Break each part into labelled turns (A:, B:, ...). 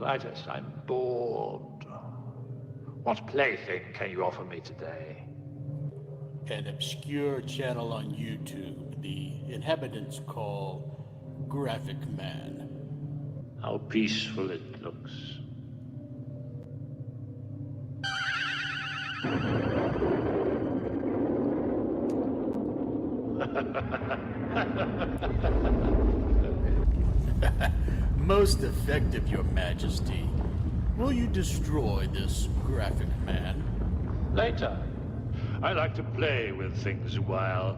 A: Clytus, I'm bored. What plaything can you offer me today?
B: An obscure channel on YouTube the inhabitants call Graphic Man.
A: How peaceful it looks.
B: Most effective, Your Majesty. Will you destroy this Graphic Man?
A: Later. I like to play with things a while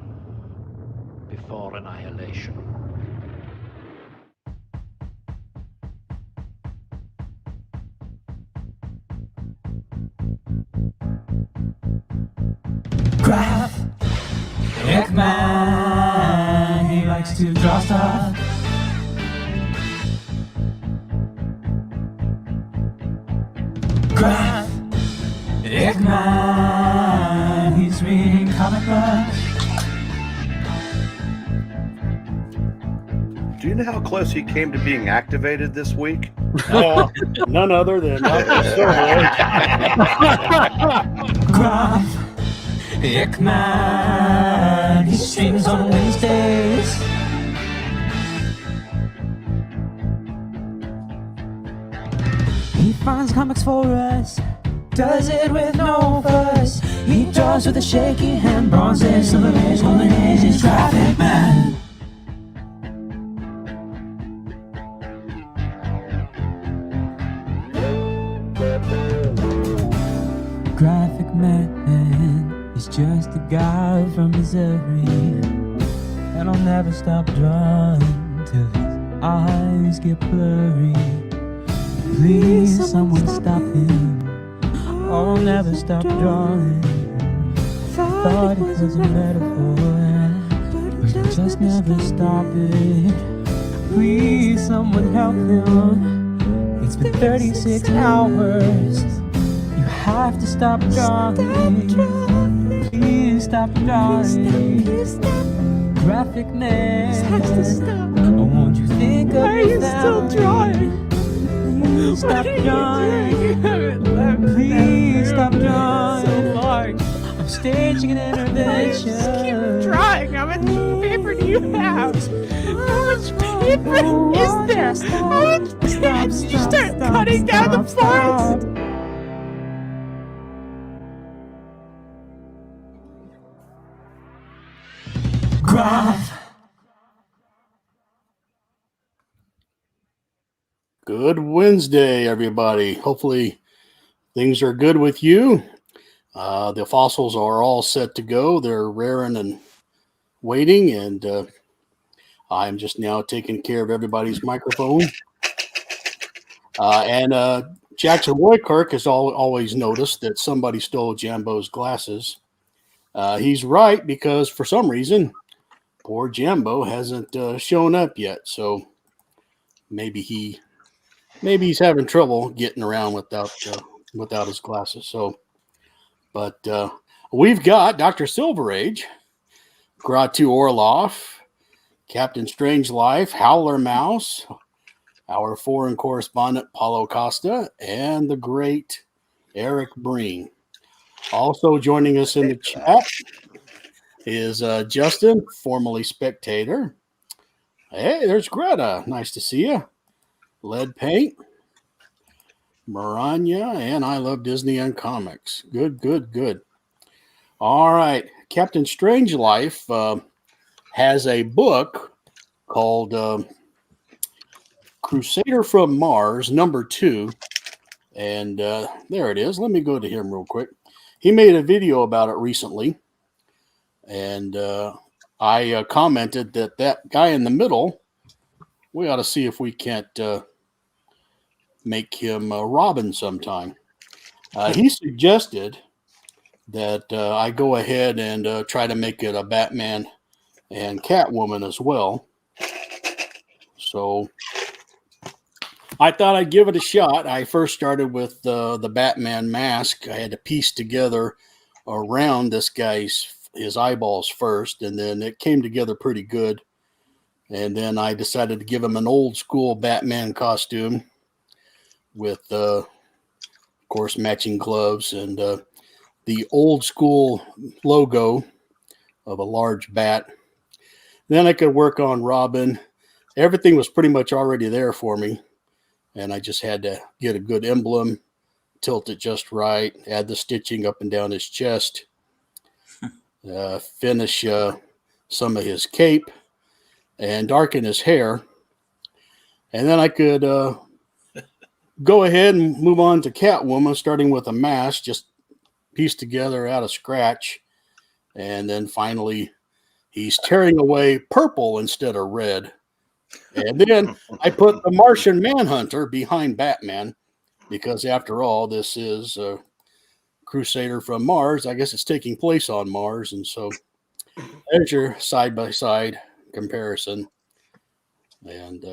A: before annihilation.
C: Graphic Man, he likes to draw stuff. Graphic Man, he's reading comic books.
D: Do you know how close he came to being activated this week?
E: None other than
C: Graphic Man, he streams on Wednesdays. He finds comics for us, does it with no fuss. He draws with a shaky hand, Bronze Age, Silver Age, Golden Age, he's Graphic Man. Graphic Man is just a guy from Missouri, and I'll never stop drawing till his eyes get blurry. Please, someone stop him. I'll never stop drawing. Thought it was a metaphor, but I just never stop it. Please, someone help him. It's been 36 hours. You have to stop drawing. Please stop drawing. Graphic Man, oh, won't you think of
F: Why are you still drawing?
C: Please stop drawing. Please stop drawing.
F: So long.
C: I'm staging an intervention.
F: Just keep drawing. How much paper do you have? How much paper is there? How much did you start cutting down the forest?
E: Good Wednesday, everybody. Hopefully things are good with you. The fossils are all set to go. They're raring and waiting, and I'm just now taking care of everybody's microphone. And Jackson Roykirk has always noticed that somebody stole Jambo's glasses. He's right, because for some reason, poor Jambo hasn't shown up yet. So maybe he's having trouble getting around without his glasses. So, but we've got Dr. Silverage, Gratu Orloff, Captain Strangelife, Howler Mouse, our foreign correspondent Paulo Costa, and the great Eric Breen. Also joining us in the chat is Justin, formerly Spectator. Hey, there's Greta. Nice to see you. Lead Paint, Maranya, and I Love Disney and Comics. Good. All right. Captain Strangelife has a book called Crusader from Mars, #2. And there it is. Let me go to him real quick. He made a video about it recently. And I commented that guy in the middle, we ought to see if we can't make him Robin sometime. He suggested that I go ahead and try to make it a Batman and Catwoman as well. So I thought I'd give it a shot. I first started with the Batman mask. I had to piece together around this guy's his eyeballs first, and then it came together pretty good. And then I decided to give him an old school Batman costume with, of course, matching gloves and the old school logo of a large bat. Then I could work on Robin. Everything was pretty much already there for me. And I just had to get a good emblem, tilt it just right, add the stitching up and down his chest, finish some of his cape, and darken his hair. And then I could go ahead and move on to Catwoman, starting with a mask, just pieced together out of scratch. And then finally, he's tearing away purple instead of red. And then I put the Martian Manhunter behind Batman, because after all, this is a Crusader from Mars. I guess it's taking place on Mars. And so there's your side-by-side comparison. And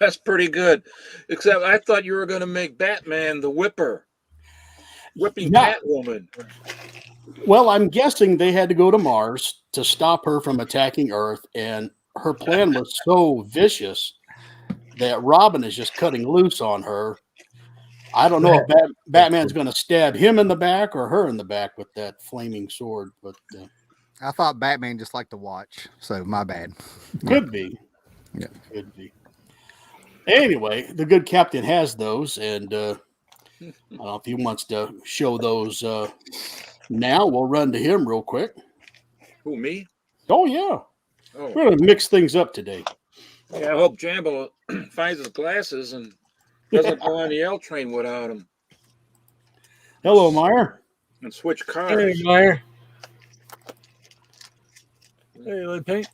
G: That's pretty good. Except I thought you were going to make Batman the whipper. Whipping Batwoman.
E: Well, I'm guessing they had to go to Mars to stop her from attacking Earth, and her plan was so vicious that Robin is just cutting loose on her. I don't know if Batman's going to stab him in the back or her in the back with that flaming sword, but
H: I thought Batman just liked to watch, so my bad.
E: Could be.
H: Yeah.
E: Could be. Anyway, the good captain has those, and I don't know if he wants to show those now. We'll run to him real quick.
G: Who, me?
E: Oh, yeah.
G: Oh.
E: We're going to mix things up today.
G: Yeah, I hope Jambo finds his glasses and doesn't go on the L train without them.
E: Hello, Meyer.
G: And switch cars.
I: Hey, Meyer. Hey, Lid Paint.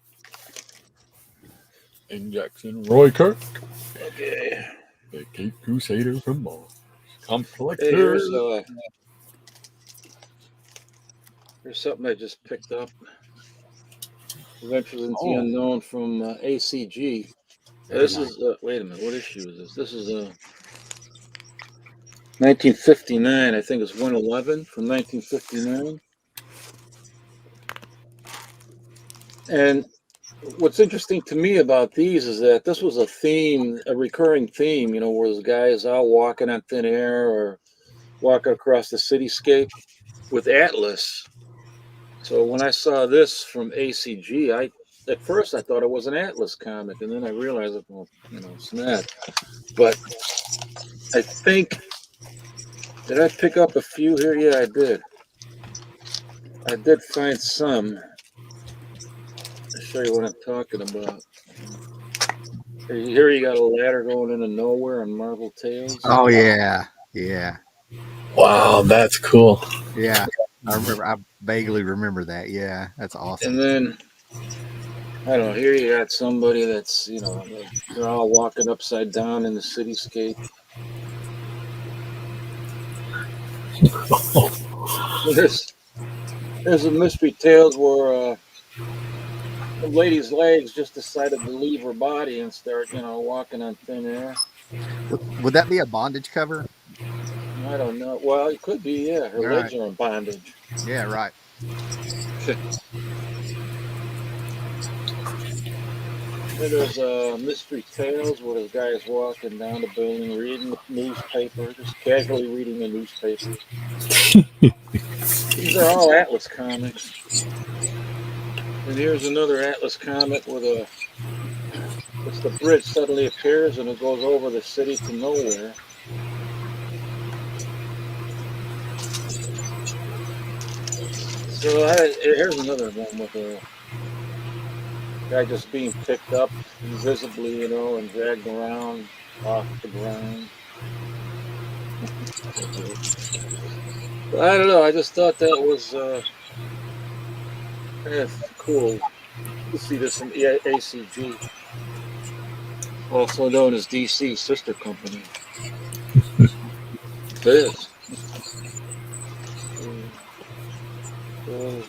I: And Jackson Roy Kirk.
G: Okay.
I: The Cape Crusader from Mars. Come collector.
G: Hey, here's something I just picked up. Adventures into the Unknown from ACG. This is, wait a minute, what issue is this? This is 1959. I think it's 111 from 1959. And what's interesting to me about these is that this was a theme, a recurring theme, you know, where this guy is out walking on thin air or walking across the cityscape with Atlas. So when I saw this from ACG, at first I thought it was an Atlas comic, and then I realized, well, you know, it's not. But I think, did I pick up a few here? Yeah, I did. I did find some. I'll show you what I'm talking about. Here you got a ladder going into nowhere on Marvel Tales.
H: Oh, yeah. Yeah.
I: Wow, that's cool.
H: Yeah. I vaguely remember that. Yeah, that's awesome.
G: And then, I don't know, here you got somebody that's, you know, they're all walking upside down in the cityscape. There's a Mystery Tales where the lady's legs just decided to leave her body and start, you know, walking on thin air.
H: Would that be a bondage cover?
G: I don't know. Well, it could be, yeah. Her legs are in bondage.
H: Yeah, right.
G: And there's Mystery Tales where this guy is walking down the building reading the newspaper, just casually reading the newspaper. These are all Atlas comics. And here's another Atlas comic where the bridge suddenly appears and it goes over the city to nowhere. So here's another one with a guy just being picked up invisibly, you know, and dragged around off the ground. I don't know. I just thought that was kind of cool to see this in ACG, also known as DC Sister Company. It is.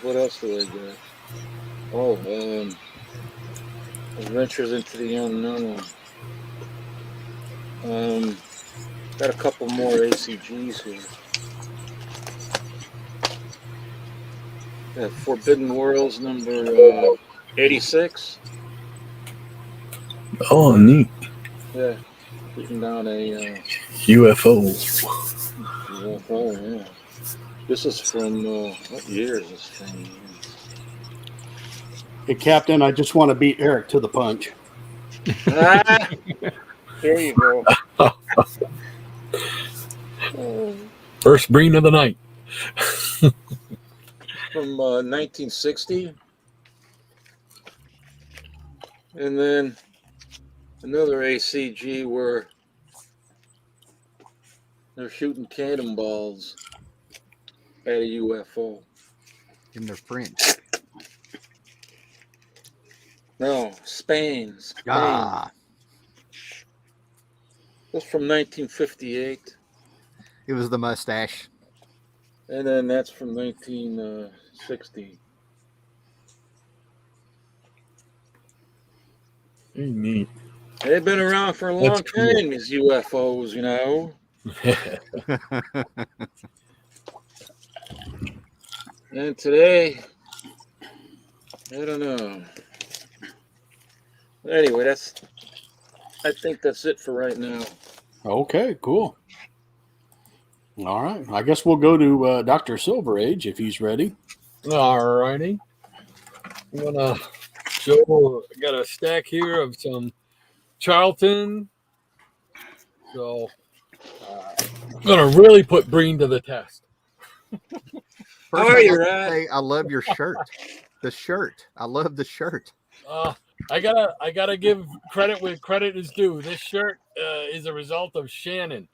G: What else do I got? Oh, Adventures into the Unknown. Got a couple more ACGs here. Got Forbidden Worlds number 86.
I: Oh, neat.
G: Yeah. shooting down a
I: UFO.
G: UFO. Yeah. This is from what year is this thing?
E: Hey, Captain, I just want to beat Eric to the punch.
G: Ah, there you go.
I: First breeding of the night.
G: From 1960. And then another ACG where they're shooting cannonballs at a UFO.
H: In their French.
G: No, Spain.
H: Ah,
G: That's from 1958.
H: it was the mustache.
G: And then that's from 1960.
I: Neat.
G: They've been around for a long
I: That's cool.
G: time, these UFOs, you know. And today, I don't know. Anyway, I think that's it for right now.
E: Okay, cool. All right. I guess we'll go to Dr. Silverage if he's ready.
I: All righty. I'm gonna show. I got a stack here of some Charlton. So I'm gonna really put Breen to the test.
H: First,
G: How are
H: I'd
G: you,
H: like to
G: Rod?
H: say I love your shirt. The shirt. I love the shirt.
I: I gotta give credit where credit is due. This shirt is a result of Shannon.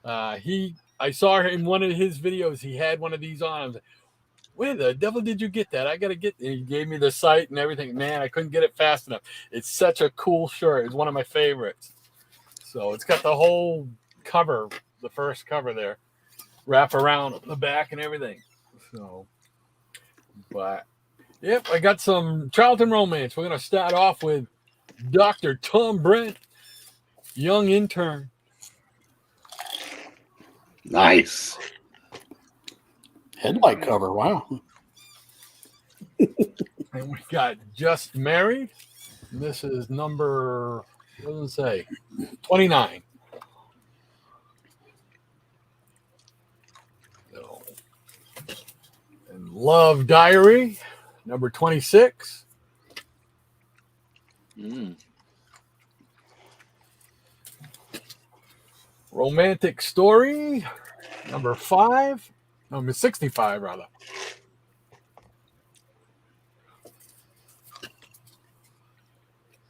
I: I saw in one of his videos. He had one of these on. I was like, where the devil did you get that? I gotta get. And he gave me the site and everything. Man, I couldn't get it fast enough. It's such a cool shirt. It's one of my favorites. So it's got the whole cover, the first cover there, wrap around the back and everything. So, but yep, I got some Charlton romance. We're gonna start off with Dr. Tom Brent, young intern.
D: Nice.
E: Headlight cover. Wow.
I: And we got Just Married. And this is number, what does it say? 29. So, and Love Diary, number 26. Romantic Story, number 5. Number 65, rather.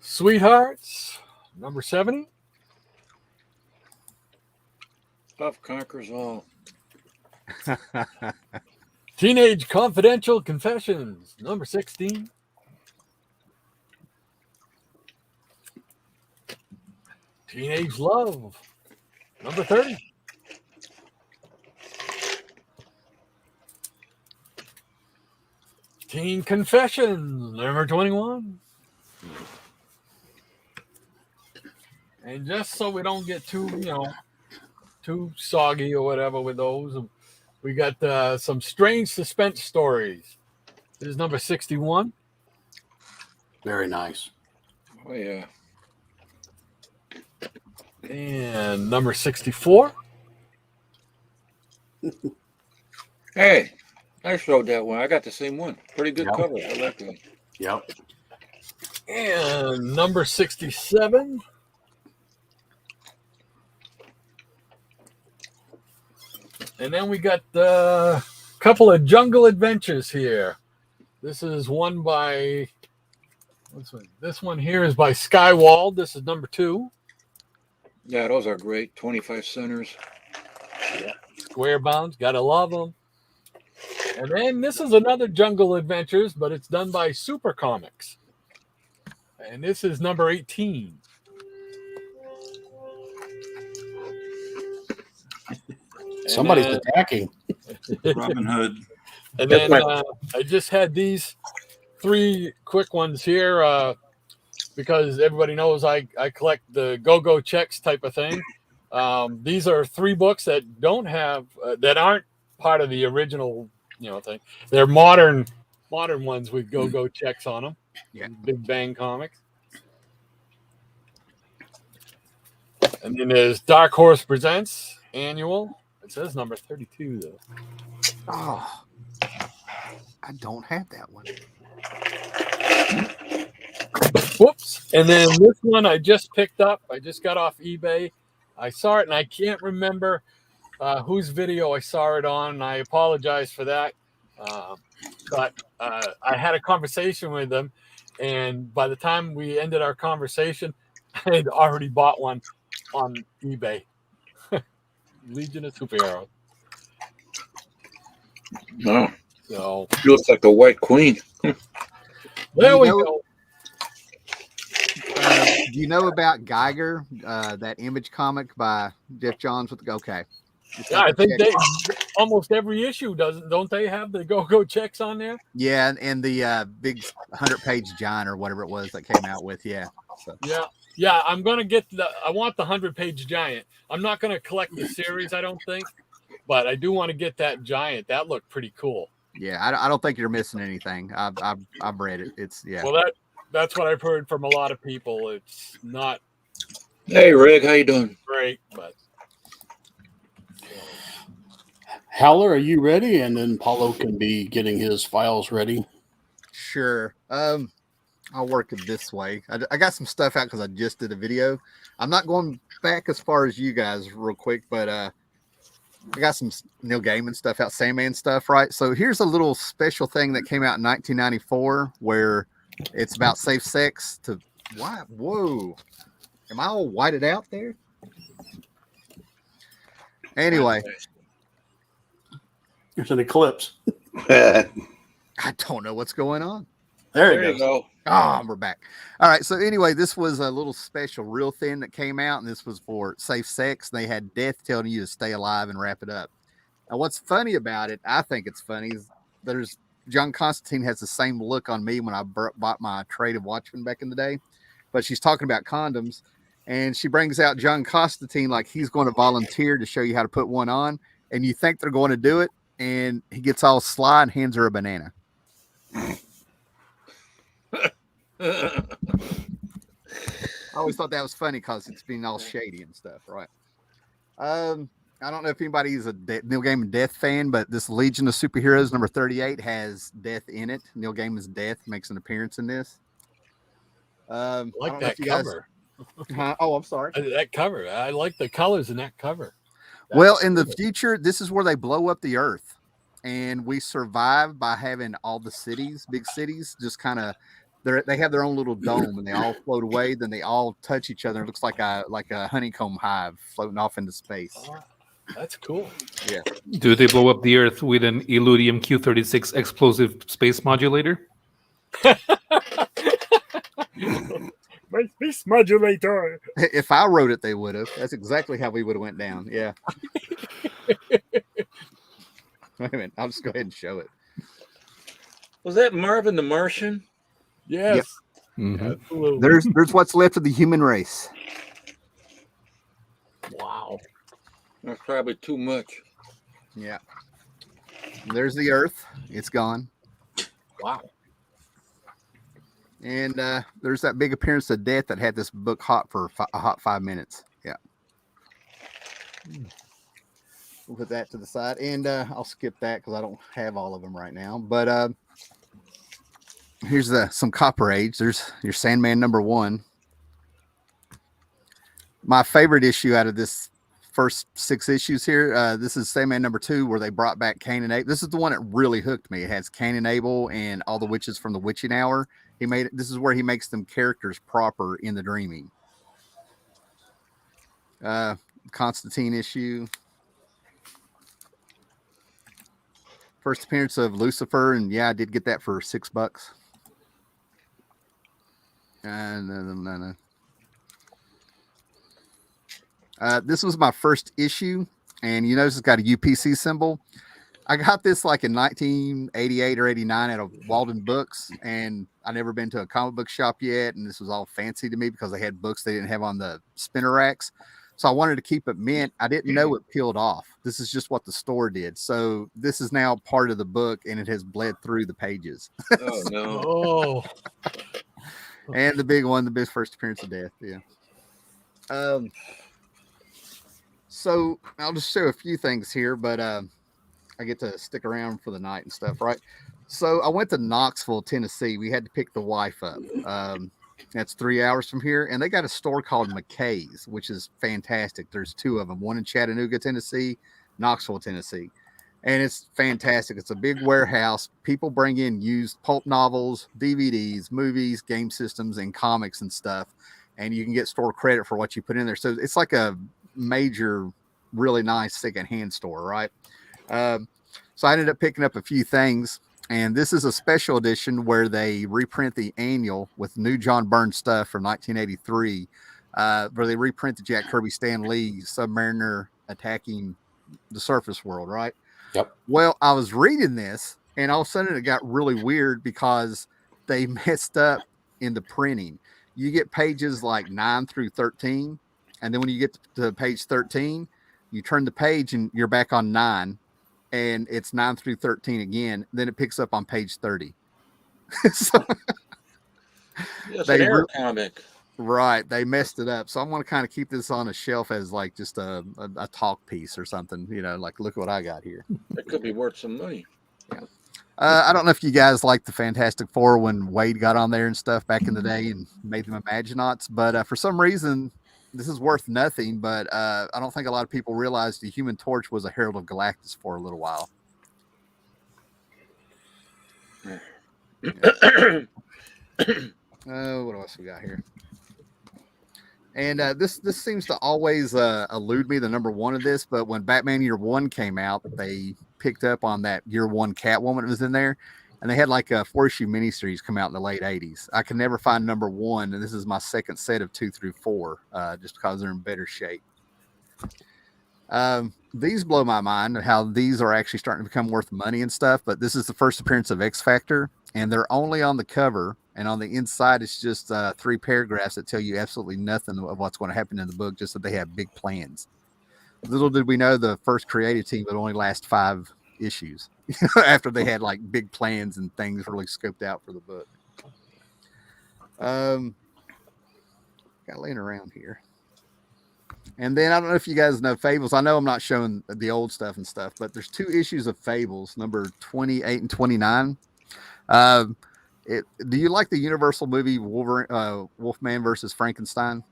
I: Sweethearts, number 70.
G: Love conquers all.
I: Teenage Confidential Confessions, number 16. Teenage Love, number 30. Teen Confessions, number 21. And just so we don't get too soggy or whatever with those, we got some strange suspense stories. This is number 61.
E: Very nice.
G: Oh, yeah.
I: And number 64.
G: Hey, I showed that one. I got the same one. Pretty good cover. I like that.
E: Yep.
I: And number 67. And then we got a couple of Jungle Adventures here. This is one by, this one here is by Skywald. This is number 2.
G: Yeah, those are great. 25 centers.
I: Yeah. Square bounds, gotta love them. And then this is another Jungle Adventures, but it's done by Super Comics. And this is number 18.
E: Somebody's attacking.
J: Robin Hood.
I: And then I just had these 3 quick ones here because everybody knows I collect the go-go checks type of thing. These are 3 books that don't have that aren't part of the original thing. They're modern ones with go-go checks on them.
H: Yeah.
I: Big Bang Comics. And then there's Dark Horse Presents Annual. It says number 32, though.
H: Oh, I don't have that one.
I: Whoops. And then this one I just picked up. I just got off eBay. I saw it, and I can't remember whose video I saw it on, and I apologize for that. But I had a conversation with them, and by the time we ended our conversation, I had already bought one on eBay. Legion of Superheroes.
G: No.
I: So
G: She looks like the White Queen.
I: there we go.
H: Do you know about Geiger, that Image comic by Jeff Johns? Okay.
I: Yeah, I think they almost every issue don't they have the go checks on there?
H: Yeah, and the big 100-page giant or whatever it was that came out with. Yeah. So.
I: Yeah. I'm gonna get I want the 100-page giant. I'm not gonna collect the series, I don't think, but I do want to get that giant. That looked pretty cool.
H: Yeah, I don't think you're missing anything. I've read it. It's
I: Well, that's what I've heard from a lot of people. It's not.
G: Hey, Rick, how you doing?
I: Great, but.
E: Howler, are you ready? And then Paulo can be getting his files ready.
H: Sure. I'll work it this way. I got some stuff out because I just did a video. I'm not going back as far as you guys real quick, but I got some Neil Gaiman stuff out, Sandman stuff, right? So here's a little special thing that came out in 1994 where it's about safe sex to why? Whoa. Am I all whited out there? Anyway.
E: There's an eclipse.
H: I don't know what's going on.
E: There you go.
H: Oh, we're back. All right. So anyway, this was a little special real thing that came out, and this was for safe sex. They had death telling you to stay alive and wrap it up. Now, what's funny about it, I think it's funny, is there's John Constantine has the same look on me when I bought my trade of Watchmen back in the day, but she's talking about condoms, and she brings out John Constantine like he's going to volunteer to show you how to put one on, and you think they're going to do it, and he gets all sly and hands her a banana. I always thought that was funny because it's being all shady and stuff, right? I don't know if anybody's a Neil Gaiman Death fan, but this Legion of Superheroes number 38 has death in it. Neil Gaiman's death makes an appearance in this.
I: I like that cover.
H: Oh, I'm sorry.
I: That cover. I like the colors in that cover.
H: Well, in the future, this is where they blow up the earth, and we survive by having all the cities, big cities, just kind of they have their own little dome, and they all float away. Then they all touch each other. It looks like a honeycomb hive floating off into space.
I: Oh, that's cool.
H: Yeah.
K: Do they blow up the earth with an Illudium Q36 explosive space modulator?
F: My space modulator.
H: If I wrote it, they would have. That's exactly how we would have went down. Yeah. Wait a minute. I'll just go ahead and show it.
G: Was that Marvin the Martian?
I: Yes.
H: Yep.
K: Mm-hmm.
I: Absolutely.
H: There's what's left of the human race.
I: Wow.
G: That's probably too much.
H: Yeah. There's the earth. It's gone.
I: Wow.
H: And there's that big appearance of death that had this book hot for a hot 5 minutes. Yeah. We'll put that to the side. And I'll skip that because I don't have all of them right now. But here's some Copper Age. There's your Sandman number 1. My favorite issue out of this first 6 issues here, this is Sandman number 2, where they brought back Cain and Abel. This is the one that really hooked me. It has Cain and Abel and all the witches from the Witching Hour. This is where he makes them characters proper in the Dreaming. Constantine issue. First appearance of Lucifer, and yeah, I did get that for $6. And this was my first issue, and you notice it's got a UPC symbol. I got this like in 1988 or 89 at a Walden Books, and I never been to a comic book shop yet, and this was all fancy to me because they had books they didn't have on the spinner racks. So I wanted to keep it mint. I didn't know it peeled off. This is just what the store did. So this is now part of the book, and it has bled through the pages.
G: Oh, no.
I: Oh.
H: And the big one, the big first appearance of death. Yeah. So I'll just show a few things here, but I get to stick around for the night and stuff, right? So I went to Knoxville, Tennessee. We had to pick the wife up. That's 3 hours from here, and they got a store called McKay's, which is fantastic. There's two of them, one in Chattanooga, Tennessee, Knoxville, Tennessee, and it's fantastic. It's a big warehouse. People bring in used pulp novels, DVDs, movies, game systems, and comics and stuff, and you can get store credit for what you put in there. So it's like a major, really nice secondhand store, right? So I ended up picking up a few things, and this is a special edition where they reprint the annual with new John Byrne stuff from 1983, where they reprint the Jack Kirby Stan Lee Submariner attacking the surface world, right?
L: Yep.
H: Well, I was reading this, and all of a sudden it got really weird because they messed up in the printing. You get pages like 9 through 13, and then when you get to page 13, you turn the page and you're back on 9, and it's 9 through 13 again. Then it picks up on page 30. So
G: it's an error comic.
H: Right. They messed it up. So I want to kind of keep this on a shelf as like just a talk piece or something, like, look what I got here.
G: It could be worth some money.
H: Yeah. I don't know if you guys like the Fantastic Four when Wade got on there and stuff back in the day and made them Imaginauts, but for some reason, this is worth nothing, but I don't think a lot of people realized the Human Torch was a Herald of Galactus for a little while. What else we got here? And this seems to always elude me, the number one of this, but when Batman Year One came out, they picked up on that Year One Catwoman that was in there, and they had like a 4-issue miniseries come out in the late 80s. I can never find number one, and this is my second set of 2 through 4, just because they're in better shape. These blow my mind, how these are actually starting to become worth money and stuff, but this is the first appearance of X Factor, and they're only on the cover, and on the inside it's just 3 paragraphs that tell you absolutely nothing of what's going to happen in the book, just that they have big plans. Little did we know the first creative team would only last 5 issues after they had like big plans and things really scoped out for the book. Got laying around here. And then I don't know if you guys know Fables. I know I'm not showing the old stuff and stuff, but there's 2 issues of Fables, number 28 and 29. Do you like the Universal movie Wolfman versus Frankenstein?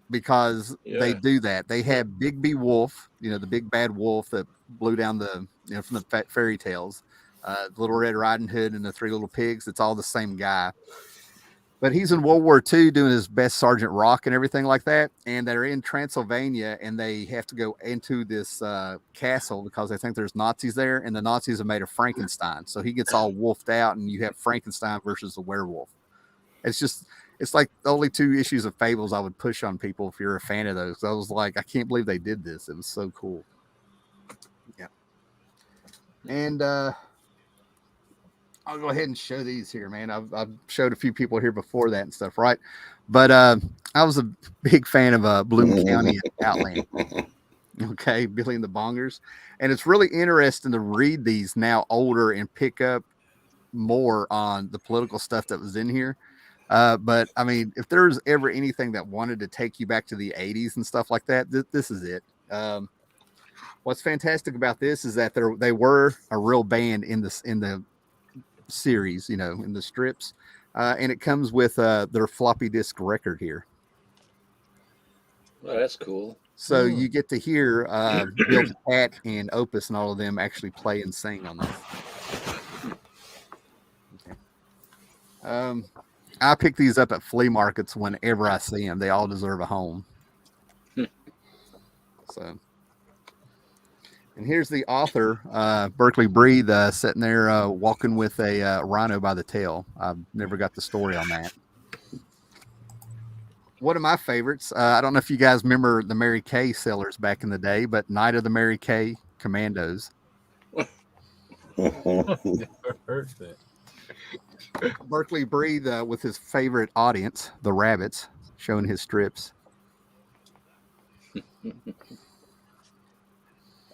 H: Because they do that. They have Big B Wolf, the big bad wolf that blew down from the fairy tales, Little Red Riding Hood and the 3 Little Pigs. It's all the same guy. But he's in World War II doing his best Sergeant Rock and everything like that. And they're in Transylvania, and they have to go into this castle because they think there's Nazis there, and the Nazis are made of Frankenstein. So he gets all wolfed out, and you have Frankenstein versus the werewolf. It's like the only 2 issues of Fables I would push on people if you're a fan of those. I was like, I can't believe they did this. It was so cool. Yeah. And I'll go ahead and show these here, man. I've showed a few people here before that and stuff, right? But I was a big fan of Bloom County and Outland. Okay, Billy and the Bongers. And it's really interesting to read these now older and pick up more on the political stuff that was in here. But I mean, if there's ever anything that wanted to take you back to the 80s and stuff like that, this is it. What's fantastic about this is that they were a real band in the series, in the strips, and it comes with their floppy disk record here.
G: Oh, that's cool.
H: So you get to hear Bill Pat and Opus and all of them actually play and sing on this. Okay. I pick these up at flea markets whenever I see them. They all deserve a home. So, and here's the author, Berkeley Breathe, sitting there walking with a rhino by the tail. I've never got the story on that. One of my favorites, I don't know if you guys remember the Mary Kay sellers back in the day, but Night of the Mary Kay Commandos.
I: Never heard that.
H: Berkeley Breathe with his favorite audience, the rabbits, showing his strips.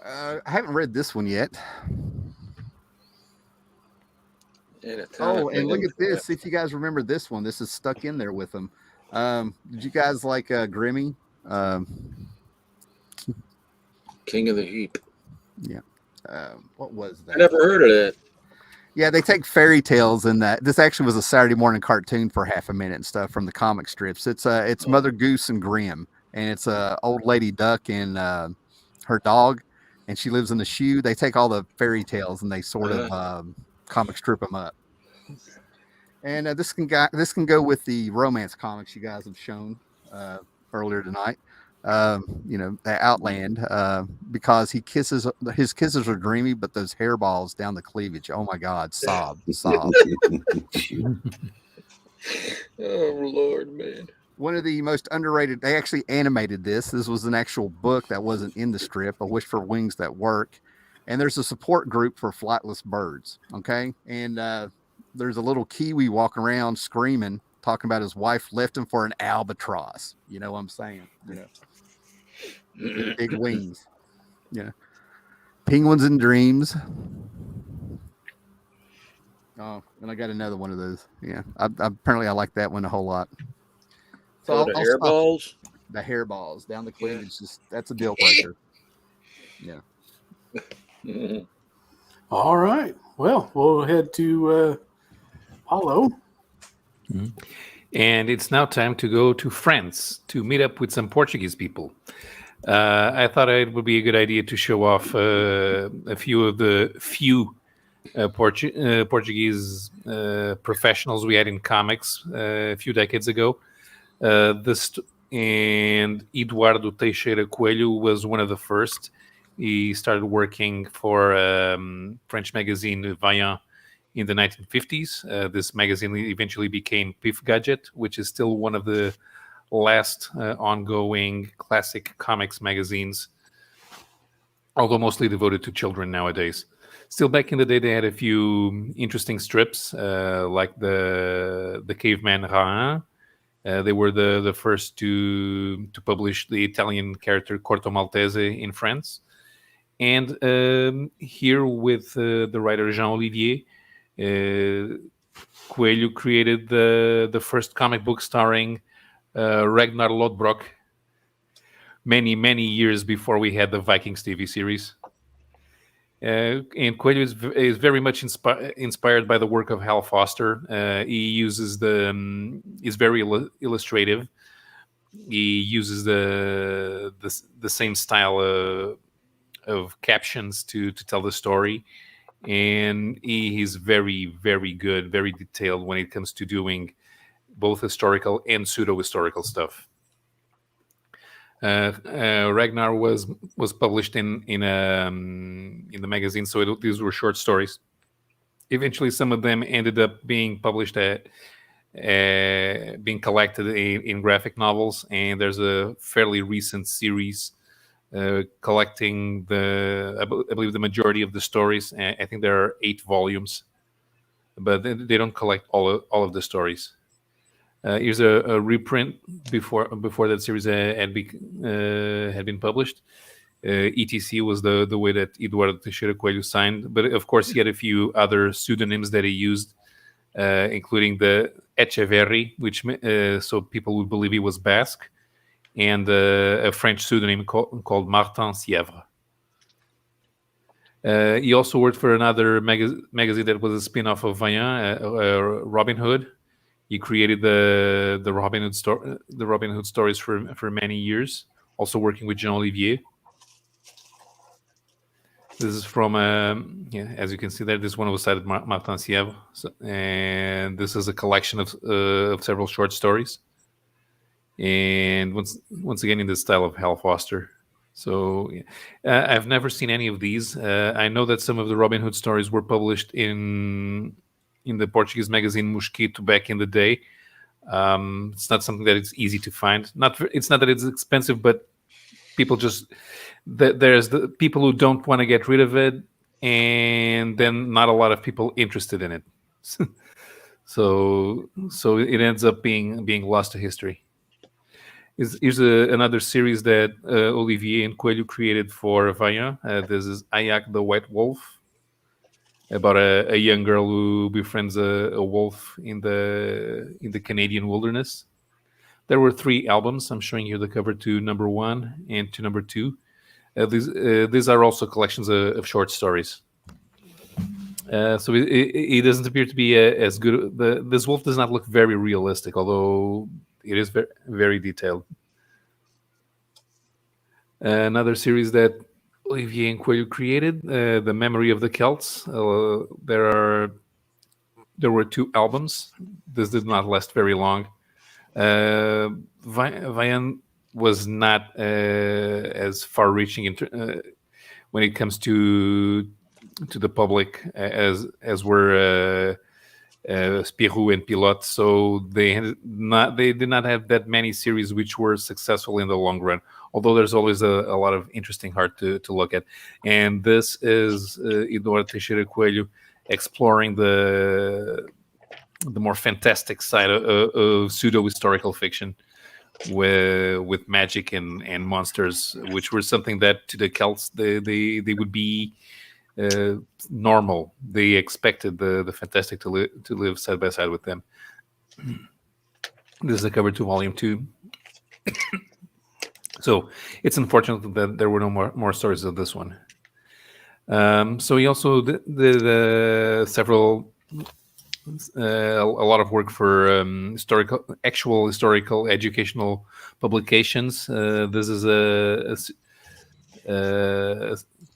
H: I haven't read this one yet. Oh, and look at this. See if you guys remember this one. This is stuck in there with them. Did you guys like Grimmy?
G: King of the Heap.
H: Yeah. What was that?
G: I never heard of that.
H: Yeah, they take fairy tales and that. This actually was a Saturday morning cartoon for half a minute and stuff from the comic strips. It's Mother Goose and Grimm, and it's a old lady duck and her dog, and she lives in the shoe. They take all the fairy tales and they sort of comic strip them up. And this can go with the romance comics you guys have shown earlier tonight. Outland, because his kisses are dreamy, but those hairballs down the cleavage, oh my God, sob.
G: Oh Lord, man.
H: One of the most underrated, they actually animated this. This was an actual book that wasn't in the strip, A Wish for Wings That Work. And there's a support group for flightless birds. Okay. And there's a little Kiwi walking around screaming, talking about his wife left him for an albatross. You know what I'm saying? Big wings. Penguins and Dreams. Oh, and I got another one of those. Yeah, apparently I like that one a whole lot. So
G: the hairballs.
H: The hairballs down the cleavage. That's a deal breaker. Yeah.
E: All right. Well, we'll head to Paulo.
K: And it's now time to go to France to meet up with some Portuguese people. I thought it would be a good idea to show off a few of the Portuguese professionals we had in comics a few decades ago. And Eduardo Teixeira Coelho was one of the first. He started working for French magazine Vaillant in the 1950s. This magazine eventually became Pif Gadget, which is still one of the last ongoing classic comics magazines, although mostly devoted to children nowadays. Still, back in the day, they had a few interesting strips, like the Caveman Rain. They were the first to publish the Italian character Corto Maltese in France. And here with the writer Jean Olivier, Coelho created the first comic book starring Ragnar Lodbrok many years before we had the Vikings TV series. And Coelho is very much inspired by the work of Hal Foster. He uses is very illustrative. He uses the same style of captions to tell the story, and he's very good, very detailed when it comes to doing both historical and pseudo-historical stuff. Ragnar was published in the magazine, so these were short stories. Eventually, some of them ended up being published being collected in graphic novels, and there's a fairly recent series collecting I believe the majority of the stories. I think there are 8 volumes, but they don't collect all of the stories. Here's a reprint before that series had been published. ETC was the way that Eduardo Teixeira Coelho signed, but of course he had a few other pseudonyms that he used, including the Echeverri, which so people would believe he was Basque, and a French pseudonym called Martin Sièvre. He also worked for another magazine that was a spin-off of Vaillant, Robin Hood. He created the Robin Hood stories for many years, also working with Jean Olivier. This is from, as you can see there, this one was cited Martin Sièvre, and this is a collection of several short stories. And once again in the style of Hal Foster. So I've never seen any of these. I know that some of the Robin Hood stories were published in the Portuguese magazine Mosquito back in the day. It's not something that it's easy to find. It's not that it's expensive, but people there's the people who don't want to get rid of it, and then not a lot of people interested in it. So it ends up being lost to history. Here's another series that Olivier and Coelho created for Vaillant. This is Ayak the White Wolf, about a young girl who befriends a wolf in the Canadian wilderness. There were 3 albums. I'm showing you the cover to number 1 and to number 2. These are also collections of short stories. So it doesn't appear to be as good. This wolf does not look very realistic, although it is very, very detailed. Another series that Olivier and Coelho created, The Memory of the Celts. There were 2 albums. This did not last very long. Vayan was not as far-reaching when it comes to the public as were Spirou and Pilote. So they did not have that many series which were successful in the long run. Although there's always a lot of interesting art to look at, and this is Eduardo Teixeira Coelho exploring the more fantastic side of pseudo-historical fiction with magic and monsters, which were something that to the Celts they would be normal. They expected the fantastic to live side by side with them. This is a cover to volume 2. So it's unfortunate that there were no more stories of this one. So he also did several, a lot of work for actual historical educational publications. This is a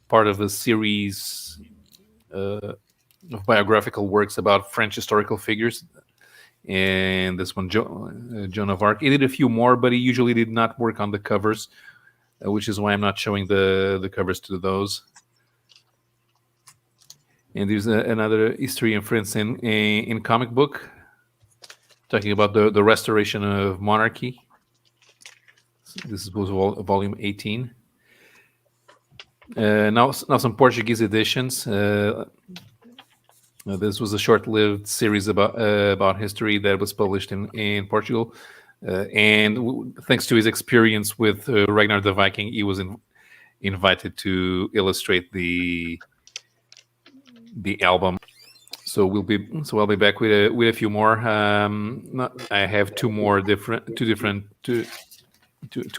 K: part of a series of biographical works about French historical figures. And this one, Joan of Arc. He did a few more, but he usually did not work on the covers, which is why I'm not showing the covers to those. And there's another history of France in comic book, talking about the restoration of monarchy. This was volume 18. Now some Portuguese editions. This was a short-lived series about history that was published in Portugal, and thanks to his experience with Ragnar the Viking, he was invited to illustrate the album. So I'll be back with a few more. I have two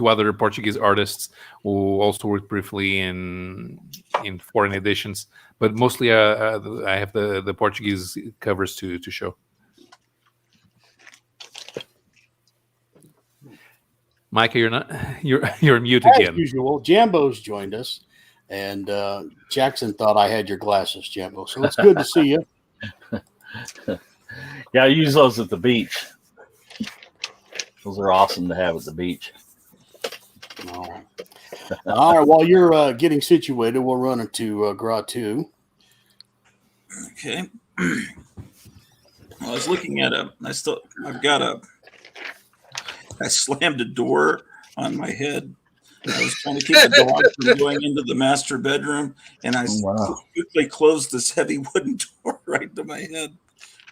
K: other Portuguese artists who also worked briefly in foreign editions, but mostly I have the Portuguese covers to show. Micah, you're mute again.
E: As usual, Jambo's joined us, and Jackson thought I had your glasses, Jambo. So it's good to see you.
L: Yeah, I use those at the beach. Those are awesome to have at the beach.
E: All right, while you're getting situated, we'll run into Gratu.
J: Okay. Well, I was looking at I slammed a door on my head. I was trying to keep the dog from going into the master bedroom, and I quickly closed this heavy wooden door right to my head.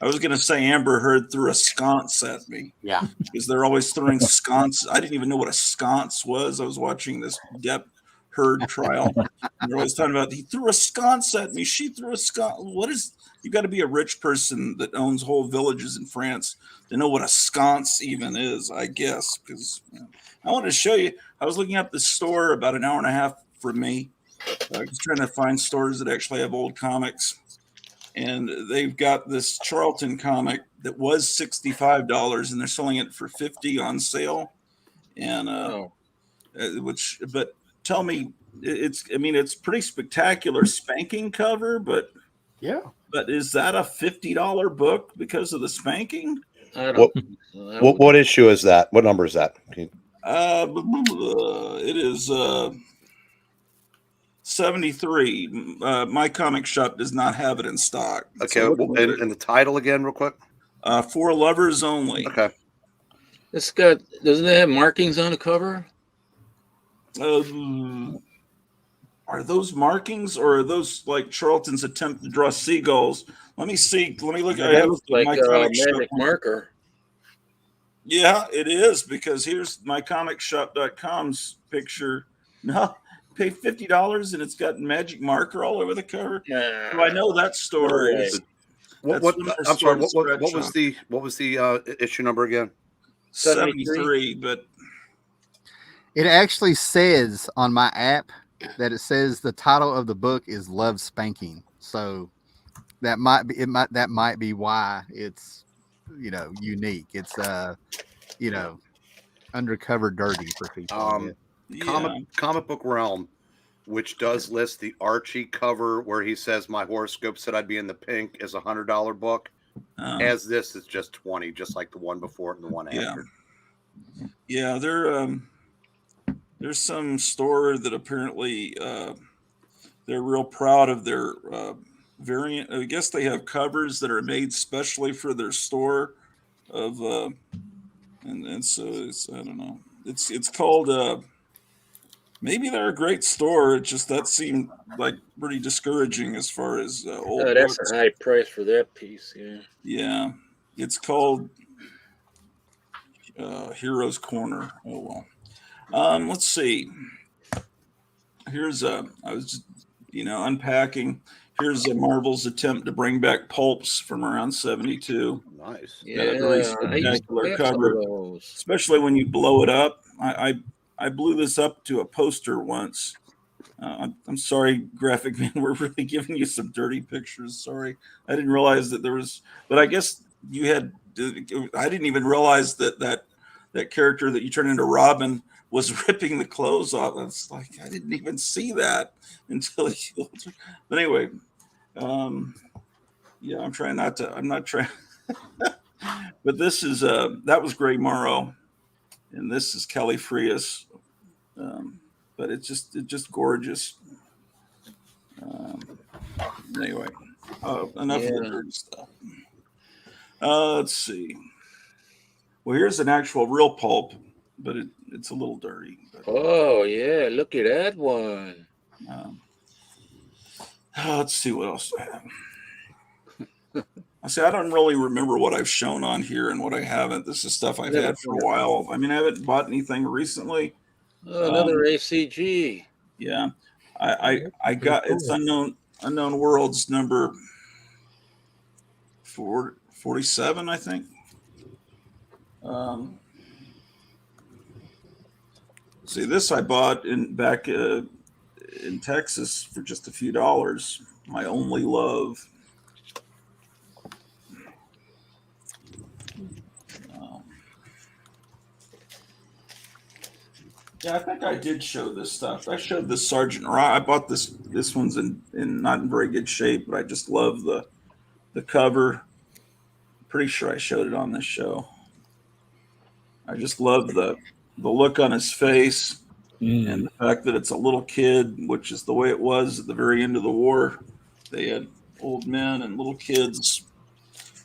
J: I was going to say Amber Heard threw a sconce at me.
E: Yeah.
J: Because they're always throwing sconce. I didn't even know what a sconce was. I was watching this Depp Heard trial. And they're always talking about, he threw a sconce at me. She threw a sconce. You got to be a rich person that owns whole villages in France to know what a sconce even is, I guess. Because I wanted to show you. I was looking up this store about an hour and a half from me. I was trying to find stores that actually have old comics. And they've got this Charlton comic that was $65, and they're selling it for $50 on sale. And but tell me, it's pretty spectacular spanking cover, but
E: yeah.
J: But is that a $50 book because of the spanking?
D: What issue is that? What number is that?
J: It is 73. My comic shop does not have it in stock.
D: Okay, and the title again, real quick.
J: For Lovers Only.
D: Okay.
G: Doesn't it have markings on the cover?
J: Are those markings, or are those like Charlton's attempt to draw seagulls? Let me see. Let me look.
G: I have like a magic marker.
J: Yeah, it is, because here's mycomicshop.com's picture. No. Pay $50 and it's got magic marker all over the cover. So I know that store is.
D: I'm sorry. What was the issue number again?
J: 73. But
H: it actually says on my app that it says the title of the book is Love Spanking. So that might be why it's, unique. It's undercover dirty for people. I guess.
D: Comic book realm, which does list the Archie cover where he says my horoscope said I'd be in the pink, is $100 book. As this is just 20, just like the one before it and the one after.
J: Yeah, there's some store that apparently they're real proud of their variant. I guess they have covers that are made specially for their store of and so it's, I don't know. It's called maybe they're a great store. It just that seemed like pretty discouraging as far as old
G: that's
J: books.
G: a high price for that piece.
J: Yeah, it's called Heroes Corner. Oh well. Let's see. Here's I was just, unpacking. Here's a Marvel's attempt to bring back pulps from around 72.
D: Nice.
J: Got a very spectacular cover, especially when you blow it up. I blew this up to a poster once. I'm sorry, Graphic Man. We're really giving you some dirty pictures. Sorry. I didn't realize that there was, but I guess you had, I didn't even realize that character that you turned into Robin was ripping the clothes off. It's like, I didn't even see that until he, but anyway, yeah, I'm not trying, but this is, that was Gray Morrow and this is Kelly Frias. But it's just gorgeous. Anyway, enough of the dirty stuff. Let's see. Well, here's an actual real pulp, but it's a little dirty. But,
G: oh yeah, look at that one.
J: Let's see what else I have. I don't really remember what I've shown on here and what I haven't. This is stuff I've had for a while. I mean, I haven't bought anything recently.
G: Another ACG.
J: Yeah, I got it's Unknown Worlds number 47, I think. See, this I bought back in Texas for just a few dollars. My Only Love. Yeah, I think I did show this stuff. I showed this Sergeant Rock. I bought this. This one's in not in very good shape, but I just love the cover. Pretty sure I showed it on this show. I just love the look on his face and the fact that it's a little kid, which is the way it was at the very end of the war. They had old men and little kids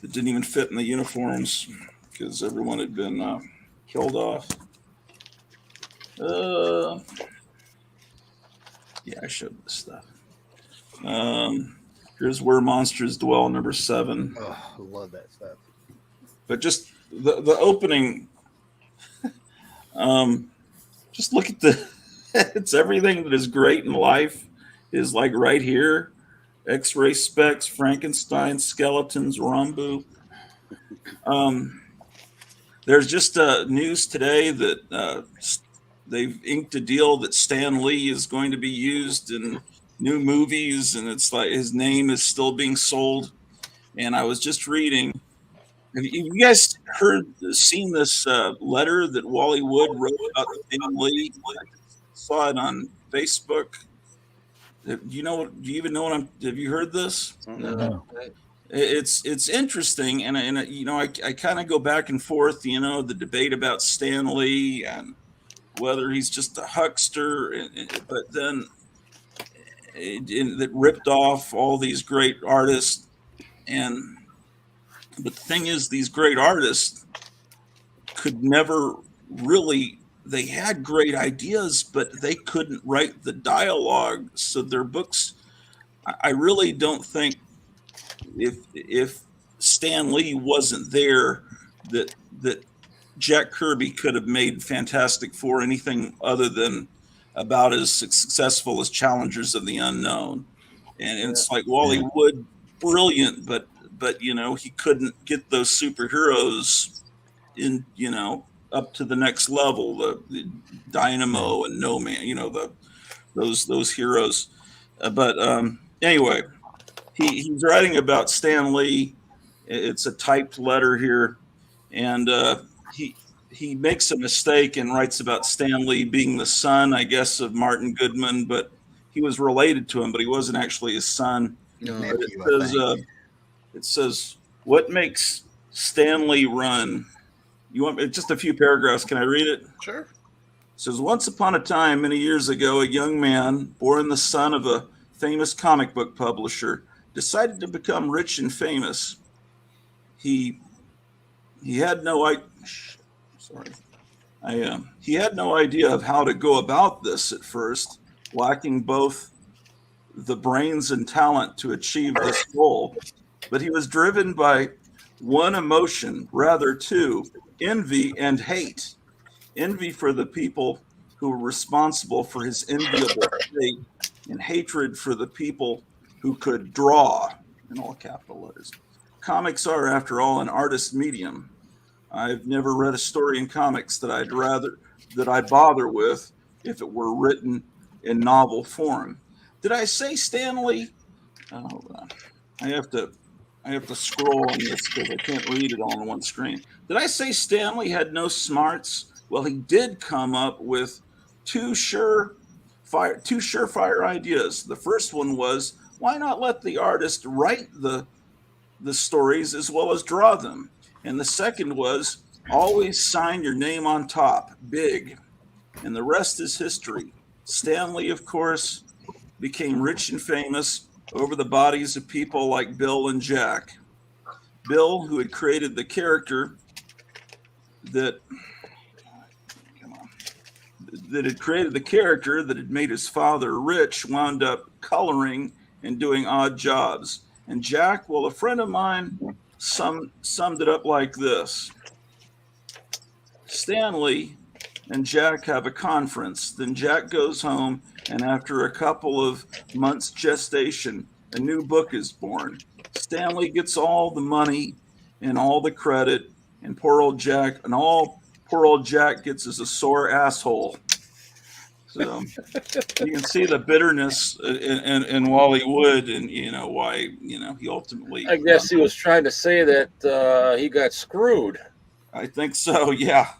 J: that didn't even fit in the uniforms because everyone had been killed off. Yeah, I showed this stuff. Here's Where Monsters Dwell, number 7.
H: Oh, I love that stuff.
J: But just the opening, just look at it's everything that is great in life is like right here. X-ray specs, Frankenstein, skeletons, Rambo. There's just news today that they've inked a deal that Stan Lee is going to be used in new movies, and it's like his name is still being sold. And I was just reading. Have you guys seen this letter that Wally Wood wrote about Stan Lee? I saw it on Facebook. Do you even know have you heard this?
G: No.
J: It's interesting, and I kind of go back and forth. The debate about Stan Lee and whether he's just a huckster, but then that ripped off all these great artists. But the thing is, these great artists could never really, they had great ideas, but they couldn't write the dialogue. So their books, I really don't think if Stan Lee wasn't there, that Jack Kirby could have made Fantastic Four anything other than about as successful as Challengers of the Unknown. And it's like Wally Wood, brilliant, but he couldn't get those superheroes in, up to the next level, the Dynamo and No Man, those heroes. But anyway, he's writing about Stan Lee. It's a typed letter here, and he makes a mistake and writes about Stan Lee being the son, I guess, of Martin Goodman, but he was related to him, but he wasn't actually his son. It says, what makes Stan Lee run? You want just a few paragraphs? Can I read it?
G: Sure.
J: It says, once upon a time, many years ago, a young man, born the son of a famous comic book publisher, decided to become rich and famous. He had no he had no idea of how to go about this at first, lacking both the brains and talent to achieve this goal. But he was driven by one emotion, rather two, envy and hate. Envy for the people who were responsible for his enviable fate, and hatred for the people who could draw, in all capital letters. Comics are, after all, an artist's medium. I've never read a story in comics that I'd bother with if it were written in novel form. Did I say Stan Lee? Hold on. I have to scroll on this because I can't read it all on one screen. Did I say Stan Lee had no smarts? Well, he did come up with two surefire ideas. The first one was, why not let the artist write the stories as well as draw them? And the second was, always sign your name on top, big. And the rest is history. Stan Lee, of course, became rich and famous over the bodies of people like Bill and Jack. Bill, who had created the character that had made his father rich, wound up coloring and doing odd jobs. And Jack, well, a friend of mine summed it up like this. Stan Lee and Jack have a conference. Then Jack goes home, and after a couple of months gestation, a new book is born. Stan Lee gets all the money and all the credit, and poor old Jack gets is a sore asshole. So you can see the bitterness in Wally Wood, and why he ultimately.
G: I guess he was trying to say that he got screwed.
J: I think so, yeah.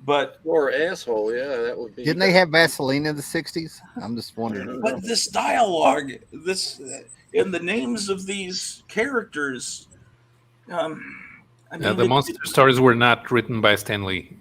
J: But
G: or asshole, yeah, that would be.
H: Didn't they have Vaseline in the '60s? I'm just wondering.
J: But this dialogue, in the names of these characters,
K: the monster stories were not written by Stan Lee.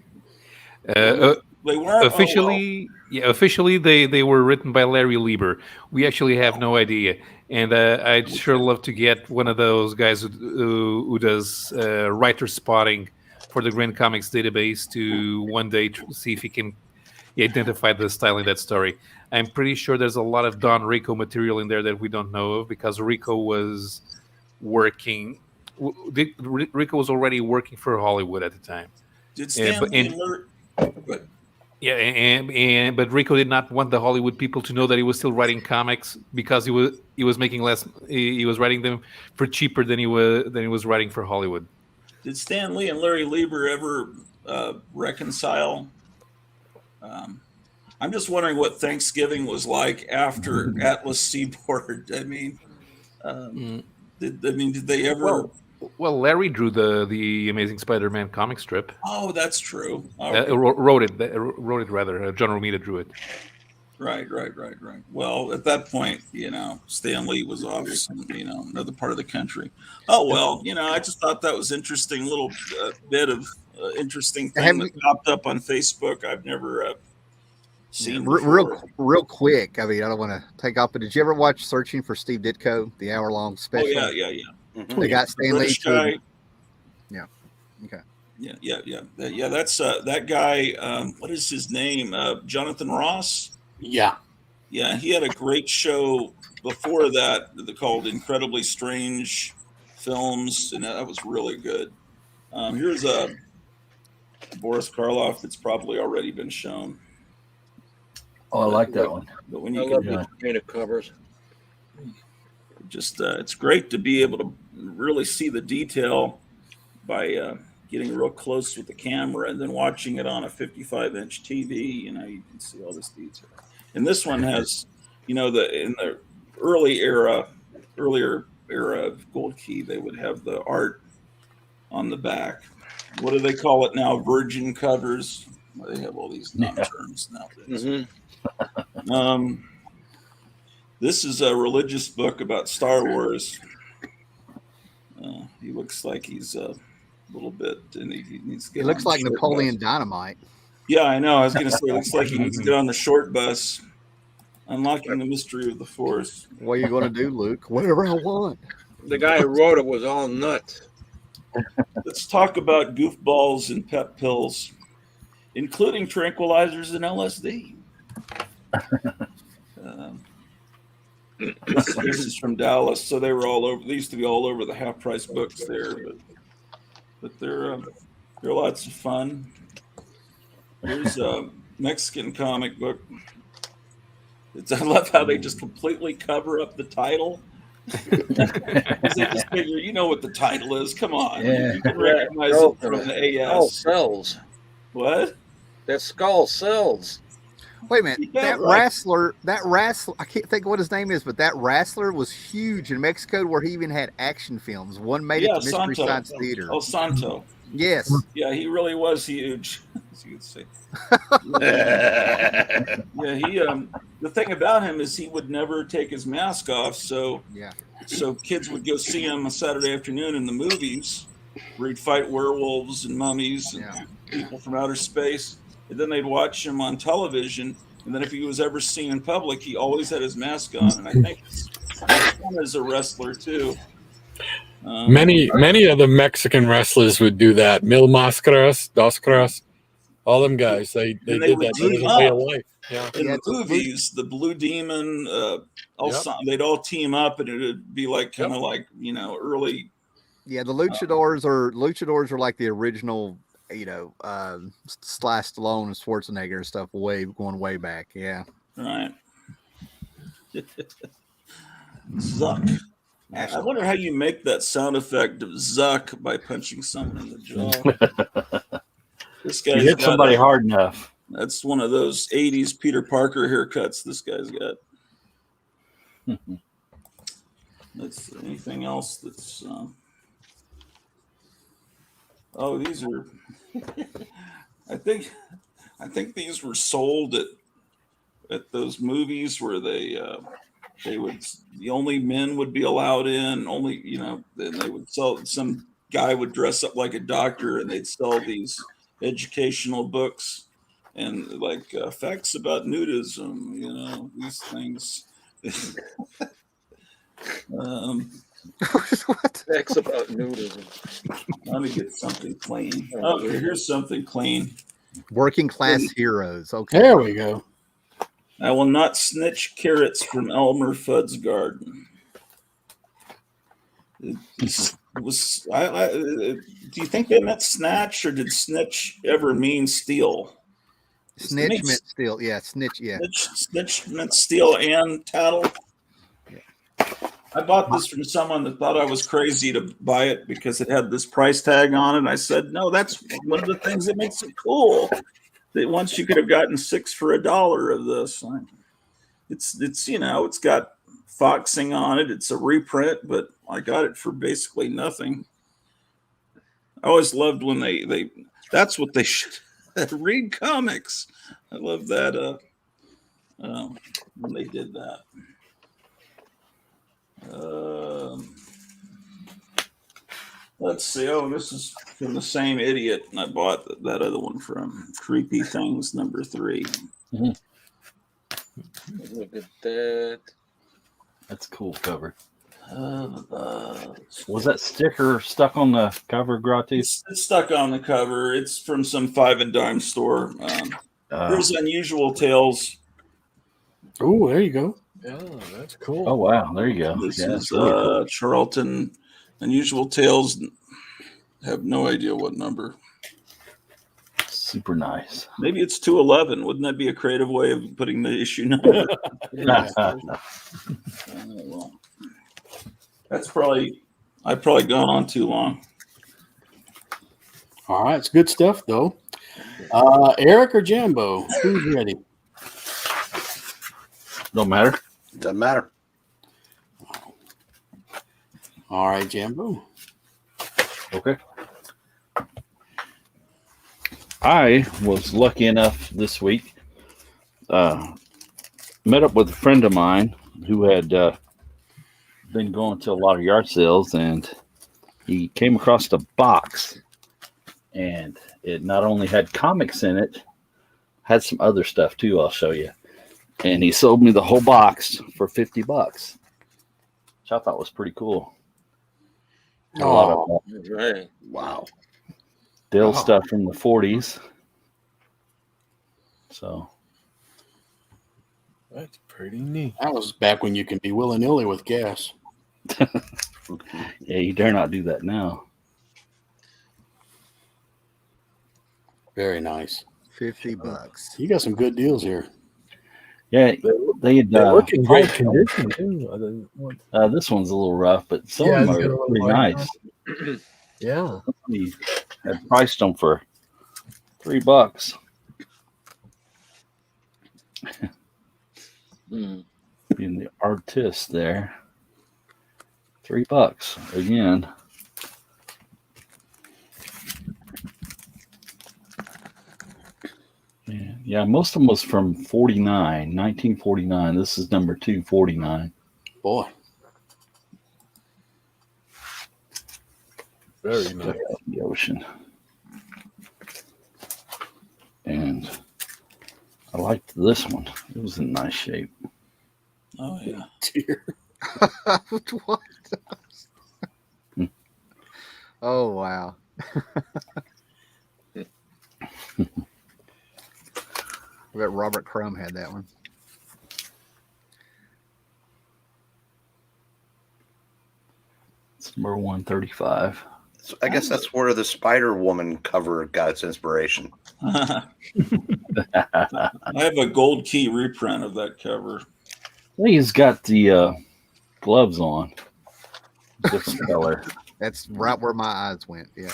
J: They weren't
K: officially. Officially, they were written by Larry Lieber. We actually have no idea, and I'd sure love to get one of those guys who does writer spotting for the Grand Comics database to one day see if he can identify the style in that story. I'm pretty sure there's a lot of Don Rico material in there that we don't know of because Rico was working. Rico was already working for Hollywood at the time.
J: Did Stan Lee alert?
K: Yeah, but Rico did not want the Hollywood people to know that he was still writing comics because he was making less. He was writing them for cheaper than he was writing for Hollywood.
J: Did Stan Lee and Larry Lieber ever reconcile? I'm just wondering what Thanksgiving was like after Atlas Seaboard. I mean, did they ever?
K: Well, Larry drew the Amazing Spider-Man comic strip.
J: Oh, that's true.
K: Wrote it rather. John Romita drew it.
J: Right. Well, at that point, Stan Lee was obviously, another part of the country. Oh, well, I just thought that was interesting little bit of interesting thing that popped up on Facebook. I've never seen
H: real quick. I mean, I don't want to take off, but did you ever watch Searching for Steve Ditko, the hour-long special?
J: Oh, yeah.
H: Mm-hmm. They got Stan Lee. Yeah. Okay.
J: Yeah. That's that guy. What is his name? Jonathan Ross.
E: Yeah.
J: He had a great show before that called Incredibly Strange Films, and that was really good. Here's Boris Karloff that's probably already been shown.
L: Oh, I like that one.
J: But when
G: I
J: you
G: love the painted covers.
J: Just it's great to be able to really see the detail by getting real close with the camera and then watching it on a 55-inch TV. You can see all this detail. And this one has, in the earlier era of Gold Key, they would have the art on the back. What do they call it now? Virgin covers. Well, they have all these terms nowadays. This is a religious book about Star Wars. He looks like he's a little bit, and he needs to get.
H: He looks like Napoleon Dynamite.
J: Yeah, I know. I was going to say, it looks like he needs to get on the short bus. Unlocking the mystery of the Force.
H: What are you going to do, Luke? Whatever I want.
G: The guy who wrote it was all nuts.
J: Let's talk about goofballs and pep pills, including tranquilizers and LSD. This is from Dallas, so they were all over. They used to be all over the half-price books there, but they're lots of fun. Here's a Mexican comic book. I love how they just completely cover up the title. They just figure, you know what the title is. Come on, you can recognize it from the AS.
G: Skull sells.
J: What?
G: That skull sells.
H: Wait a minute. That wrestler, I can't think of what his name is, but that wrestler was huge in Mexico where he even had action films. One made it to Mystery Science Theater.
J: El Santo.
H: Yes.
J: Yeah, he really was huge. As you can see. The thing about him is he would never take his mask off. So kids would go see him on Saturday afternoon in the movies where he'd fight werewolves and mummies and people from outer space. And then they'd watch him on television. And then if he was ever seen in public, he always had his mask on. And I think his son is a wrestler too.
I: Many of the Mexican wrestlers would do that. Mil Máscaras, Dos Caras, all them guys. They did that. It was a way of life. Yeah.
J: In the movies, the Blue Demon, they'd all team up, and it would be like kind of like early.
H: Yeah, the luchadors are like the original, Sly Stallone and Schwarzenegger and stuff, going way back. Yeah.
J: Right. Zuck. I wonder how you make that sound effect of Zuck by punching someone in the jaw. This guy
L: hit somebody hard enough.
J: That's one of those 80s Peter Parker haircuts this guy's got. That's anything else that's these are I think these were sold at those movies where the only men would be allowed in, then they would sell, some guy would dress up like a doctor and they'd sell these educational books and like facts about nudism, these things.
G: What? Facts about nudism.
J: Let me get something clean. Okay, here's something clean.
H: Working class heroes. Okay.
E: There we go.
J: I will not snitch carrots from Elmer Fudd's garden. Do you think they meant snatch, or did snitch ever mean steal?
H: Snitch meant steal. Yeah, snitch. Yeah.
J: Snitch meant steal and tattle. I bought this from someone that thought I was crazy to buy it because it had this price tag on it. And I said, no, that's one of the things that makes it cool. That once you could have gotten 6 for $1 of this. It's got foxing on it. It's a reprint, but I got it for basically nothing. I always loved when that's what they should read comics. I love that when they did that. Let's see. Oh, this is from the same idiot, and I bought that other one from Creepy Things number 3.
L: Mm-hmm.
G: Look at that.
L: That's a cool cover. Was that sticker stuck on the cover, Gratis?
J: It's stuck on the cover. It's from some 5 and dime store. There's Unusual Tales.
E: Oh, there you go.
I: Yeah, that's cool.
L: Oh, wow. There you go.
J: This is really cool. Charlton. Unusual Tales. Have no idea what number.
L: Super nice.
J: Maybe it's 211. Wouldn't that be a creative way of putting the issue number? Well, I've probably gone on too long.
E: All right, it's good stuff though. Eric or Jambo, who's ready?
L: Don't matter.
D: Doesn't matter.
E: All right, Jambo.
L: Okay. I was lucky enough this week. Met up with a friend of mine who had been going to a lot of yard sales, and he came across a box, and it not only had comics in it, had some other stuff too. I'll show you. And he sold me the whole box for $50, which I thought was pretty cool. A lot of
G: right.
D: Wow.
L: Dale stuff from the 40s. So
I: That's pretty neat.
E: That was back when you can be willy-nilly with gas.
L: yeah, you dare not do that now.
E: Very nice.
H: $50.
E: You got some good deals here.
L: Yeah, they
I: look in great condition too.
L: This one's a little rough, but some of them are pretty nice.
I: Yeah.
L: He had priced them for $3. Being the artist there. $3 again. Yeah, most of them was from 1949. This is number 249.
E: Boy.
I: Very nice.
L: The ocean. And I liked this one. It was in nice shape.
J: Oh, yeah.
E: Dear.
H: What? Oh, wow. I bet Robert Crumb had that one.
L: It's number 135.
D: So I guess that's where the Spider Woman cover got its inspiration.
J: I have a gold key reprint of that cover.
L: I think he's got the gloves on. Different color.
H: That's right where my eyes went. Yeah.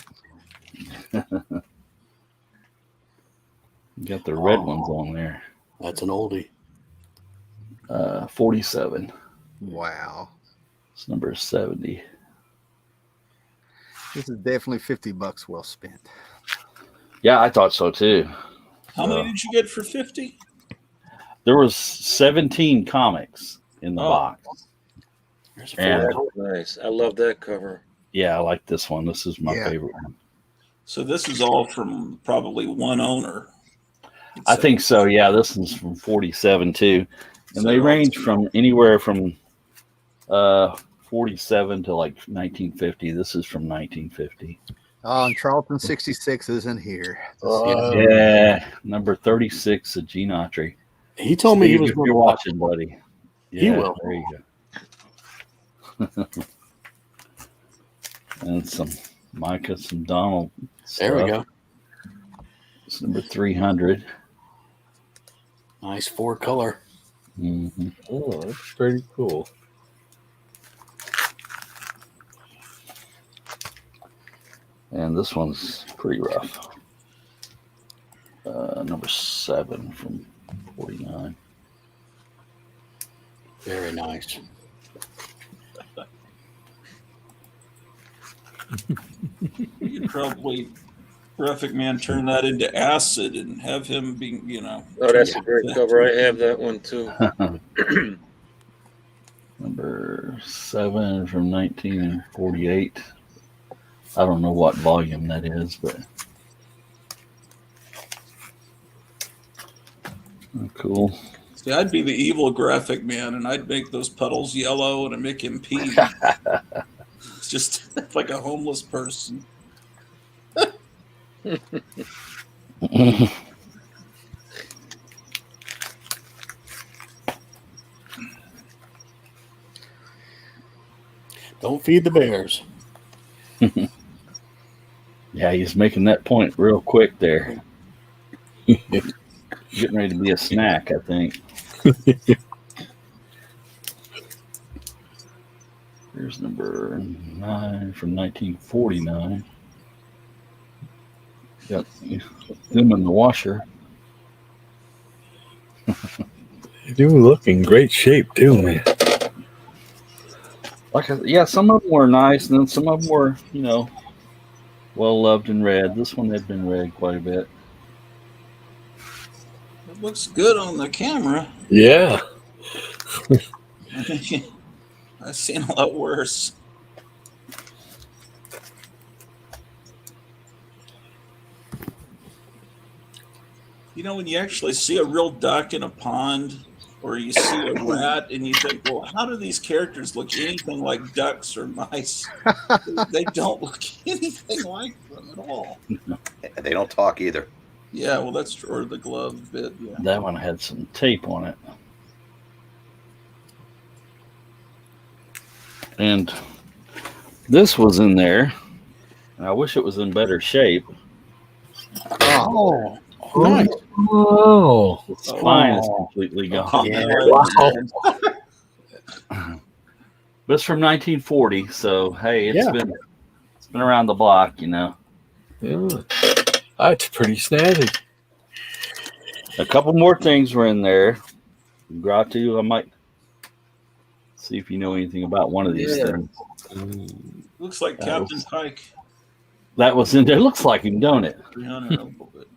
L: You got the red ones on there.
E: That's an oldie.
L: 47.
H: Wow.
L: It's number 70.
H: This is definitely $50 well spent.
L: Yeah, I thought so too.
J: How many did you get for 50?
L: There was 17 comics in the box. And
G: Nice. I love that cover.
L: yeah, I like this one. This is my favorite one.
J: So this is all from probably one owner.
L: I think so. Yeah, this is from 47 too. And
J: So
L: they range from anywhere from 47 to like 1950. This is from 1950.
H: Oh, and Charlton 66 isn't here.
L: Yeah, number 36 of Gene Autry.
E: He told me he was
L: if
E: going
L: you're
E: to
L: watching, buddy.
E: He will.
L: There you go. And some Micah, some Donald.
E: There we
L: stuff.
E: go.
L: It's number 300.
E: Nice 4-color.
L: Mm-hmm.
I: Oh, that's pretty cool.
L: And this one's pretty rough. Number 7 from 49.
E: Very nice.
J: You could probably Graphic Man turn that into acid and have him being,
G: Oh, that's a great cover. I have that one too.
L: Number 7 from 1948. I don't know what volume that is, but cool.
J: See, I'd be the evil Graphic Man, and I'd make those puddles yellow and I'd make him pee. It's just like a homeless person.
E: Don't feed the bears.
L: Yeah, he's making that point real quick there. Getting ready to be a snack, I think. Here's number 9 from 1949. Got them in the washer.
M: They do look in great shape too, man.
L: Yeah, some of them were nice, and then some of them were, well loved and read. This one had been read quite a bit.
J: It looks good on the camera.
M: Yeah.
J: I've seen a lot worse. When you actually see a real duck in a pond, or you see a rat, and you think, well, how do these characters look anything like ducks or mice? They don't look anything like them at all.
D: They don't talk either.
J: Yeah, well, that's true. Or the glove bit. Yeah.
L: That one had some tape on it. And this was in there. And I wish it was in better shape.
E: Oh, nice.
M: Oh,
L: the spine is completely gone.
M: Yeah. Wow.
L: But it's from 1940, so hey, it's been around the block,
M: Yeah. That's pretty snazzy.
L: A couple more things were in there. Gratu, I might see if you know anything about one of these things.
J: Looks like Captain Pike.
L: That was in there. Looks like him, don't it?
J: 300 a little bit.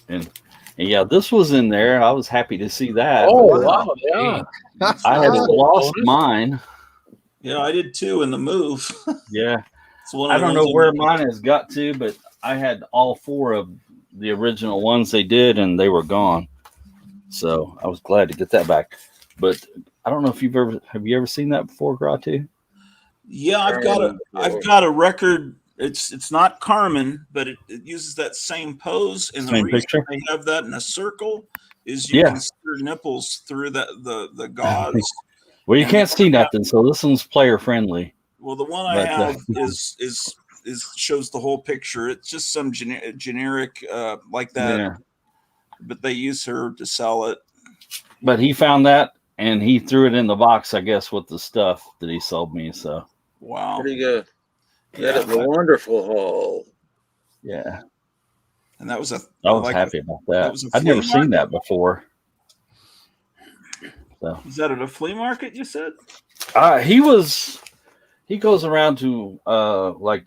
L: And yeah, this was in there. I was happy to see that.
M: Oh, wow. Yeah.
L: I had lost mine.
J: Yeah, I did too in the move.
L: Yeah. I don't know where mine has got to, but I had all 4 of the original ones they did, and they were gone. So I was glad to get that back. But I don't know if have you ever seen that before, Gratu?
J: Yeah, I've got a record. It's not Carmen, but it uses that same pose. And the reason they have that in a circle is you can see your nipples through the gauze.
L: Well, you can't see nothing, so this one's player friendly.
J: Well, the one I have is shows the whole picture. It's just some generic like that. Yeah. But they use her to sell it.
L: But he found that and he threw it in the box, I guess, with the stuff that he sold me. So
G: wow, pretty good. That is a wonderful haul.
L: Yeah,
J: and that was I
L: was happy about that. I'd never seen that before. So
J: is that at a flea market? You said
L: he goes around to like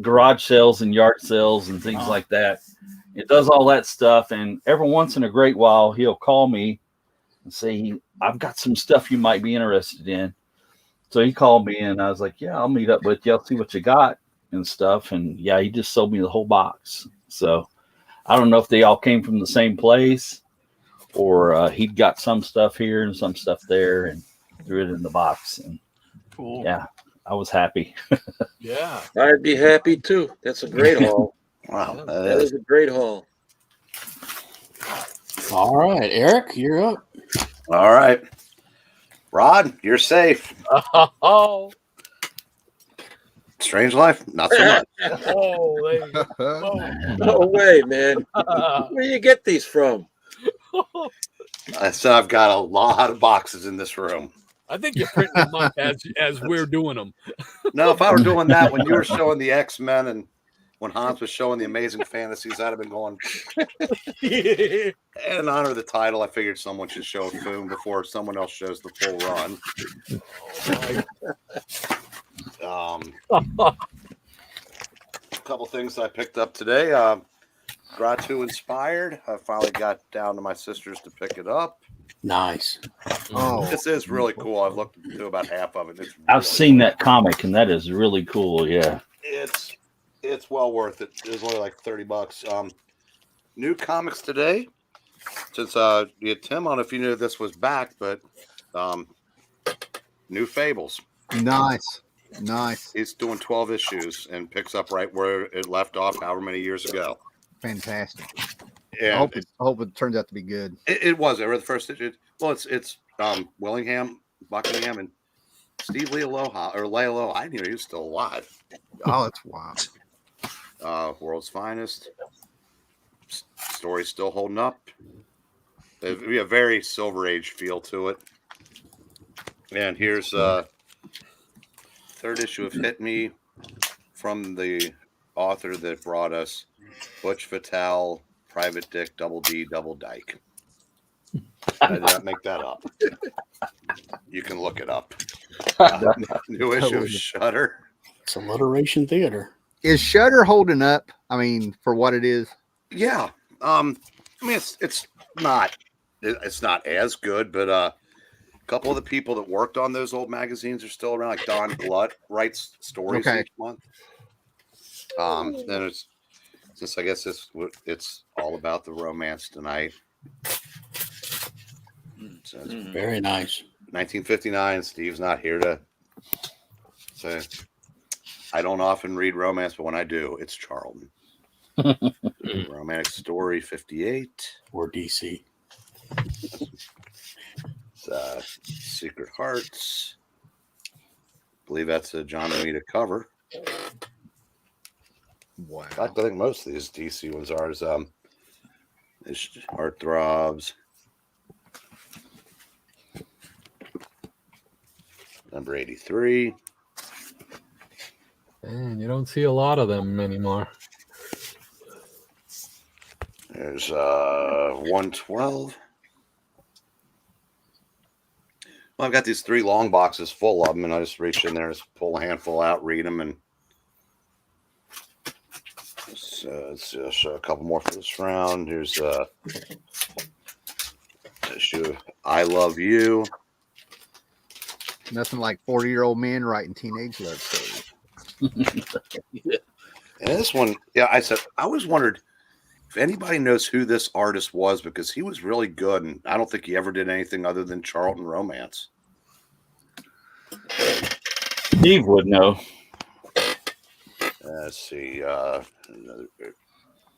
L: garage sales and yard sales and things like that. It does all that stuff, and every once in a great while he'll call me and say, I've got some stuff you might be interested in. So he called me and I was like, yeah, I'll meet up with you. I'll see what you got and stuff. And yeah, he just sold me the whole box. So I don't know if they all came from the same place or he'd got some stuff here and some stuff there and threw it in the box. And
J: cool.
L: Yeah, I was happy.
I: Yeah.
G: I'd be happy too. That's a great haul.
D: Wow.
G: That is a great haul.
E: All right, Eric, you're up.
D: All right. Rod, you're safe.
I: Oh.
D: Strange Life, not so much.
I: Oh, there you go.
G: No way, man. Where do you get these from?
D: I said I've got a lot of boxes in this room.
I: I think you're printing them up as we're doing them.
D: No, if I were doing that when you were showing the X-Men and when Hans was showing the Amazing Fantasies, I'd have been going. And in honor of the title, I figured someone should show Foom before someone else shows the full run. A couple things I picked up today. Gratu inspired. I finally got down to my sisters to pick it up.
E: Nice.
D: Oh, this is really cool. I've looked through about half of it.
L: I've seen that comic, and that is really cool. Yeah,
D: it's well worth it. It was only like $30. New comics today. Since you had Tim, I don't know if you knew this was back, but new Fables.
H: Nice.
D: He's doing 12 issues and picks up right where it left off, however many years ago.
H: Fantastic.
D: And
H: I hope it turns out to be good.
D: It was. I read the first issue. Well, it's Willingham, Buckingham, and Steve Lealoha. I didn't know he was still alive.
H: Oh, that's wild.
D: World's Finest. Story's still holding up. We have a very Silver Age feel to it. And here's third issue of Hit Me from the author that brought us Butch Vital, Private Dick, Double D, Double Dyke. I did not make that up. You can look it up. New issue of Shudder.
E: It's alliteration theater.
H: Is Shudder holding up? I mean, for what it is?
D: Yeah. I mean, it's not as good, but a couple of the people that worked on those old magazines are still around. Like Don Glut writes stories each month. Then it's just, I guess it's all about the romance tonight. So
E: very nice.
D: 1959. Steve's not here to say. I don't often read romance, but when I do, it's Charlton. Romantic Story 58
E: or DC.
D: Secret Hearts. I believe that's a John Romita cover.
H: Wow.
D: In fact, I think most of these DC ones are. Heartthrobs. Number 83.
M: Man, you don't see a lot of them anymore.
D: There's 112. Well, I've got these 3 long boxes full of them, and I just reach in there, just pull a handful out, read them, and let's show a couple more for this round. Here's issue I Love You.
H: Nothing like 40-year-old men writing teenage love stories.
D: And this one, I always wondered if anybody knows who this artist was, because he was really good, and I don't think he ever did anything other than Charlton romance.
L: Steve would know.
D: Let's see, another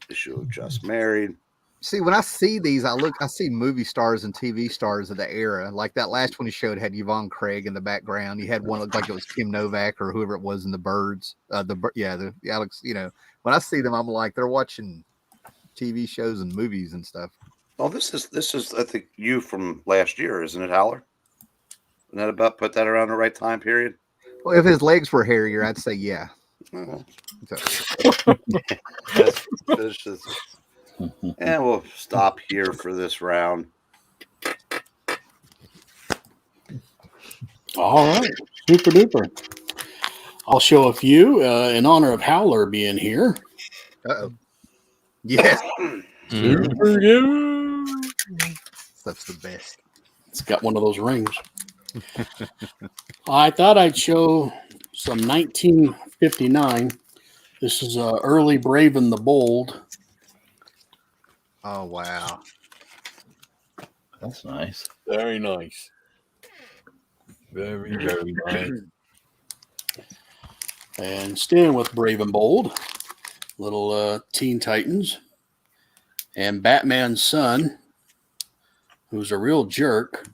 D: issue of Just Married.
H: See, when I see these, I see movie stars and TV stars of the era. Like that last one you showed had Yvonne Craig in the background. You had one looked like it was Kim Novak or whoever it was in the Birds. The Alex. You know, when I see them, I'm like, they're watching TV shows and movies and stuff.
D: Oh, this is I think you from last year, isn't it, Howler? Isn't that about put that around the right time period?
H: Well, if his legs were hairier, I'd say yeah.
D: And we'll stop here for this round.
E: All right, super duper. I'll show a few in honor of Howler being here.
H: Uh-oh. Yes. That's the best.
E: It's got one of those rings. I thought I'd show some 1959. This is early Brave and the Bold.
H: Oh, wow.
L: That's nice.
M: Very nice. Very, very nice.
E: And staying with Brave and Bold, little Teen Titans, and Batman's son, who's a real jerk.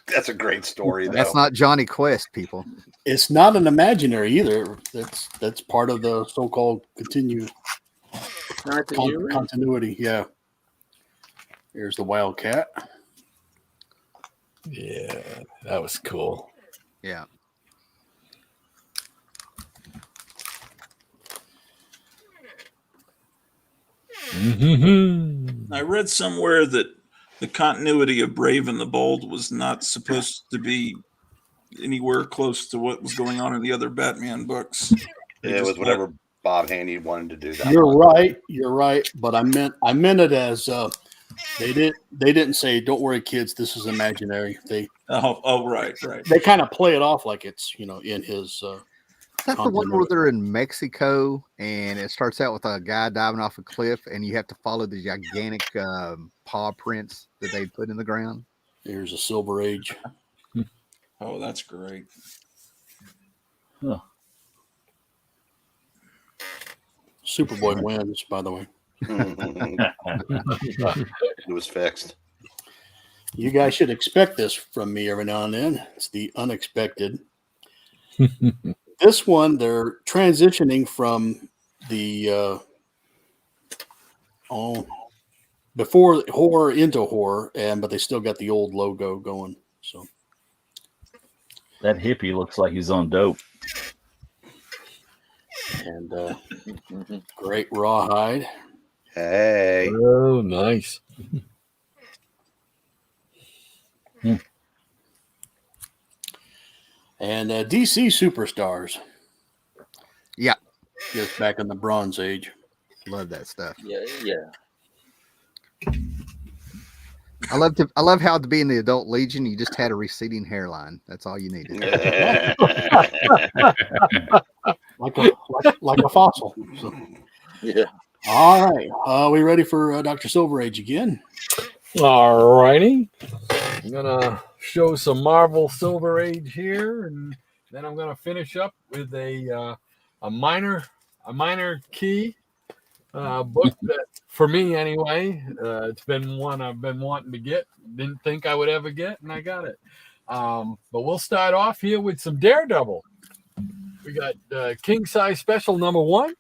D: That's a great story, though.
H: That's not Johnny Quest, people.
E: It's not an imaginary either. That's part of the so-called continuity. Yeah. Here's the Wildcat.
M: Yeah, that was cool.
H: Yeah.
J: I read somewhere that the continuity of Brave and the Bold was not supposed to be anywhere close to what was going on in the other Batman books.
D: It was whatever Bob Haney wanted to do. That
E: You're right. But I meant it as they didn't say, "Don't worry, kids, this is imaginary."
J: Right.
E: They kind of play it off like it's in his.
H: That's the one where they're in Mexico, and it starts out with a guy diving off a cliff, and you have to follow the gigantic paw prints that they put in the ground.
E: Here's a Silver Age.
J: Oh, that's great.
L: Huh.
E: Superboy wins, by the way.
D: It was fixed.
E: You guys should expect this from me every now and then. It's the unexpected. This one, they're transitioning from the before horror into horror, but they still got the old logo going. So
L: that hippie looks like he's on dope.
E: And great rawhide.
D: Hey.
M: Oh, nice.
E: And DC Superstars.
H: Yeah.
E: Just back in the Bronze Age.
H: Love that stuff.
G: Yeah.
H: I love how to be in the Adult Legion, you just had a receding hairline. That's all you needed.
E: like a fossil. So.
G: Yeah.
E: All right. We ready for Dr. Silver Age again?
I: All righty. I'm gonna show some Marvel Silver Age here, and then I'm gonna finish up with a minor key book that, for me anyway, it's been one I've been wanting to get. Didn't think I would ever get, and I got it. But we'll start off here with some Daredevil. We got King Size Special #1.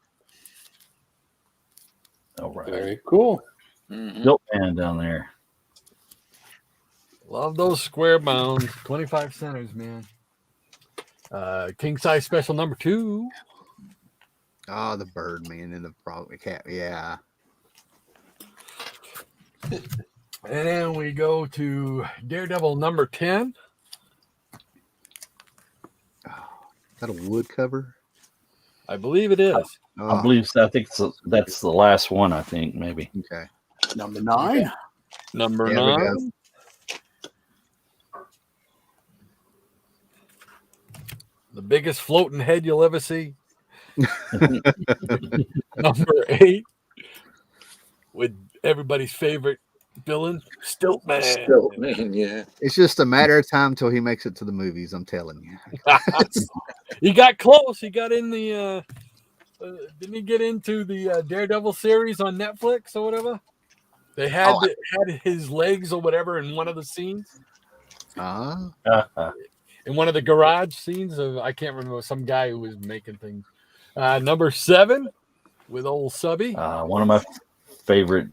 L: All right.
E: Very cool.
L: Built man down there.
I: Love those square bound 25 centers, man. King Size Special #2.
H: Oh, the Birdman and the probably cat. Yeah.
I: And then we go to Daredevil #10.
H: Is that a wood cover?
I: I believe it is.
L: I believe so. I think that's the last one, I think, maybe.
H: Okay.
E: #9.
I: Number 9. The biggest floating head you'll ever see. #8. With everybody's favorite villain, Stiltman.
G: Stiltman, yeah.
H: It's just a matter of time till he makes it to the movies, I'm telling you.
I: He got close. He got in the didn't he get into the Daredevil series on Netflix or whatever? They had had his legs or whatever in one of the scenes. In one of the garage scenes of, I can't remember, some guy who was making things. #7 with old Subby.
L: One of my favorite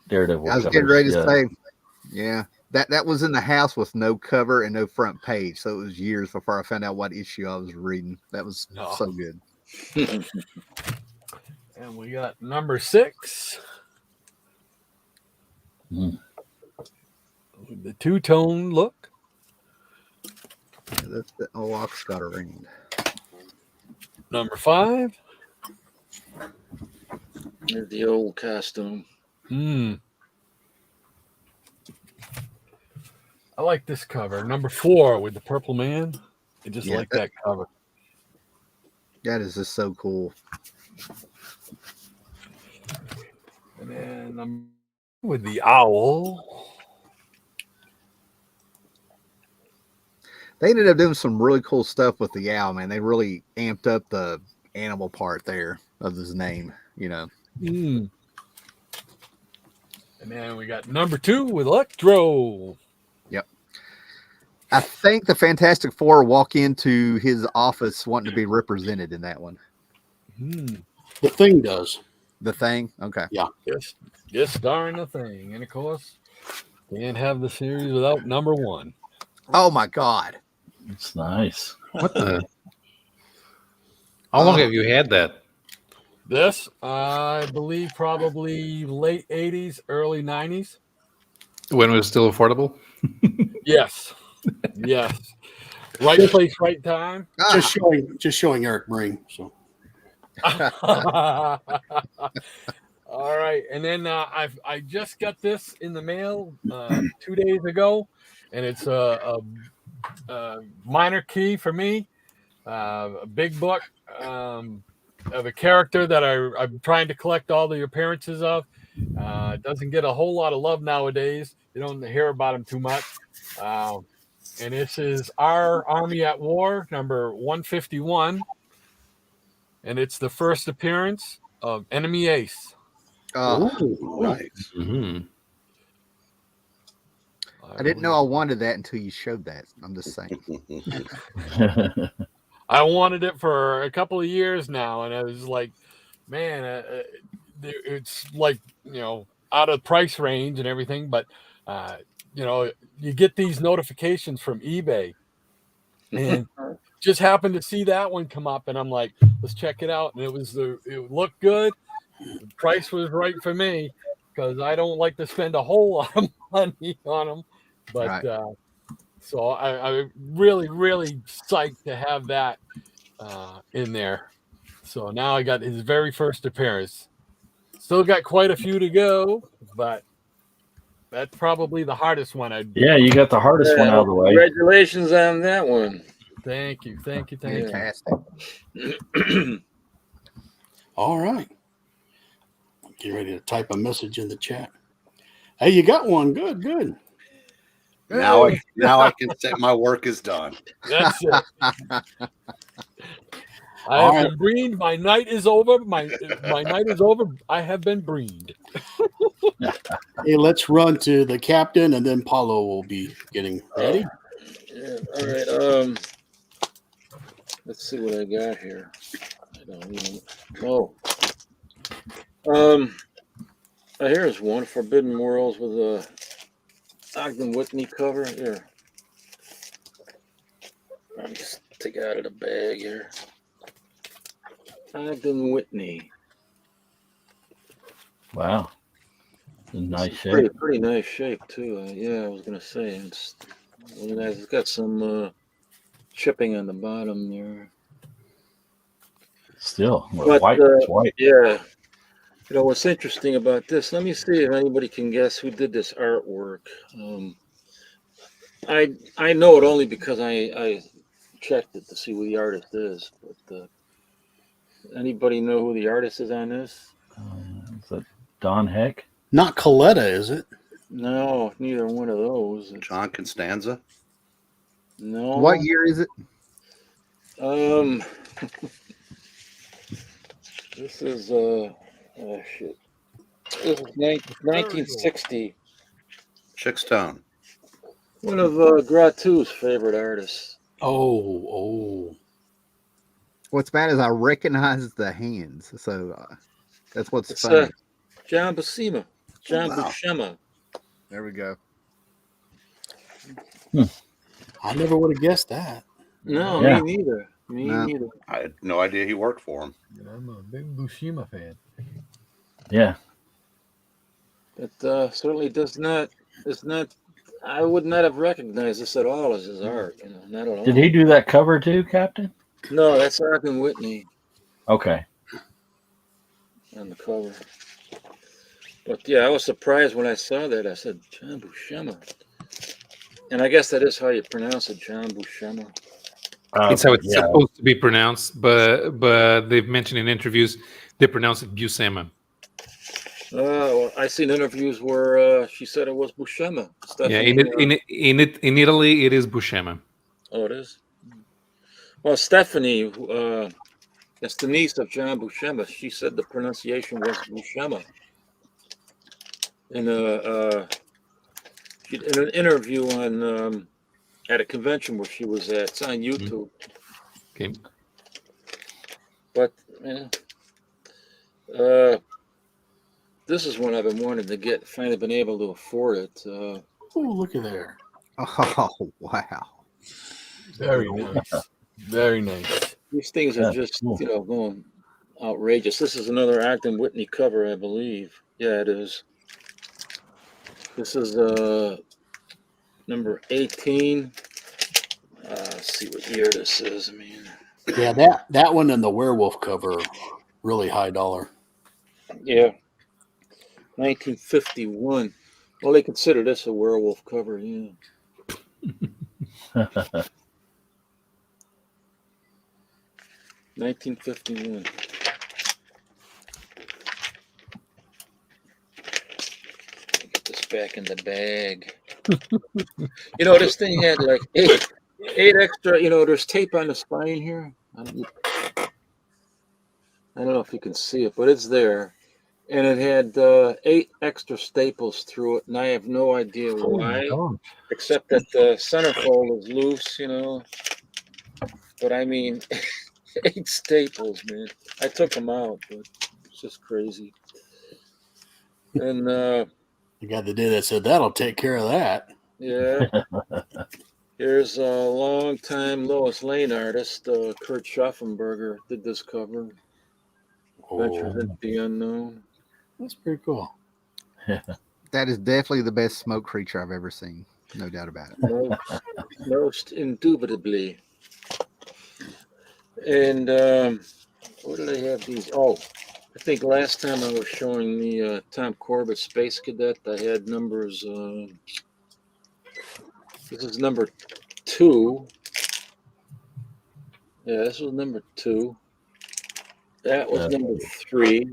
L: Daredevil.
H: I was getting ready to say, yeah, that was in the house with no cover and no front page. So it was years before I found out what issue I was reading. That was so good.
I: And we got #6. The two-tone look.
H: Yeah, that's the Ox got a ring.
I: #5.
G: The old costume.
I: I like this cover. #4 with the purple man. I just like that cover.
H: That is just so cool.
I: And then I'm with the owl.
H: They ended up doing some really cool stuff with the owl, man. They really amped up the animal part there of his name, you know.
I: And then we got #2 with Electro.
H: Yep. I think the Fantastic Four walk into his office wanting to be represented in that one.
E: The Thing does.
H: The Thing? Okay.
E: Yeah.
I: Yes, darn the Thing. And of course, can't have the series without #1.
H: Oh my God.
L: It's nice.
K: What the? How long have you had that?
I: This, I believe, probably late 80s, early 90s.
K: When it was still affordable?
I: Yes. Yes. Right place, right time.
E: Just showing Eric Bring. So.
I: All right, and then I just got this in the mail 2 days ago, and it's a minor key for me, a big book of a character that I'm trying to collect all the appearances of. Doesn't get a whole lot of love nowadays. You don't hear about him too much. And this is Our Army at War, #151. And it's the first appearance of Enemy Ace.
E: Nice.
H: I didn't know I wanted that until you showed that. I'm just saying.
I: I wanted it for a couple of years now, and I was like, man, it's like, out of price range and everything, but you get these notifications from eBay, and just happened to see that one come up, and I'm like, let's check it out. And it looked good. The price was right for me because I don't like to spend a whole lot of money on them. But So I'm really, really psyched to have that in there. So now I got his very first appearance. Still got quite a few to go, but that's probably the hardest one.
L: Yeah, you got the hardest one out of the way.
G: Congratulations on that one.
I: Thank you.
H: Fantastic.
E: All right. Get ready to type a message in the chat. Hey, you got one. Good.
D: Now I can say my work is done.
I: That's it. I have been breened. My night is over. My night is over. I have been breened.
E: Hey, let's run to the captain, and then Paulo will be getting ready.
G: Yeah, all right. Let's see what I got here. I don't even know. Here's one, Forbidden Worlds with a Ogden Whitney cover. Here. I'll just take it out of the bag here. Ogden Whitney.
L: Wow. Nice shape.
G: Pretty nice shape too. Yeah, I was gonna say it's really nice. It's got some chipping on the bottom there.
L: Still,
G: But,
L: white. It's white.
G: Yeah. You know what's interesting about this? Let me see if anybody can guess who did this artwork. I know it only because I checked it to see who the artist is. But anybody know who the artist is on this?
L: Is that Don Heck?
E: Not Coletta, is it?
G: No, neither one of those.
D: John Constanza?
G: No.
H: What year is it?
G: This is shit. This is 1960.
D: Chick Stone.
G: One of Gratu's favorite artists.
E: Oh.
H: What's bad is I recognize the hands, so that's what's
G: It's
H: funny.
G: John Buscema. John Buscema.
H: There we go.
E: I never would have guessed that.
G: No,
L: Yeah.
G: me neither. Me neither.
D: I had no idea he worked for him.
I: I'm a big Buscema fan.
L: Yeah.
G: It certainly does not. It's not. I would not have recognized this at all as his art. You know, not at all.
L: Did he do that cover too, Captain?
G: No, that's Ogden Whitney
L: Okay.
G: on the cover. But yeah, I was surprised when I saw that. I said, John Buscema. And I guess that is how you pronounce it, John Buscema.
K: It's how it's supposed to be pronounced, but they've mentioned in interviews they pronounce it Buscema.
G: Well, I seen interviews where she said it was Buscema.
K: Yeah, in Italy it is Buscema.
G: Oh, it is. Well, Stephanie, that's the niece of John Buscema. She said the pronunciation was Buscema. In an interview on at a convention where she was at. It's on YouTube.
K: Okay.
G: But this is one I've been wanting to get. Finally been able to afford it.
E: Oh, look at there.
H: Oh, wow.
I: Very nice. Very nice.
G: These things are just, going outrageous. This is another Ogden Whitney cover, I believe. Yeah, it is. This is number 18. Let's see what year this is. I mean,
E: Yeah, that one and the werewolf cover are really high dollar.
G: yeah, 1951. Well, they consider this a werewolf cover, yeah. 1951. Get this back in the bag. This thing had like eight extra. There's tape on the spine here. I don't know if you can see it, but it's there, and it had 8 extra staples through it, and I have no idea why, except that the centerfold is loose, But I mean. 8 staples, man. I took them out, but it's just crazy. And
E: the guy that did that said that'll take care of that.
G: Yeah. Here's a long-time Lois Lane artist, Kurt Schaffenberger, did this cover. Adventures into the Unknown.
E: That's pretty cool.
H: That is definitely the best smoke creature I've ever seen. No doubt about it.
G: Most indubitably. And what did I have these? Oh, I think last time I was showing the Tom Corbett Space Cadet, I had numbers. This is number 2. Yeah, this was number 2. That was number 3.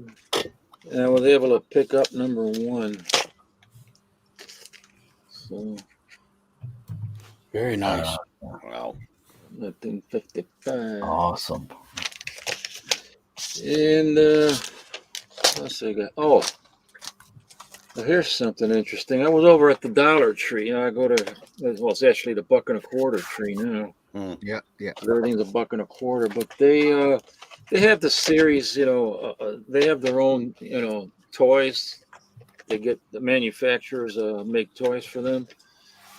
G: And I was able to pick up number 1. So
E: very nice.
G: Wow. 1955.
L: Awesome.
G: And let's see. Oh, well, here's something interesting. I was over at the Dollar Tree. You know, I go to, well, it's actually the $1.25 tree now.
H: Yeah.
G: Everything's $1.25. But they have the series. You know, they have their own. You know, toys. They get the manufacturers make toys for them,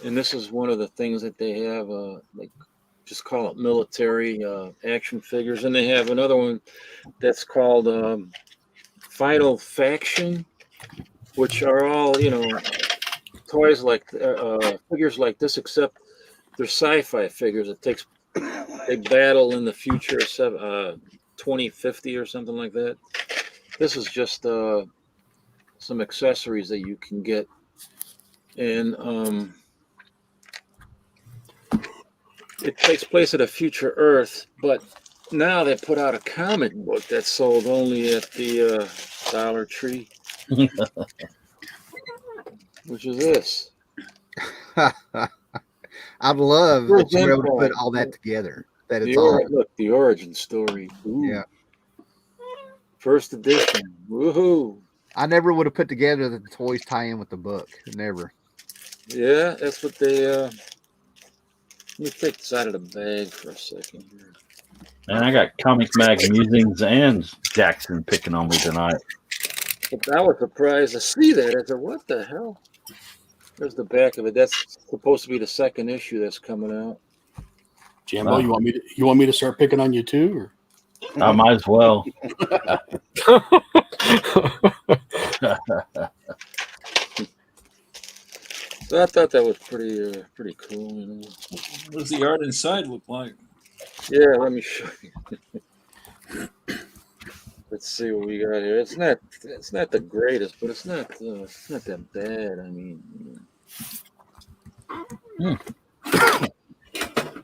G: and this is one of the things that they have. Like, just call it military action figures, and they have another one that's called Final Faction, which are all, you know, toys like figures like this, except they're sci-fi figures. It takes they battle in the future, 2050 or something like that. This is just some accessories that you can get, and it takes place at a future Earth, but now they put out a comic book that's sold only at the Dollar Tree, which is this.
H: I'd love that you were able to put all that together. That it's all.
G: Look, the origin story. Ooh.
H: Yeah.
G: First edition. Woohoo!
H: I never would have put together that the toys tie in with the book. Never.
G: Yeah, that's what they. Let me take this out of the bag for a second here.
L: And I got Comic Mag Musings and Jackson picking on me tonight.
G: But I was surprised to see that. I said, "What the hell?" There's the back of it. That's supposed to be the second issue that's coming out.
E: Jambo, you want me to start picking on you too? Or?
L: I might as well.
G: So I thought that was pretty cool. You know?
J: What does the art inside look like?
G: Yeah, let me show you. Let's see what we got here. It's not the greatest, but it's not that bad. I mean,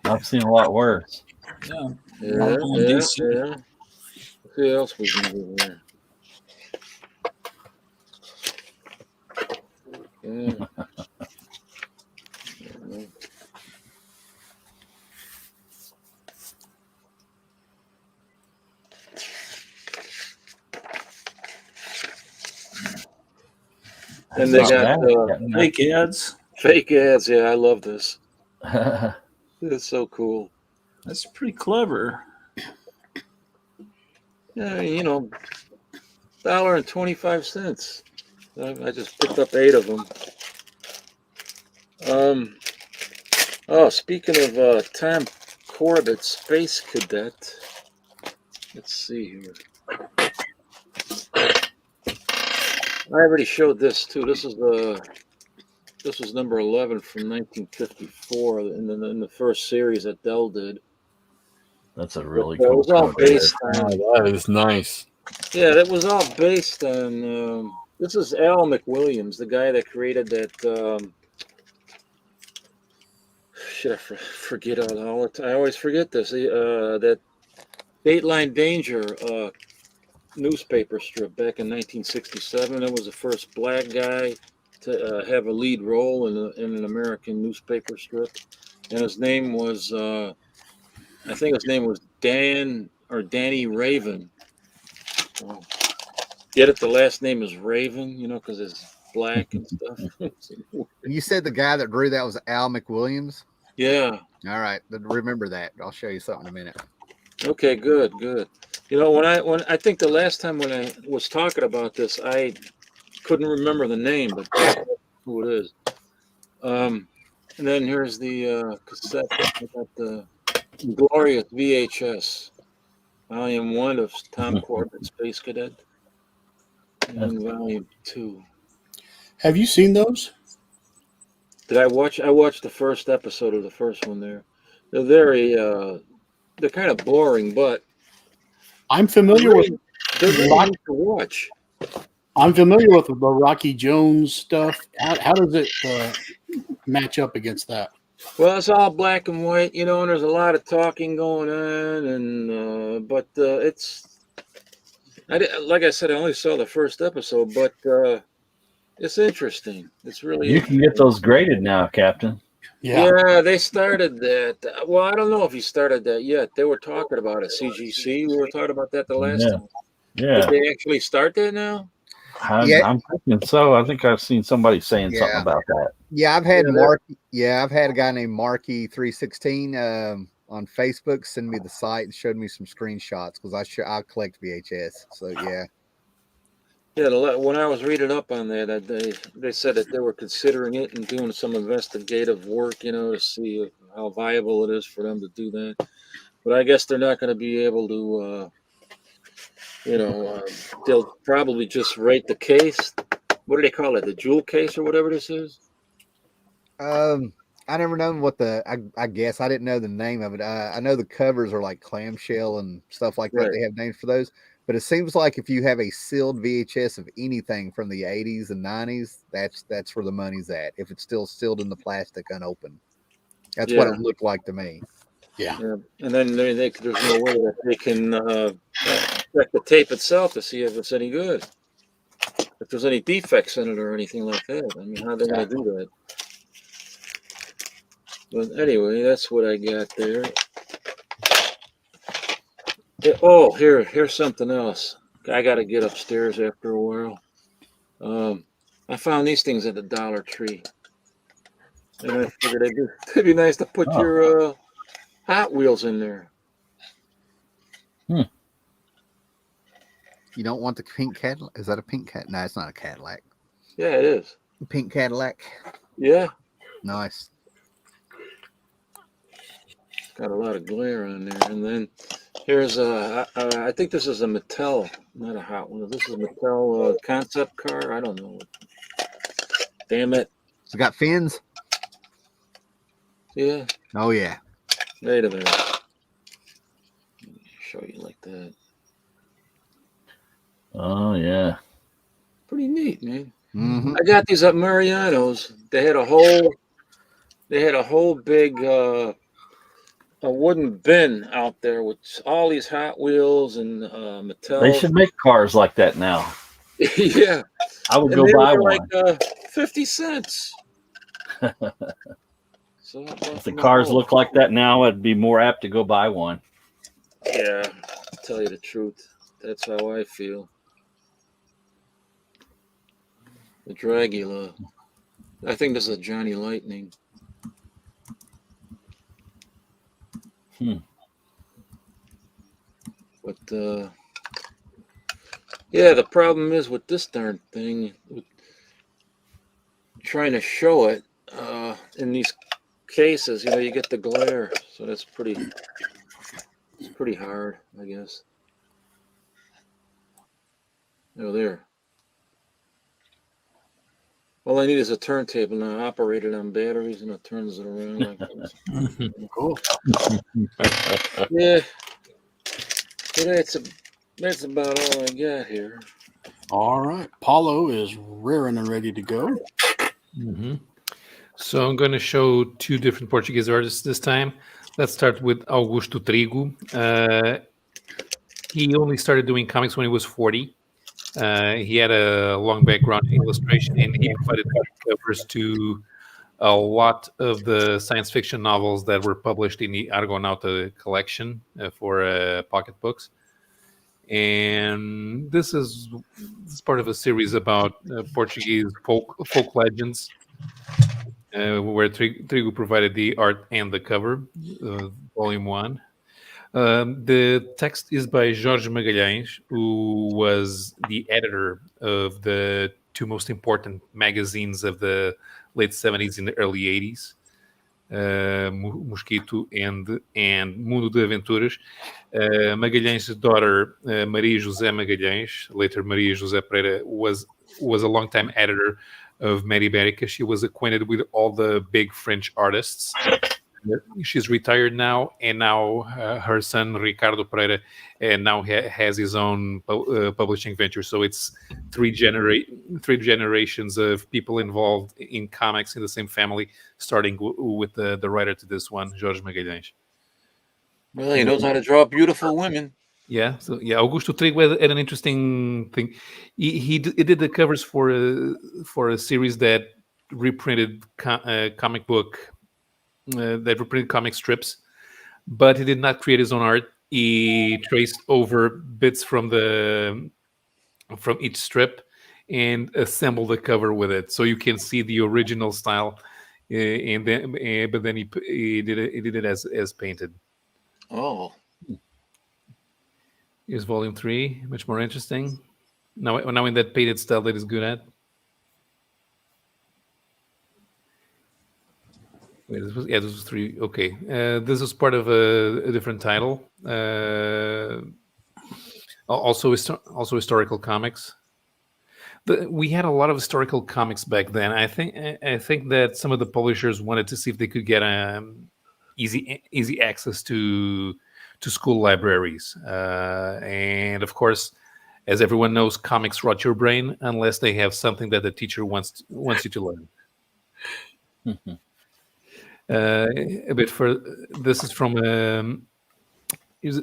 L: I've seen a lot worse.
J: Yeah.
G: Yeah. Let's see what else we can do here. Yeah. And they got
J: fake ads.
G: Fake ads, yeah, I love this. It's so cool.
J: That's pretty clever.
G: Yeah, you know, $1.25. I just picked up 8 of them. Oh, speaking of Tom Corbett Space Cadet, let's see here. I already showed this too. This was number 11 from 1954 in the first series that Dell did.
L: That's a really cool.
G: It was all based on.
M: Oh, that is nice.
G: Yeah, that was all based on. This is Al McWilliams, the guy that created that. Should I forget all the time? I always forget this. That Dateline Danger newspaper strip back in 1967. It was the first black guy to have a lead role in an American newspaper strip, and his name was I think his name was Danny Raven. Oh. Get it? The last name is Raven, you know, because it's black and stuff.
H: You said the guy that drew that was Al McWilliams?
G: Yeah.
H: All right. Remember that. I'll show you something in a minute.
G: Okay, good. You know, when I think the last time when I was talking about this, I couldn't remember the name, but that's who it is. And then here's the cassette. I got the glorious VHS, Volume 1 of Tom Corbett Space Cadet, and Volume 2.
E: Have you seen those?
G: Did I watch? I watched the first episode of the first one. They're very. They're kind of boring, but
E: I'm familiar with.
G: They're really neat to watch.
E: I'm familiar with the Rocky Jones stuff. How does it match up against that?
G: Well, it's all black and white, and there's a lot of talking going on, and but it's. Like I said, I only saw the first episode, but it's interesting. It's really.
L: You can get those graded now, Captain.
G: Yeah, they started that. Well, I don't know if he started that yet. They were talking about it. CGC, we were talking about that the last time.
L: Yeah.
G: Did they actually start that now?
L: I'm thinking so. I think I've seen somebody saying something about that.
H: Yeah, I've had I've had a guy named Marky316 on Facebook send me the site and showed me some screenshots because I collect VHS. So yeah.
G: Yeah, when I was reading up on that, they said that they were considering it and doing some investigative work, to see how viable it is for them to do that. But I guess they're not going to be able to, they'll probably just rate the case. What do they call it? The jewel case or whatever this is?
H: I never known what I guess I didn't know the name of it. I know the covers are like clamshell and stuff like that.
G: Right.
H: They have names for those. But it seems like if you have a sealed VHS of anything from the 80s and 90s, that's where the money's at. If it's still sealed in the plastic unopened. That's what it looked like to me.
E: Yeah.
G: And then there's no way that they can check the tape itself to see if it's any good. If there's any defects in it or anything like that. I mean, how are they going to do that? But anyway, that's what I got there. Oh, here's something else. I got to get upstairs after a while. I found these things at the Dollar Tree. And I figured it'd be nice to put your Hot Wheels in there.
H: You don't want the pink Cadillac? Is that a pink Cadillac? No, it's not a Cadillac.
G: Yeah, it is.
H: Pink Cadillac?
G: Yeah.
H: Nice.
G: Got a lot of glare on there. And then here's I think this is a Mattel, not a Hot Wheels. This is a Mattel concept car. I don't know. Damn it.
H: It's got fins?
G: Yeah.
H: Oh, yeah.
G: Wait a minute. Let me show you like that.
L: Oh, yeah.
G: Pretty neat, man.
H: Mm-hmm.
G: I got these at Mariano's. They had a whole big a wooden bin out there with all these Hot Wheels and Mattel.
L: They should make cars like that now.
G: Yeah.
L: I would
G: and
L: go
G: they
L: buy
G: were
L: one.
G: Like 50 cents. So
L: If the cars look like that now, I'd be more apt to go buy one.
G: Yeah, to tell you the truth, that's how I feel. The Dragula. I think this is a Johnny Lightning. But yeah, the problem is with this darn thing, with trying to show it in these cases, you get the glare, so it's pretty hard, I guess. Oh, there. All I need is a turntable now, operated on batteries, and it turns it around like this.
E: Cool.
G: Yeah. But that's about all I got here.
E: All right. Paulo is rearing and ready to go.
K: Mm-hmm. So I'm going to show two different Portuguese artists this time. Let's start with Augusto Trigo. He only started doing comics when he was 40. He had a long background in illustration, and he provided covers to a lot of the science fiction novels that were published in the Argonauta collection for pocket books. And this is part of a series about Portuguese folk legends, where Trigo provided the art and the cover, volume 1. The text is by Jorge Magalhães, who was the editor of the two most important magazines of the late 70s and the early 80s, Mosquito and Mundo de Aventuras. Magalhães' daughter, Maria José Magalhães, later Maria José Pereira, was a longtime editor of Mary Berica. She was acquainted with all the big French artists. She's retired now, and now her son Ricardo Pereira, and now has his own publishing venture. So it's three generations of people involved in comics in the same family, starting with the writer to this one, Jorge Magalhães.
G: Well, he knows how to draw beautiful women.
K: Yeah, so yeah, Augusto Trigo had an interesting thing. He did the covers for a series that reprinted comic book. That reprinted comic strips, but he did not create his own art. He traced over bits from each strip and assembled the cover with it, so you can see the original style. And then, but then he did it as painted.
G: Oh,
K: here's volume 3, much more interesting. Now in that painted style that he's good at. Wait, this was 3. Okay, this is part of a different title. Also historical comics. We had a lot of historical comics back then. I think that some of the publishers wanted to see if they could get easy access to school libraries, and of course, as everyone knows, comics rot your brain unless they have something that the teacher wants you to learn. A bit for this is from this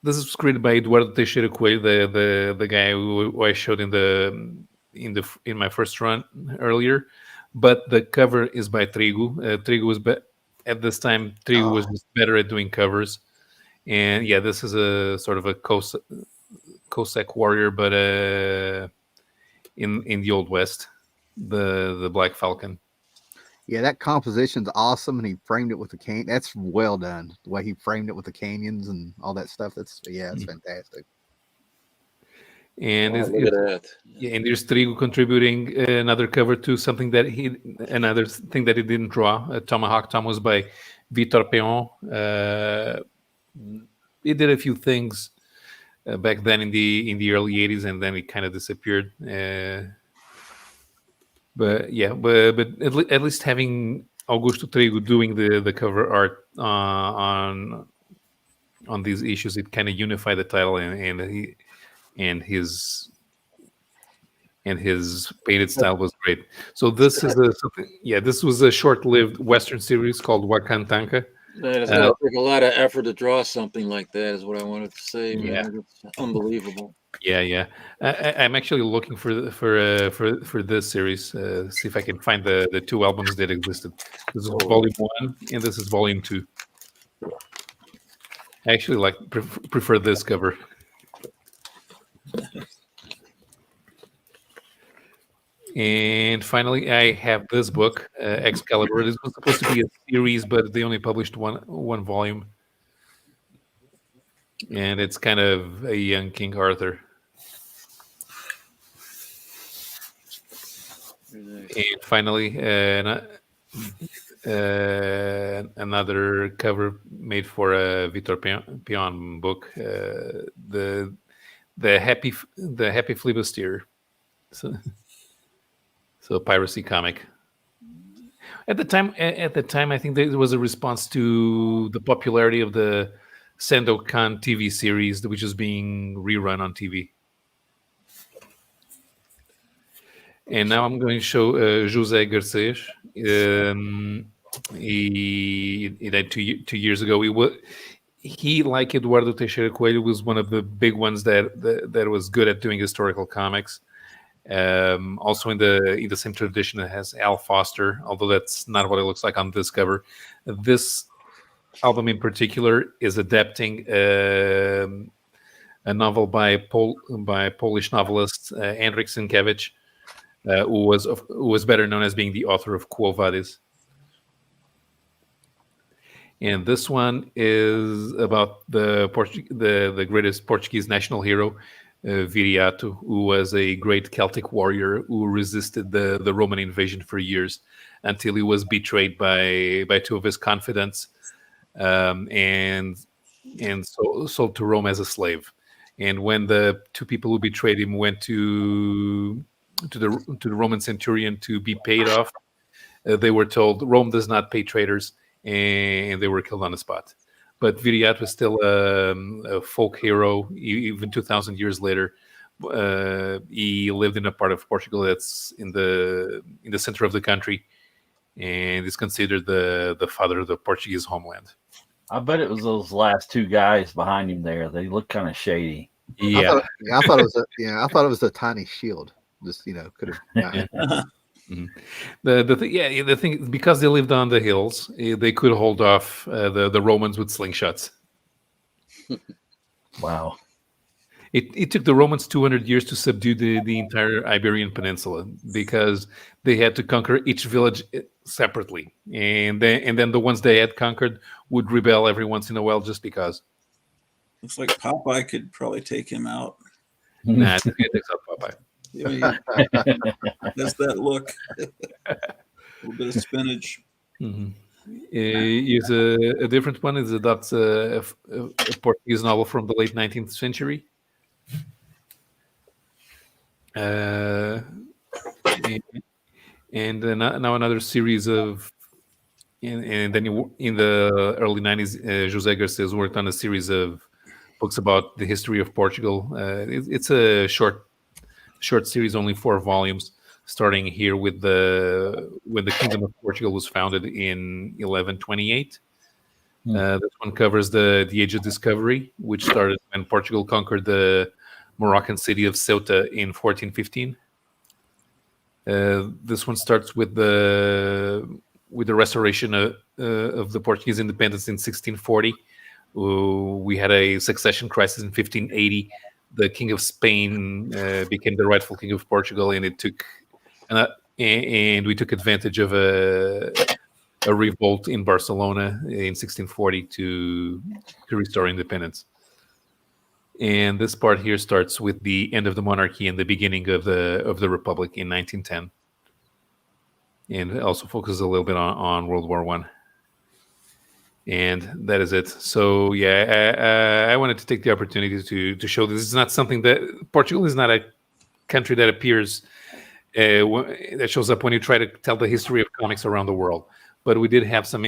K: is created by Eduardo Teixeira Coelho, the guy who I showed in my first run earlier, but the cover is by Trigo. Trigo was at this time. Trigo was just better at doing covers, and yeah, this is a sort of a Cossack warrior, but in the Old West, the Black Falcon.
H: Yeah, that composition's awesome, and he framed it with the cane. That's well done. The way he framed it with the canyons and all that stuff. It's fantastic.
K: And
G: look at that.
K: Yeah, and there's Trigo contributing another cover to something another thing that he didn't draw. Tomahawk Tom was by Vitor Peon. He did a few things back then in the early '80s, and then he kind of disappeared. But at least having Augusto Trigo doing the cover art on these issues, it kind of unified the title and his painted style was great. So this is this was a short-lived Western series called Wakantanka.
G: It's going to take a lot of effort to draw something like that, is what I wanted to say.
K: Yeah.
G: Man. It's unbelievable.
K: Yeah. I'm actually looking for this series. See if I can find the 2 albums that existed. This is volume 1, and this is volume 2. I actually prefer this cover. And finally, I have this book, Excalibur. This was supposed to be a series, but they only published one volume. And it's kind of a young King Arthur. And finally, another cover made for a Vitor Peon book, the Happy Flibustier. So piracy comic. At the time, I think there was a response to the popularity of the Sandokan TV series, which is being rerun on TV. And now I'm going to show José Garcés. He died 2 years ago. He, like Eduardo Teixeira Coelho, was one of the big ones that was good at doing historical comics. Also in the same tradition as Al Foster, although that's not what it looks like on this cover. This album in particular is adapting a novel by Polish novelist Henryk Sienkiewicz, who was better known as being the author of Quo Vadis. And this one is about the greatest Portuguese national hero, Viriato, who was a great Celtic warrior who resisted the Roman invasion for years until he was betrayed by 2 of his confidants, and sold to Rome as a slave. And when the 2 people who betrayed him went to the Roman centurion to be paid off. They were told Rome does not pay traitors, and they were killed on the spot. But Viriat was still a folk hero, even 2,000 years later. He lived in a part of Portugal that's in the center of the country, and is considered the father of the Portuguese homeland.
L: I bet it was those last two guys behind him there. They look kind of shady.
K: Yeah,
H: I thought it was a tiny shield. Just could have.
K: Mm-hmm. The thing, because they lived on the hills, they could hold off the Romans with slingshots.
L: Wow.
K: It took the Romans 200 years to subdue the entire Iberian Peninsula, because they had to conquer each village separately, and then the ones they had conquered would rebel every once in a while just because.
J: Looks like Popeye could probably take him out.
K: Nah, I think it takes out Popeye.
J: Yeah, that's that look. A little bit of spinach.
K: Mm-hmm. Is a different one. Is that's a Portuguese novel from the late 19th century. And now another series of, and then in the early 90s, José Garcés worked on a series of books about the history of Portugal. It's a short series, only 4 volumes, starting here with when the Kingdom of Portugal was founded in 1128. This one covers the Age of Discovery, which started when Portugal conquered the Moroccan city of Ceuta in 1415. This one starts with the restoration of the Portuguese independence in 1640. We had a succession crisis in 1580. The King of Spain became the rightful King of Portugal, and we took advantage of a revolt in Barcelona in 1640 to restore independence. And this part here starts with the end of the monarchy and the beginning of the Republic in 1910, and it also focuses a little bit on World War I. And that is it. So yeah, I wanted to take the opportunity to show this is not something that Portugal is not a country that appears that shows up when you try to tell the history of comics around the world. But we did have some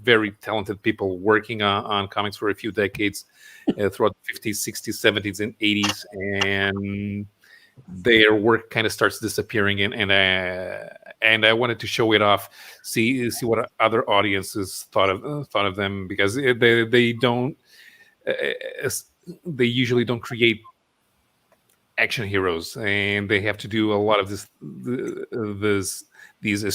K: very talented people working on comics for a few decades throughout the 50s, 60s, 70s, and 80s, and their work kind of starts disappearing. And I wanted to show it off, see what other audiences thought of them, because they usually don't create action heroes, and they have to do a lot of these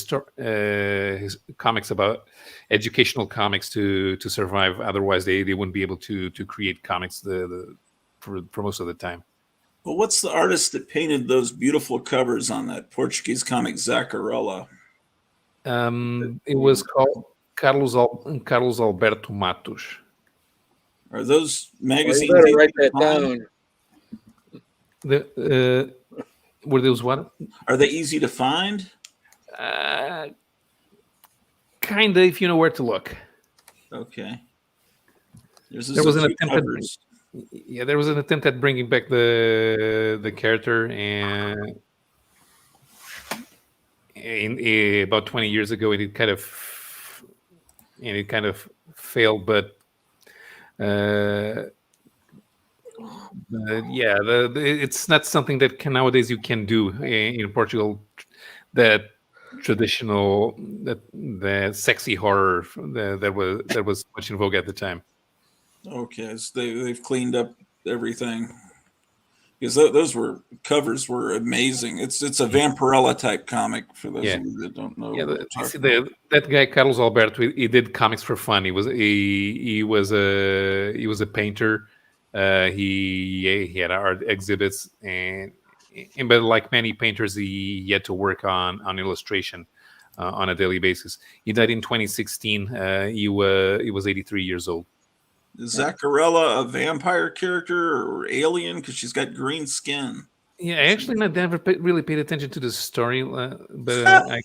K: comics about educational comics to survive. Otherwise, they wouldn't be able to create comics for most of the time.
J: Well, what's the artist that painted those beautiful covers on that Portuguese comic Zacarella?
K: It was called Carlos Alberto Matos.
J: Are those magazines?
G: Well, you better write that down.
K: Were those what?
J: Are they easy to find?
K: Kind of, if you know where to look.
J: Okay.
K: There was an attempt at bringing back the character, and about 20 years ago, it kind of failed. But it's not something that nowadays you can do in Portugal. That traditional, that sexy horror that was much in vogue at the time.
J: Okay, so they've cleaned up everything, because those covers were amazing. It's a Vampirella type comic for those of you that don't know.
K: That guy Carlos Alberto, he did comics for fun. He was a painter. He had art exhibits, but like many painters, he had to work on illustration on a daily basis. He died in 2016. He was 83 years old.
J: Is Zacarella a vampire character or alien? Because she's got green skin.
K: Yeah, I actually never really paid attention to the story, but
J: the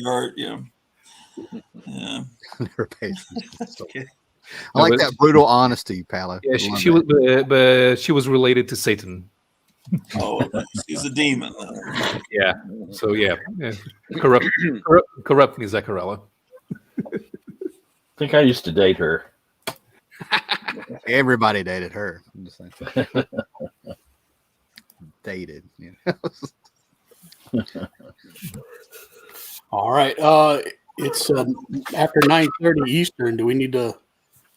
J: art, yeah.
H: Never paid attention.
J: Okay.
H: I like that brutal honesty, Paolo.
K: Yeah, she was related to Satan.
J: Oh, he's a demon.
K: Yeah. So yeah, corrupt me, Zacarella.
L: I think I used to date her.
H: Everybody dated her. I'm just saying. Dated. Yeah.
E: All right. It's after 9:30 Eastern. Do we need to?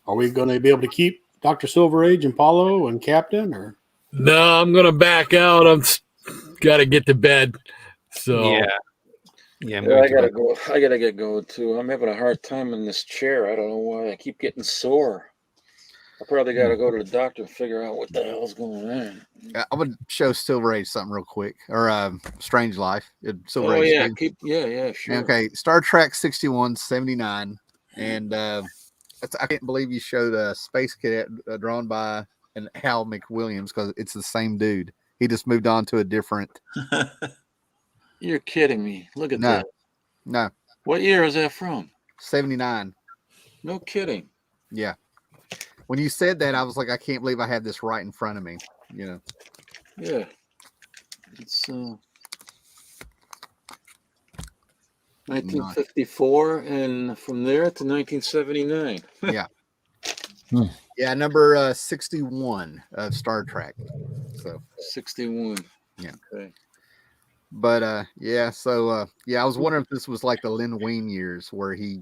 E: Are we going to be able to keep Dr. Silver Age and Paulo and Captain? Or
I: No, I'm gonna back out. I'm got to get to bed. So
K: Yeah,
G: I gotta go. I gotta get going too. I'm having a hard time in this chair. I don't know why. I keep getting sore. I probably got to go to the doctor and figure out what the hell's going on.
H: I'm gonna show Silver Age something real quick, or Strange Life. Silver
G: Oh
H: Age
G: yeah,
H: too.
G: yeah, sure.
H: Okay, Star Trek 6179, and I can't believe you showed a Space Cadet drawn by an Hal McWilliams, because it's the same dude. He just moved on to a different.
G: You're kidding me. Look at that.
H: No.
G: What year is that from?
H: 79.
G: No kidding.
H: Yeah. When you said that, I was like, I can't believe I have this right in front of me. You know.
G: Yeah. It's 1954, and from there to 1979.
H: Yeah. Yeah, number 61 of Star Trek. So
G: 61.
H: Yeah.
G: Okay.
H: But yeah, so yeah, I was wondering if this was like the Len Wein years where he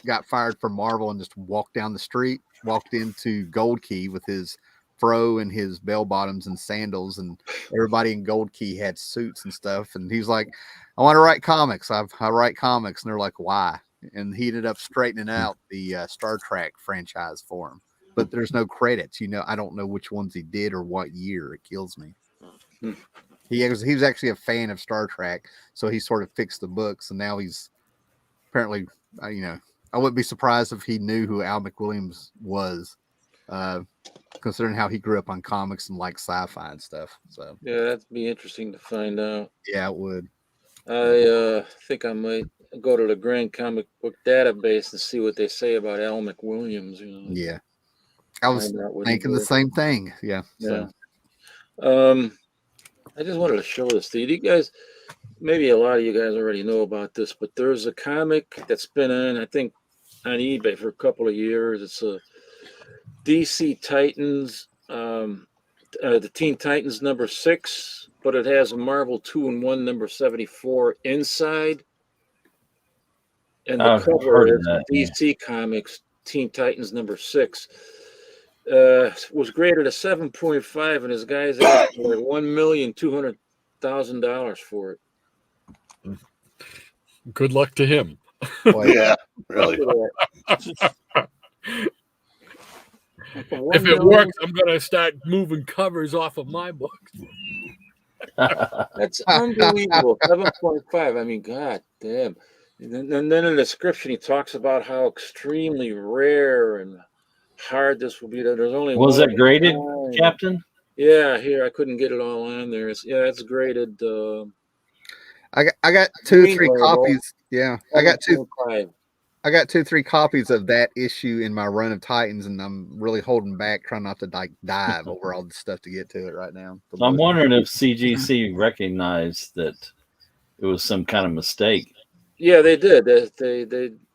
H: got fired from Marvel and just walked down the street, walked into Gold Key with his fro and his bell bottoms and sandals, and everybody in Gold Key had suits and stuff, and he was like, I want to write comics. I write comics. And they're like, why? And he ended up straightening out the Star Trek franchise for him, but there's no credits. You know, I don't know which ones he did or what year. It kills me. He was actually a fan of Star Trek, so he sort of fixed the books, and now he's apparently, you know, I wouldn't be surprised if he knew who Al McWilliams was, considering how he grew up on comics and like sci-fi and stuff. So
G: yeah, that'd be interesting to find out.
H: Yeah, it would.
G: I think I might go to the Grand Comic Book Database and see what they say about Al McWilliams. You know.
H: Yeah, I was thinking the same thing. Yeah.
G: Yeah. I just wanted to show this to you. You guys, maybe a lot of you guys already know about this, but there's a comic that's been on, I think, on eBay for a couple of years. It's a DC Titans, the Teen Titans number 6, but it has a Marvel 2-in-1 number 74 inside. And the cover is DC Comics Teen Titans number 6. Was graded a 7.5, and his guys asked for $1,200,000 for it.
I: Good luck to him.
D: Well, yeah, really.
I: If it works, I'm going to start moving covers off of my books.
G: That's unbelievable. 7.5. I mean, god damn. And then in the description, he talks about how extremely rare and hard this will be. There's only
L: was that graded, Captain?
G: Yeah, here I couldn't get it all on there. It's graded.
H: I got 2-3 copies. Yeah, I got 2-3 copies of that issue in my run of Titans, and I'm really holding back, trying not to like dive over all the stuff to get to it right now.
L: So I'm wondering if CGC recognized that it was some kind of mistake.
G: Yeah, they did. They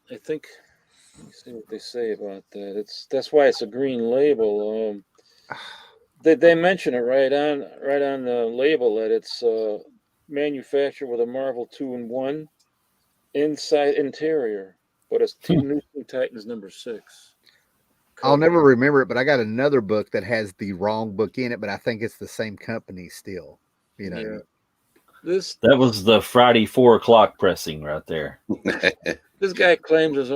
G: I think. Let me see what they say about that. That's why it's a green label. They mention it right on the label that it's manufactured with a Marvel 2-in-1 inside interior, but it's New Titans number 6.
H: I'll never remember it, but I got another book that has the wrong book in it, but I think it's the same company still. You know.
G: Yeah.
L: That was the Friday 4 o'clock pressing right there.
G: This guy claims there's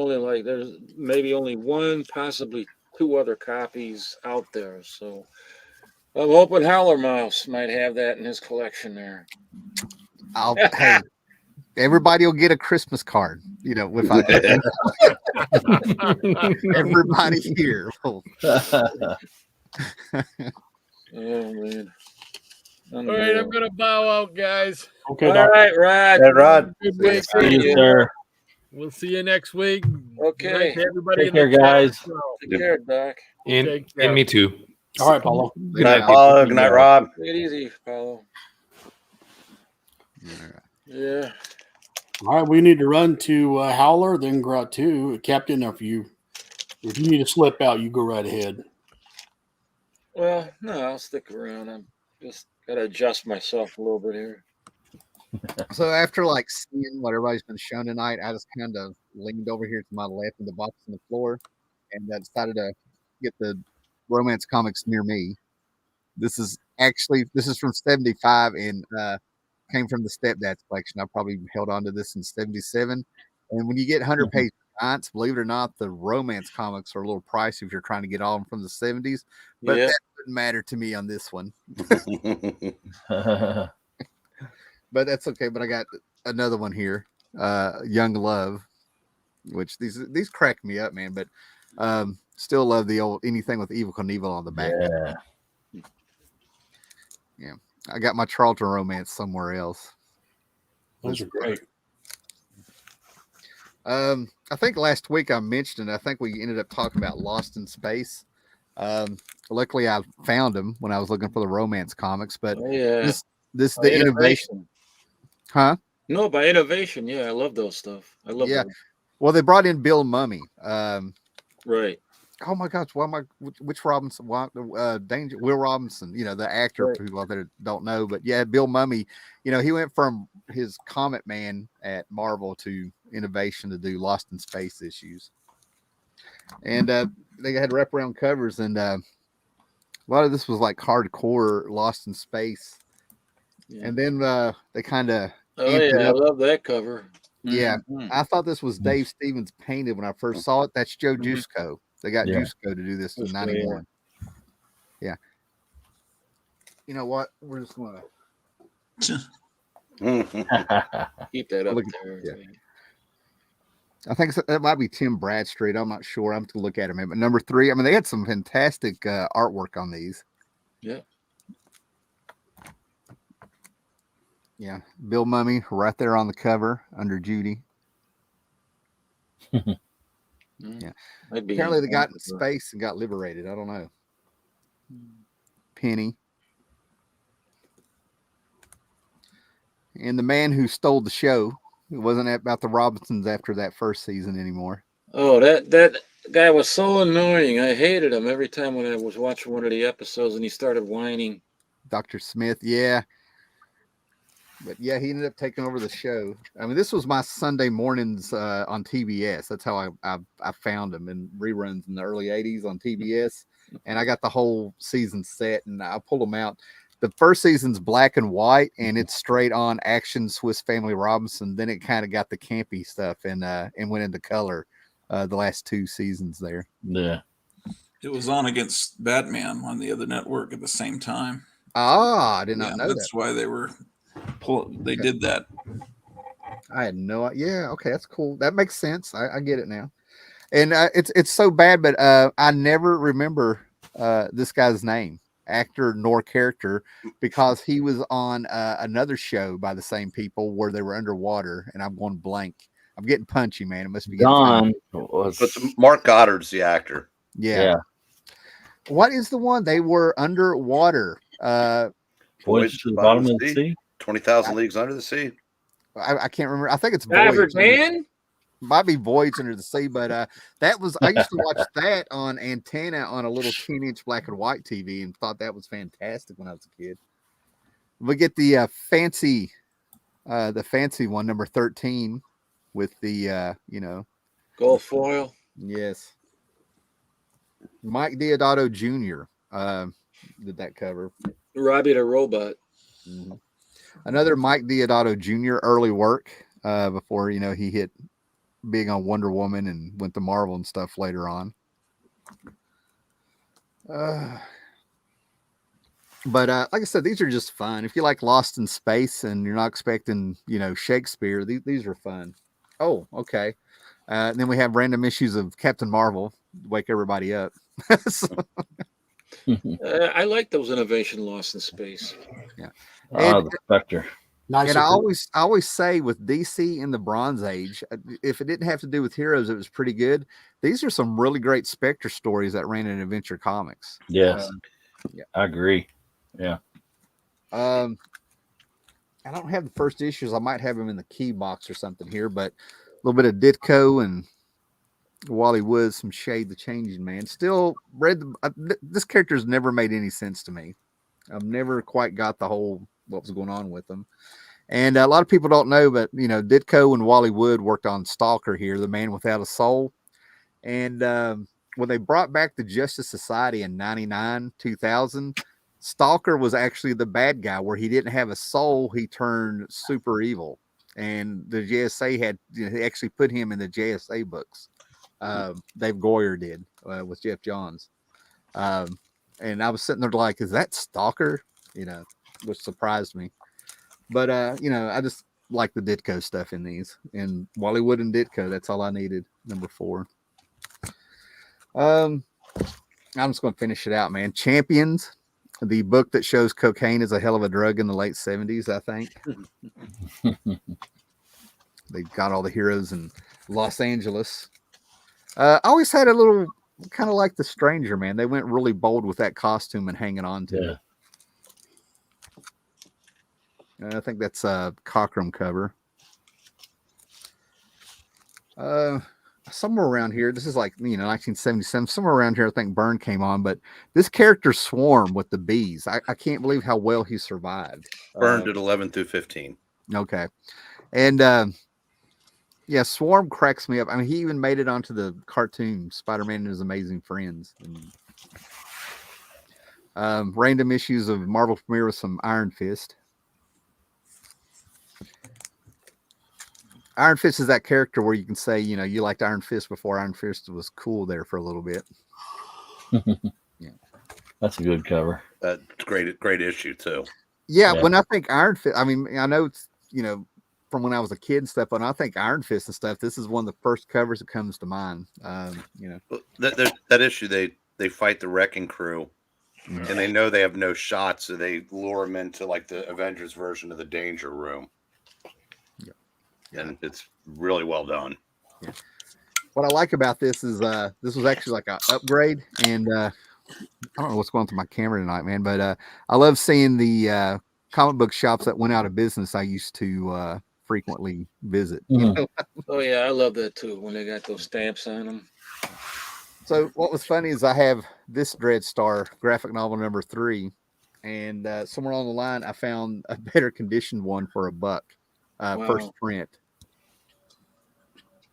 G: maybe only one, possibly 2 other copies out there. So I'm hoping Howler Mouse might have that in his collection there.
H: Hey, everybody will get a Christmas card, you know, if I everybody here.
G: Oh man.
I: All right, I'm gonna bow out, guys.
G: Okay. All right, Rod.
D: Hey, Rod.
I: Good week.
L: See you, sir.
I: We'll see you next week.
G: Okay.
I: Everybody.
L: Take care, guys.
G: Take care, Doc.
K: And me too.
E: All right, Paulo.
D: Good night, Paulo. Good night, Rob.
G: Take it easy, Paulo. Yeah.
E: All right, we need to run to Howler, then go out to Captain. If you need to slip out, you go right ahead.
G: Well, no, I'll stick around. I'm just gotta adjust myself a little bit here.
H: So after like seeing what everybody's been shown tonight, I just kind of leaned over here to my left in the box on the floor, and decided to get the romance comics near me. This is from '75 and came from the Stepdad's collection. I probably held on to this in '77. And when you get 100-page giants, believe it or not, the romance comics are a little pricey if you're trying to get all of them from the '70s. But that wouldn't matter to me on this one. But that's okay. But I got another one here, Young Love, which these crack me up, man. But still love the old anything with Evel Knievel on the back. Yeah. I got my Charlton romance somewhere else.
E: Those are great.
H: I think last week I mentioned, I think we ended up talking about Lost in Space. Luckily I found them when I was looking for the romance comics, but this the innovation. Huh?
G: No, by innovation. Yeah, I love those stuff. I love them.
H: Well, they brought in Bill Mummy.
G: Right.
H: Oh my gosh, which Robinson? Will Robinson, the actor,
G: right.
H: People out there don't know, but yeah, Bill Mummy, he went from his Comet Man at Marvel to Innovation to do Lost in Space issues. And they had wraparound covers, and a lot of this was like hardcore Lost in Space. Yeah. And then they kind of
G: I love that cover.
H: Yeah, I thought this was Dave Stevens painted when I first saw it. That's Joe Jusko. They got Jusko to do this in '91. Yeah. You know what? We're just gonna
G: keep that up there.
H: Yeah. I think that might be Tim Bradstreet. I'm not sure. I'm to look at him. But number 3, I mean, they had some fantastic artwork on these.
G: Yeah.
H: Yeah, Bill Mummy right there on the cover under Judy. Yeah. Apparently they got in space and got liberated. I don't know. Penny. And the man who stole the show. It wasn't about the Robinsons after that first season anymore.
G: Oh, that guy was so annoying. I hated him every time when I was watching one of the episodes and he started whining.
H: Dr. Smith, yeah. But yeah, he ended up taking over the show. I mean, this was my Sunday mornings on TBS. That's how I found him in reruns in the early 80s on TBS. And I got the whole season set and I pulled them out. The first season's black and white and it's straight on action Swiss Family Robinson. Then it kind of got the campy stuff and went into color the last 2 seasons there.
L: Yeah.
J: It was on against Batman on the other network at the same time.
H: Ah, I did not know
J: that's why they did that.
H: I had no idea. Yeah, okay, that's cool. That makes sense. I get it now. And it's so bad, but I never remember this guy's name, actor nor character, because he was on another show by the same people where they were underwater, and I'm going blank. I'm getting punchy, man. It must be
D: Don. But Mark Goddard's the actor.
H: Yeah. What is the one they were underwater?
L: Voyage to the bottom of the sea.
D: 20,000 Leagues Under the Sea.
H: I can't remember. I think it's Voyage. Might be Voyage Under the Sea, but that was I used to watch that on antenna on a little 10-inch black and white TV and thought that was fantastic when I was a kid. We get the fancy one, number 13, with the
G: gold foil.
H: Yes. Mike Deodato Jr. Did that cover.
G: Robbie the Robot.
H: Mm-hmm. Another Mike Deodato Jr. early work before he hit big on Wonder Woman and went to Marvel and stuff later on. But like I said, these are just fun. If you like Lost in Space and you're not expecting Shakespeare, these are fun. Oh, okay. And then we have random issues of Captain Marvel to wake everybody up.
G: I like those innovation Lost in Space.
H: Yeah.
L: The Spectre.
H: Nice. And I always say with DC in the Bronze Age, if it didn't have to do with heroes, it was pretty good. These are some really great Spectre stories that ran in Adventure Comics.
L: Yes. Yeah, I agree. Yeah.
H: I don't have the first issues. I might have them in the key box or something here, but a little bit of Ditko and Wally Wood, some Shade the Changing Man. Still read this character's never made any sense to me. I've never quite got the whole what was going on with them. And a lot of people don't know, but Ditko and Wally Wood worked on Stalker here, the Man Without a Soul. And when they brought back the Justice Society in 99, 2000, Stalker was actually the bad guy where he didn't have a soul. He turned super evil. And the JSA had they actually put him in the JSA books. Dave Goyer did with Jeff Johns. And I was sitting there like, is that Stalker? Which surprised me. But, I just like the Ditko stuff in these. And Wally Wood and Ditko, that's all I needed. Number 4. I'm just going to finish it out, man. Champions, the book that shows cocaine is a hell of a drug in the late 70s, I think. They got all the heroes in Los Angeles. I always had a little kind of like the Stranger, man. They went really bold with that costume and hanging on to it. And I think that's a Cockrum cover. Somewhere around here, this is like 1977. Somewhere around here, I think Byrne came on. But this character Swarm with the bees, I can't believe how well he survived.
D: Byrne did 11 through 15.
H: Okay, and yeah, Swarm cracks me up. I mean, he even made it onto the cartoon Spider-Man and His Amazing Friends. And, random issues of Marvel premiere with some Iron Fist. Iron Fist is that character where you can say, you liked Iron Fist before Iron Fist was cool there for a little bit.
L: Yeah, that's a good cover.
D: Great issue too.
H: Yeah, when I think Iron Fist, I mean, I know it's from when I was a kid and stuff, but I think Iron Fist and stuff, this is one of the first covers that comes to mind.
D: That issue they fight the Wrecking Crew, and they know they have no shot, so they lure them into like the Avengers version of the Danger Room. And it's really well done.
H: Yeah. What I like about this is this was actually like an upgrade, and I don't know what's going through my camera tonight, man, but I love seeing the comic book shops that went out of business. I used to frequently visit.
G: Oh yeah, I love that too when they got those stamps on them.
H: So what was funny is I have this Dreadstar graphic novel number 3, and somewhere on the line I found a better conditioned one for $1.
G: Wow.
H: First print.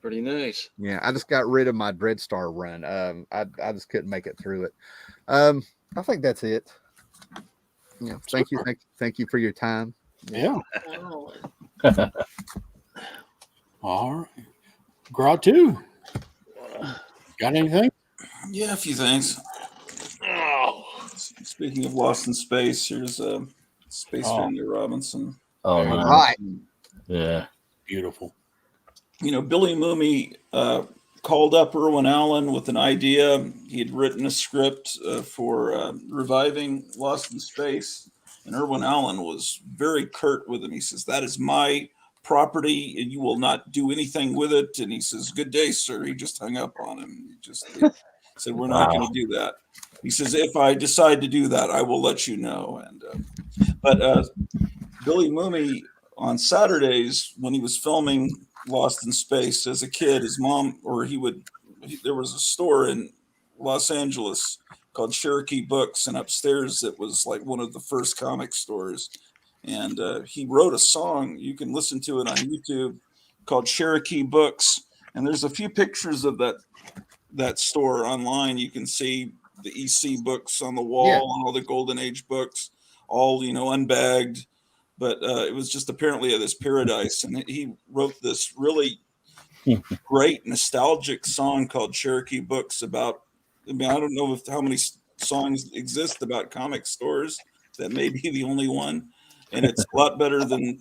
G: Pretty nice.
H: Yeah, I just got rid of my Dreadstar run. I just couldn't make it through it. I think that's it. Thank you for your time.
E: Yeah. All right. Grow too. Got anything?
J: Yeah, a few things. Speaking of Lost in Space, here's Space Family Robinson.
L: Oh,
H: nice. Right.
L: Yeah.
E: Beautiful.
J: Billy Mooney called up Irwin Allen with an idea. He had written a script for reviving Lost in Space, and Irwin Allen was very curt with him. He says, "That is my property, and you will not do anything with it." And he says, "Good day, sir." He just hung up on him. He just said, "We're not going to do that." He says, "If I decide to do that, I will let you know." And but Billy Mooney, on Saturdays when he was filming Lost in Space as a kid, his mom, there was a store in Los Angeles called Cherokee Books, and upstairs it was like one of the first comic stores. And he wrote a song, you can listen to it on YouTube, called Cherokee Books. And there's a few pictures of that store online. You can see the EC books on the wall, and all the Golden Age books, all unbagged. But it was just apparently this paradise. And he wrote this really great nostalgic song called Cherokee Books about, I don't know how many songs exist about comic stores. That may be the only one. And it's a lot better than,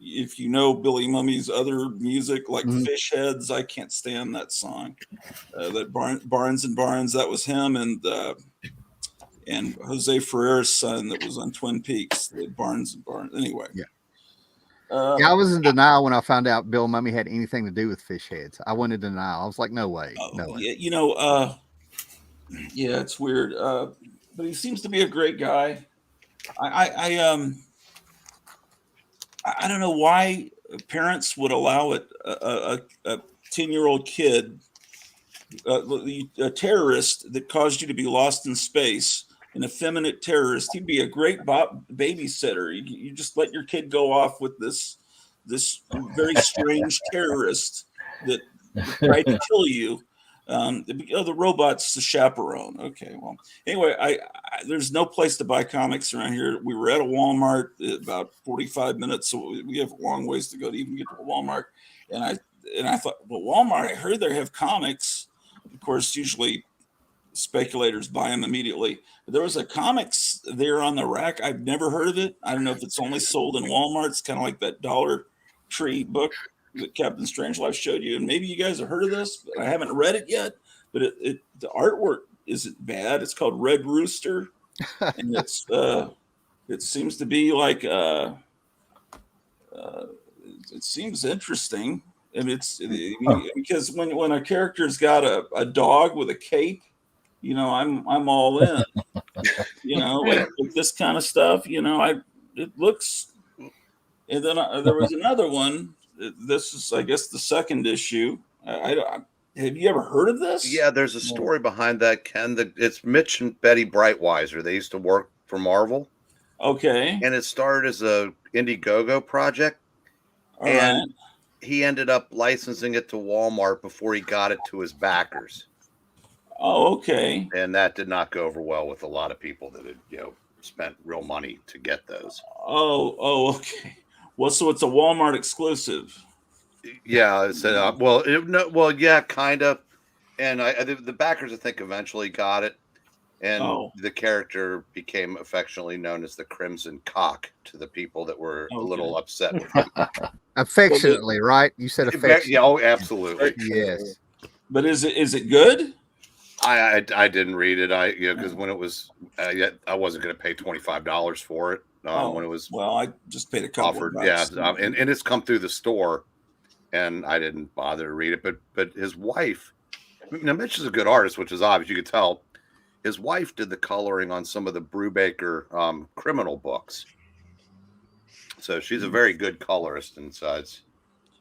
J: if you know Billy Mummy's other music, like Fish Heads. I can't stand that song. That Barnes and Barnes, that was him, and Jose Ferrer's son that was on Twin Peaks, the Barnes and Barnes. Anyway.
H: Yeah. I was in denial when I found out Bill Mummy had anything to do with Fish Heads. I went in denial. I was like, no way. No way.
J: Yeah, it's weird. but he seems to be a great guy. I don't know why parents would allow it a 10-year-old kid, a terrorist that caused you to be lost in space, an effeminate terrorist. He'd be a great babysitter. You just let your kid go off with this very strange terrorist that tried to kill you. The robot's the chaperone. Okay, well, anyway, there's no place to buy comics around here. We were at a Walmart about 45 minutes, so we have a long ways to go to even get to a Walmart. And I thought, well, Walmart, I heard they have comics. Of course, usually speculators buy them immediately. But there was a comics there on the rack. I've never heard of it. I don't know if it's only sold in Walmart. It's kind of like that Dollar Tree book that Captain Strangelove showed you, and maybe you guys have heard of this, but I haven't read it yet. But the artwork isn't bad. It's called Red Rooster, and it seems to be like it seems interesting, and because when a character's got a dog with a cape, I'm all in. Like this kind of stuff. It looks. And then there was another one. This is, I guess, the second issue. Have you ever heard of this?
D: Yeah, there's a story behind that, Ken. It's Mitch and Betty Brightweiser. They used to work for Marvel.
J: Okay.
D: And it started as a Indiegogo project.
J: All right.
D: He ended up licensing it to Walmart before he got it to his backers.
J: Oh, okay.
D: And that did not go over well with a lot of people that had, spent real money to get those.
J: Oh, okay. Well, so it's a Walmart exclusive.
D: Yeah, yeah, kind of. And the backers, I think, eventually got it, and the character became affectionately known as the Crimson Cock to the people that were a little upset with him.
H: Affectionately, right? You said affectionately.
D: Yeah, oh, absolutely.
H: Yes.
J: But is it good?
D: I didn't read it. Because when it was, I wasn't going to pay $25 for it. When it was
J: I just paid a couple
D: offered,
J: of bucks.
D: and it's come through the store, and I didn't bother to read it. But his wife, now Mitch is a good artist, which is obvious. You could tell. His wife did the coloring on some of the Brubaker criminal books, so she's a very good colorist inside.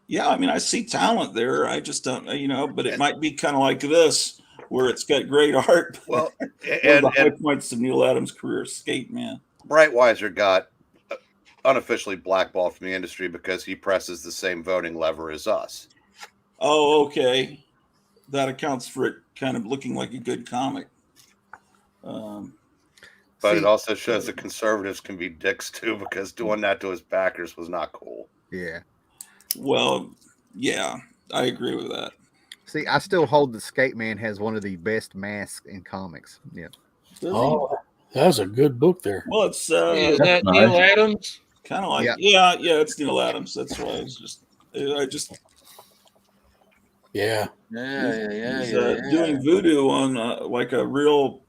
J: Yeah, I mean, I see talent there. I just don't, but it might be kind of like this, where it's got great art.
D: Well,
J: and the high points of Neil Adams' career, Skate Man.
D: Brightweiser got unofficially blackballed from the industry because he presses the same voting lever as us.
J: Oh, okay. That accounts for it kind of looking like a good comic.
D: But it also shows that conservatives can be dicks too, because doing that to his backers was not cool.
H: Yeah.
J: Well, yeah, I agree with that.
H: See, I still hold that Skate Man has one of the best masks in comics. Yeah.
E: Oh, that's a good book there.
J: Well, it's
G: is that Neil Adams?
J: Kind of like yeah, it's Neil Adams. That's why he's doing voodoo on like a real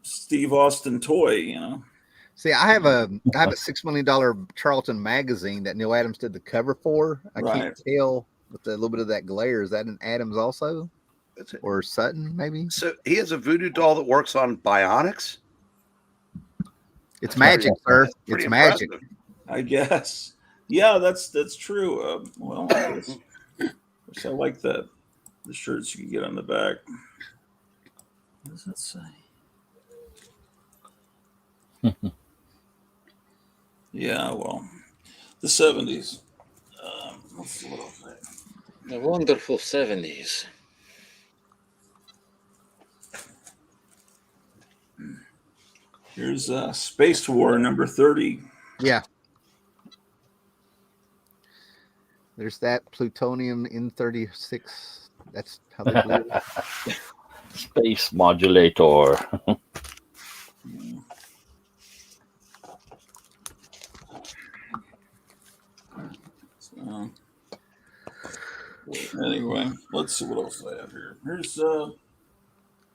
J: Steve Austin toy,
H: See, I have a $6 million Charlton magazine that Neil Adams did the cover for. I can't tell with a little bit of that glare. Is that an Adams also, or Sutton maybe?
D: So he has a voodoo doll that works on bionics.
H: It's magic, sir. It's magic.
J: I guess. Yeah, that's true. I like the shirts you can get on the back. What does that say? Yeah, well, the 70s. Let's see what else.
G: The wonderful 70s.
J: Here's Space War number 30.
H: Yeah. There's that plutonium N36. That's how they do it.
L: Space modulator.
J: Anyway, let's see what else I have here. Here's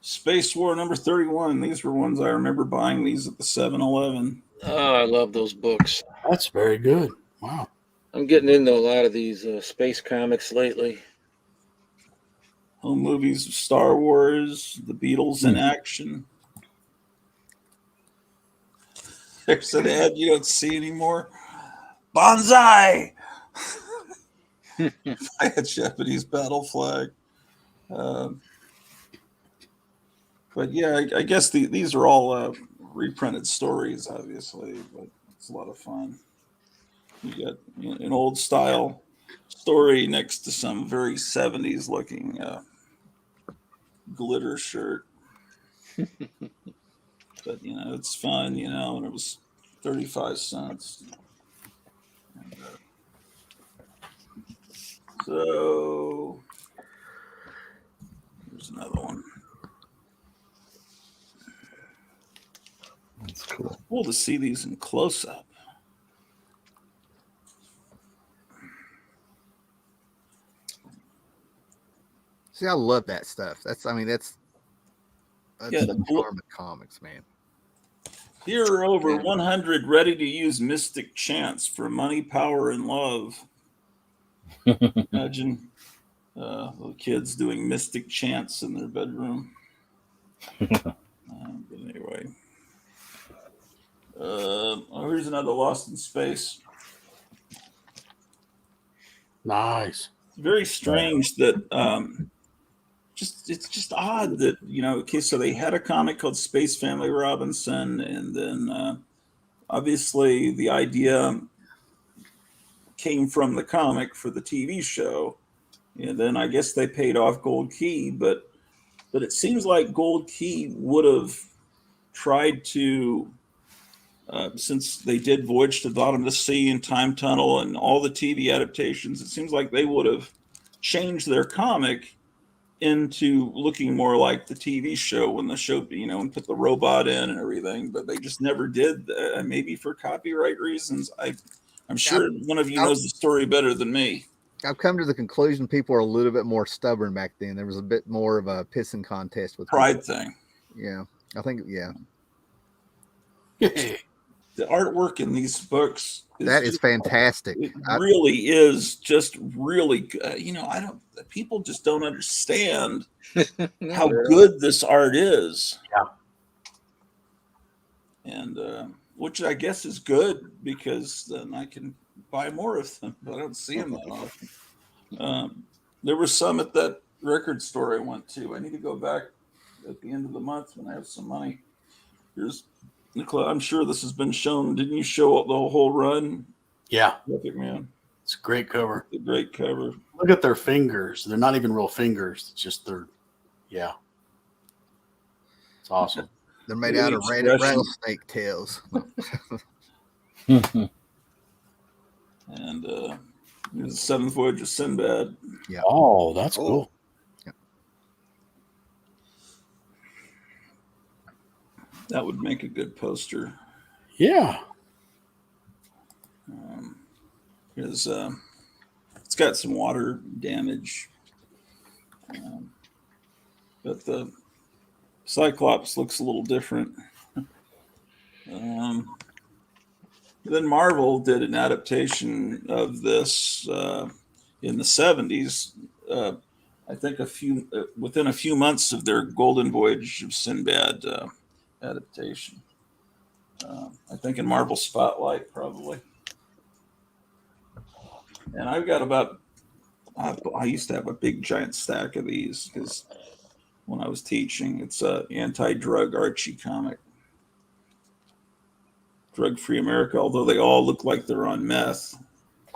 J: Space War number 31. These were ones I remember buying these at the 7-Eleven.
G: Oh, I love those books.
E: That's very good. Wow.
G: I'm getting into a lot of these space comics lately.
J: Home movies of Star Wars, the Beatles in action. There's an ad you don't see anymore. Bonsai. I had Japanese battle flag. But yeah, I guess these are all reprinted stories, obviously, but it's a lot of fun. You got an old style story next to some very 70s looking glitter shirt. But it's fun, and it was 35 cents. And, so here's another one.
L: That's cool.
J: Cool to see these in close up.
H: See, I love that stuff. That's the charm of comics, man.
J: Here are over 100 ready-to-use mystic chants for money, power, and love. Imagine little kids doing mystic chants in their bedroom. But anyway. Here's another Lost in Space.
E: Nice.
J: It's very strange that it's just odd that okay, so they had a comic called Space Family Robinson, and then obviously the idea came from the comic for the TV show, and then I guess they paid off Gold Key, but it seems like Gold Key would have tried to since they did Voyage to the Bottom of the Sea and Time Tunnel and all the TV adaptations, it seems like they would have changed their comic into looking more like the TV show when the show, and put the robot in and everything, but they just never did. Maybe for copyright reasons. I'm sure one of you knows the story better than me.
H: I've come to the conclusion people are a little bit more stubborn back then. There was a bit more of a pissing contest with
J: pride
H: people.
J: Thing.
H: Yeah, I think
J: The artwork in these books
H: is fantastic.
J: It really is just really good. People just don't understand how good this art is.
E: Yeah.
J: And which I guess is good because then I can buy more of them, but I don't see them that often. There were some at that record store I went to. I need to go back at the end of the month when I have some money. Here's Nicola, I'm sure this has been shown. Didn't you show up the whole run?
E: Yeah.
J: Epic Man.
E: It's a great cover.
J: It's a great cover.
E: Look at their fingers. They're not even real fingers. It's just yeah. It's awesome.
H: They're made out of rattlesnake tails.
J: And here's the Seventh Voyage of Sinbad.
H: Yeah.
E: Oh, that's cool.
J: That would make a good poster.
E: Yeah.
J: It's got some water damage. But the Cyclops looks a little different. Then Marvel did an adaptation of this in the 70s. I think within a few months of their Golden Voyage of Sinbad adaptation. I think in Marvel Spotlight, probably. And I've got I used to have a big giant stack of these because when I was teaching, it's a anti-drug Archie comic. Drug-free America, although they all look like they're on meth.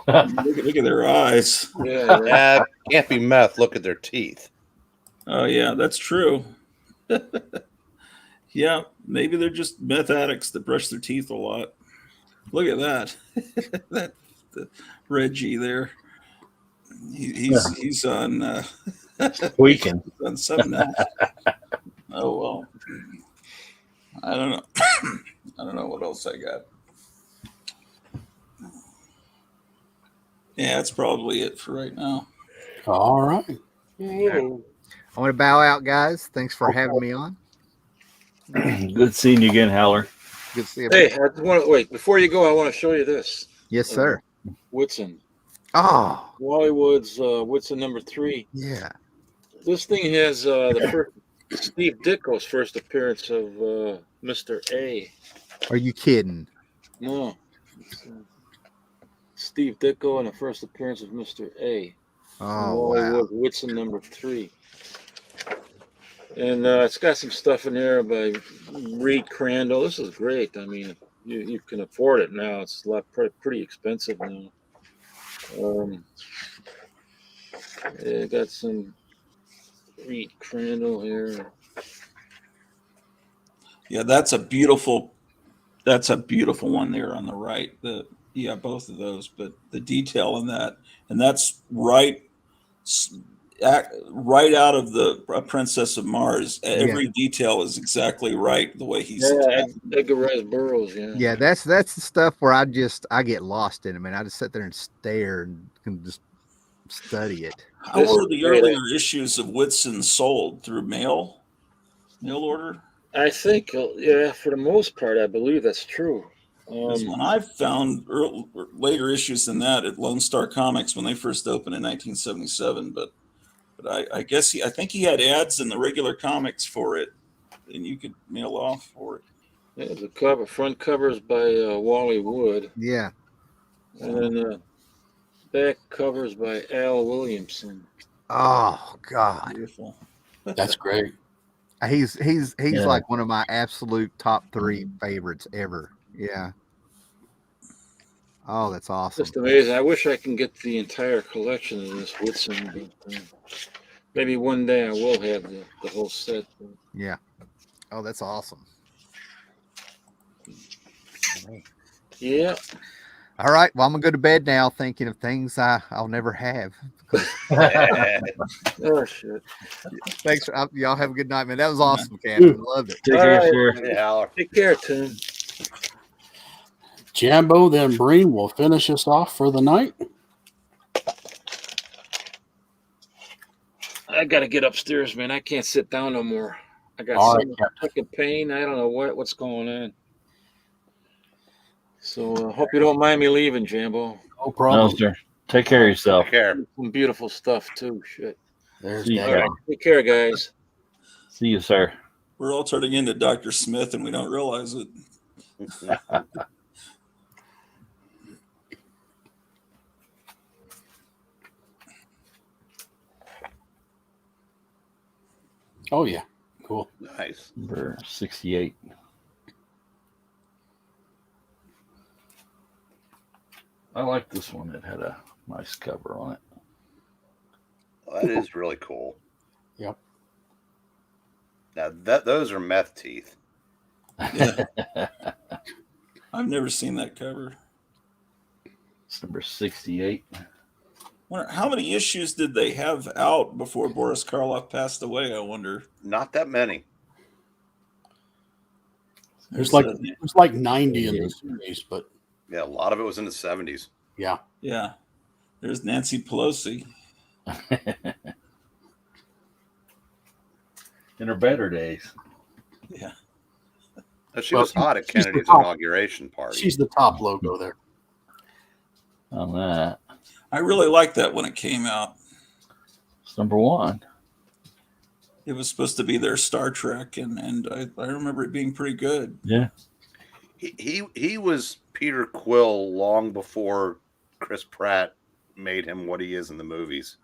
J: Look at their eyes.
D: Yeah, can't be meth. Look at their teeth.
J: Oh, yeah, that's true. Yeah, maybe they're just meth addicts that brush their teeth a lot. Look at that. The Reggie there. He's on
L: weekend.
J: On something else. Oh well. I don't know. I don't know what else I got. Yeah, that's probably it for right now.
E: All right.
H: I want to bow out, guys. Thanks for having me on.
L: Good seeing you again, Howler.
H: Good to see you.
G: Hey, I just want to wait before you go. I want to show you this.
H: Yes, sir.
G: Whitson.
H: Oh,
G: Wally Wood's Whitson #3.
H: Yeah.
G: This thing has the first Steve Ditko's first appearance of Mr. A.
H: Are you kidding?
G: No. Steve Ditko and the first appearance of Mr. A.
H: Oh, wow.
G: Wood, Whitson #3. And it's got some stuff in there by Reed Crandall. This is great. I mean, you can afford it now. It's a lot pretty expensive now. Got some Reed Crandall here.
J: Yeah, that's a beautiful one there on the right. Both of those, but the detail in that, and that's right out of the Princess of Mars. Every detail is exactly right the way he's.
G: Edgar Rice Burroughs. Yeah.
H: Yeah, that's the stuff where I get lost in it, man. I just sit there and stare and just study it.
J: How were the earlier issues of Whitson sold through mail order?
G: I think, for the most part, I believe that's true.
J: Because when I found later issues than that at Lone Star Comics when they first opened in 1977, but I guess I think he had ads in the regular comics for it, and you could mail off for it.
G: Yeah, the front cover is by Wally Wood.
H: Yeah,
G: and then back covers by Al Williamson.
H: Oh God,
J: beautiful!
E: That's great.
H: He's like one of my absolute top 3 favorites ever. Yeah. Oh, that's awesome.
G: Just amazing. I wish I can get the entire collection of this Whitson. But, maybe one day I will have the whole set.
H: Yeah. Oh, that's awesome.
G: Yeah.
H: All right. Well, I'm going to go to bed now thinking of things I'll never have.
G: Oh, shit.
H: Thanks. Y'all have a good night, man. That was awesome, Captain. Loved it.
E: Take care, sir.
D: Yeah.
G: Take care, Tim.
E: Jambo, then Breen will finish us off for the night.
G: I got to get upstairs, man. I can't sit down no more. I got
E: All
G: so
E: right,
G: much fucking pain. I don't know what's going on. So hope you don't mind me leaving, Jambo.
E: No problem.
L: No, sir. Take care of yourself.
D: Take care.
G: Some beautiful stuff too. Shit.
E: There's
L: See you,
G: All right. Take care, guys.
L: See you, sir.
J: We're all turning into Dr. Smith, and we don't realize it.
E: Oh, yeah. Cool.
D: Nice.
L: Number 68. I like this one. It had a nice cover on it.
D: Well, that is really cool.
E: Yep.
D: Now those are meth teeth.
J: Yeah. I've never seen that cover.
L: It's number 68.
J: How many issues did they have out before Boris Karloff passed away? I wonder.
D: Not that many.
E: There's like 90 in the series, but
D: yeah, a lot of it was in the 70s.
E: Yeah.
J: Yeah. There's Nancy Pelosi.
L: In her better days.
J: Yeah.
D: She was hot at Kennedy's inauguration party.
E: She's the top logo there.
L: On that.
J: I really liked that when it came out.
L: It's number 1.
J: It was supposed to be their Star Trek, and I remember it being pretty good.
L: Yeah.
D: He was Peter Quill long before Chris Pratt made him what he is in the movies.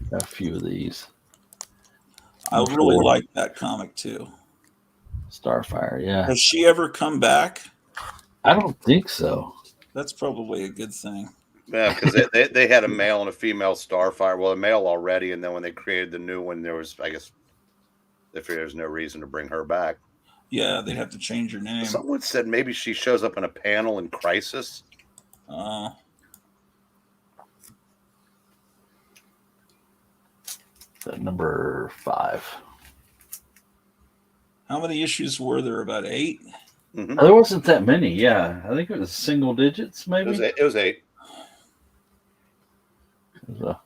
L: Got a few of these.
J: I really like that comic too.
L: Starfire, yeah.
J: Has she ever come back?
L: I don't think so.
J: That's probably a good thing.
D: Yeah, because they had a male and a female Starfire. Well, a male already, and then when they created the new one, there was, I guess, they figured there's no reason to bring her back.
J: Yeah, they'd have to change her name.
D: Someone said maybe she shows up in a panel in Crisis.
L: That number 5.
J: How many issues were there? About 8?
D: Mm-hmm.
L: There wasn't that many. Yeah, I think it was single digits, maybe.
D: It was 8.
L: It was a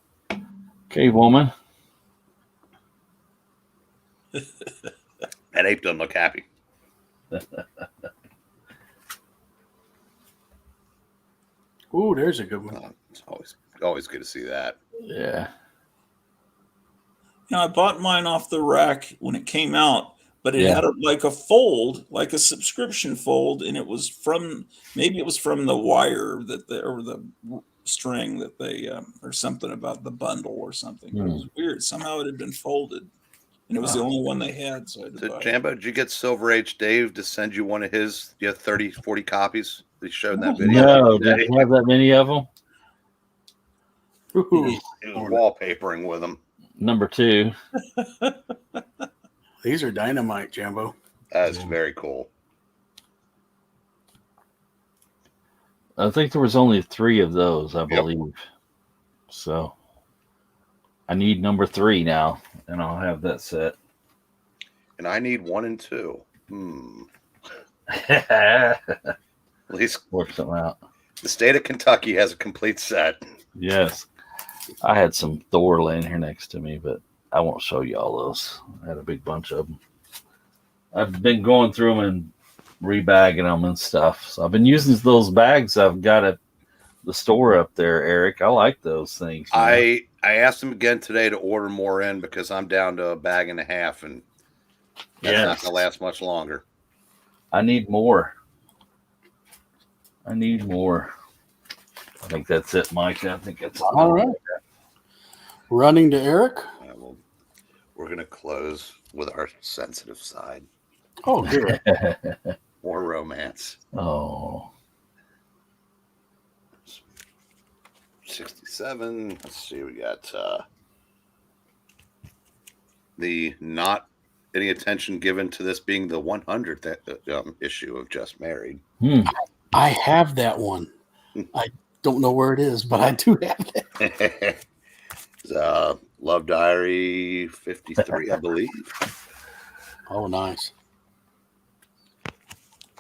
L: cave woman.
D: That ape doesn't look happy.
E: Ooh, there's a good one.
D: It's always good to see that.
L: Yeah.
J: I bought mine off the rack when it came out, but it had like a fold, like a subscription fold, and it was from the wire or the string that they or something about the bundle or something. But it was weird. Somehow it had been folded, and it was the only one they had. So I had to buy it.
D: Jambo, did you get Silver Age Dave to send you one of his 30, 40 copies that he showed in that video?
L: No, did he have that many of them?
D: He was wallpapering with them.
L: Number 2.
E: These are dynamite, Jambo.
D: That's very cool.
L: I think there was only 3 of those, I believe. So I need number 3 now, and I'll have that set.
D: And I need 1 and 2. At least
L: work something out.
D: The state of Kentucky has a complete set.
L: Yes. I had some Thor laying here next to me, but I won't show you all those. I had a big bunch of them. I've been going through them and rebagging them and stuff. So I've been using those bags I've got at the store up there, Eric. I like those things.
D: I asked him again today to order more in because I'm down to a bag and a half, and that's not going to last much longer.
L: I need more. I think that's it, Mike. I think that's
E: all right. Running to Eric.
D: We're going to close with our sensitive side.
E: Oh, good.
D: More romance.
L: Oh.
D: 67. Let's see. We got the not any attention given to this being the 100th issue of Just Married.
E: I have that one. I don't know where it is, but I do have it.
D: Love Diary 53, I believe.
E: Oh, nice.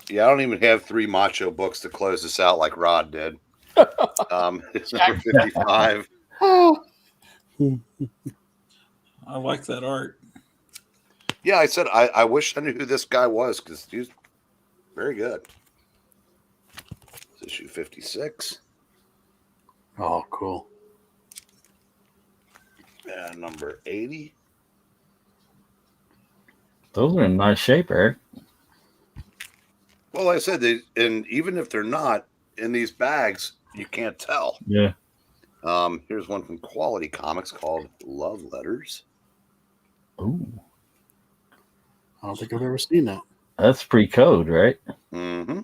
D: Yeah, I don't even have 3 macho books to close this out like Rod did. It's number 55.
J: I like that art.
D: Yeah, I said I wish I knew who this guy was because he's very good. It's issue 56.
E: Oh, cool.
D: And number 80.
L: Those are in nice shape, Eric.
D: Well, like I said, and even if they're not in these bags, you can't tell.
L: Yeah.
D: Here's one from Quality Comics called Love Letters.
L: Ooh.
E: I don't think I've ever seen that.
L: That's pre-code, right?
D: Mm-hmm.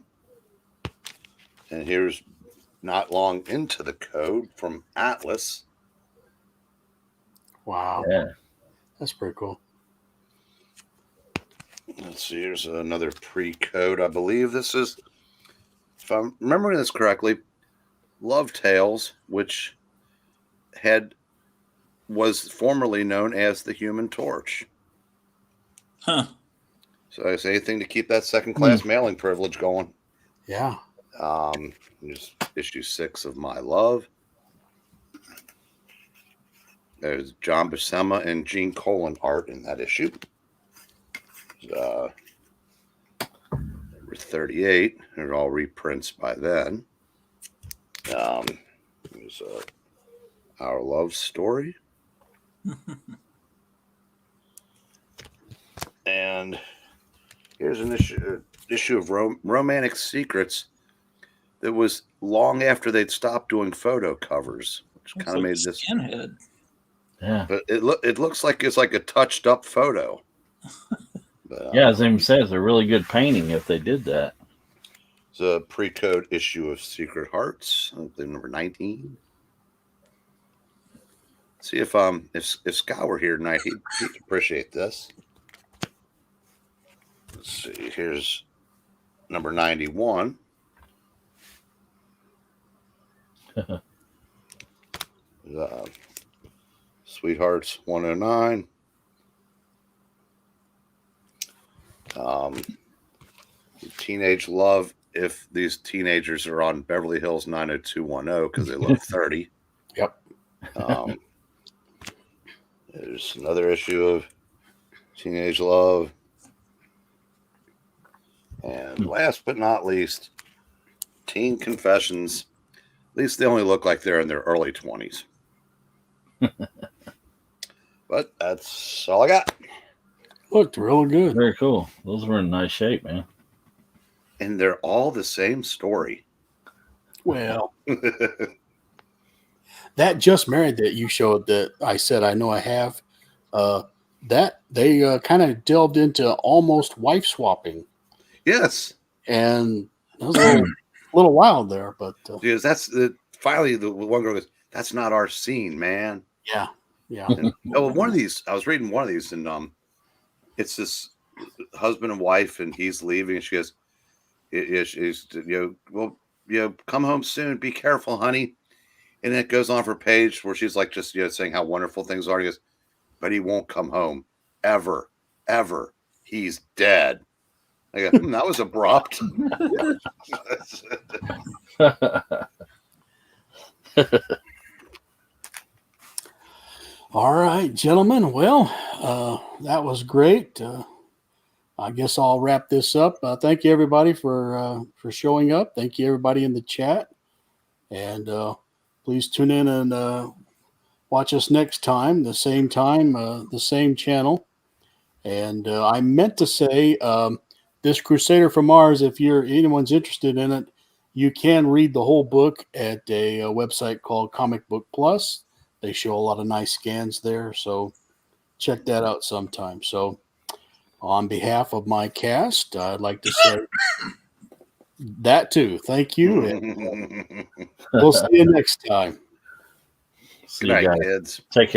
D: And here's not long into the code from Atlas.
E: Wow.
L: Yeah.
E: That's pretty cool.
D: Let's see. Here's another pre-code. I believe this is, if I'm remembering this correctly, Love Tales, which was formerly known as the Human Torch.
J: Huh.
D: So I say anything to keep that second-class mailing privilege going.
E: Yeah.
D: Here's issue 6 of My Love. There's John Buscema and Gene Colan art in that issue. Number 38. They're all reprints by then. There's Our Love Story. And here's an issue of Romantic Secrets that was long after they'd stopped doing photo covers, which kind of made this
J: skinhead.
L: Yeah.
D: But it looks like it's like a touched up photo. But,
L: yeah, as Amy says, a really good painting if they did that.
D: It's a pre-code issue of Secret Hearts, I think number 19. See if Scott were here tonight, he'd appreciate this. Let's see. Here's number 91. Sweethearts 109. Teenage Love, if these teenagers are on Beverly Hills 90210 because they look 30.
E: Yep.
D: There's another issue of Teenage Love. And last but not least, Teen Confessions. At least they only look like they're in their early 20s. But that's all I got.
E: Looked real good.
L: Very cool. Those were in nice shape, man.
D: And they're all the same story.
E: Well, that Just Married that you showed that I said I know I have, that they kind of delved into almost wife swapping.
D: Yes.
E: And that was a little wild there, but
D: because that's finally the one girl goes, "That's not our scene, man."
E: Yeah, yeah.
D: And, one of these, I was reading one of these, and it's this husband and wife, and he's leaving, and she goes, "Is well, come home soon. Be careful, honey." And then it goes on for a page where she's like, just saying how wonderful things are. He goes, "But he won't come home ever, ever. He's dead." I go, that was abrupt.
E: All right, gentlemen. Well, that was great. I guess I'll wrap this up. Thank you, everybody, for showing up. Thank you, everybody in the chat. And please tune in and watch us next time, the same channel. And I meant to say, this Crusader from Mars, if anyone's interested in it, you can read the whole book at a website called Comic Book Plus. They show a lot of nice scans there, so check that out sometime. So on behalf of my cast, I'd like to say that too. Thank you. And we'll see you next time.
D: Good night, kids.
L: Take care.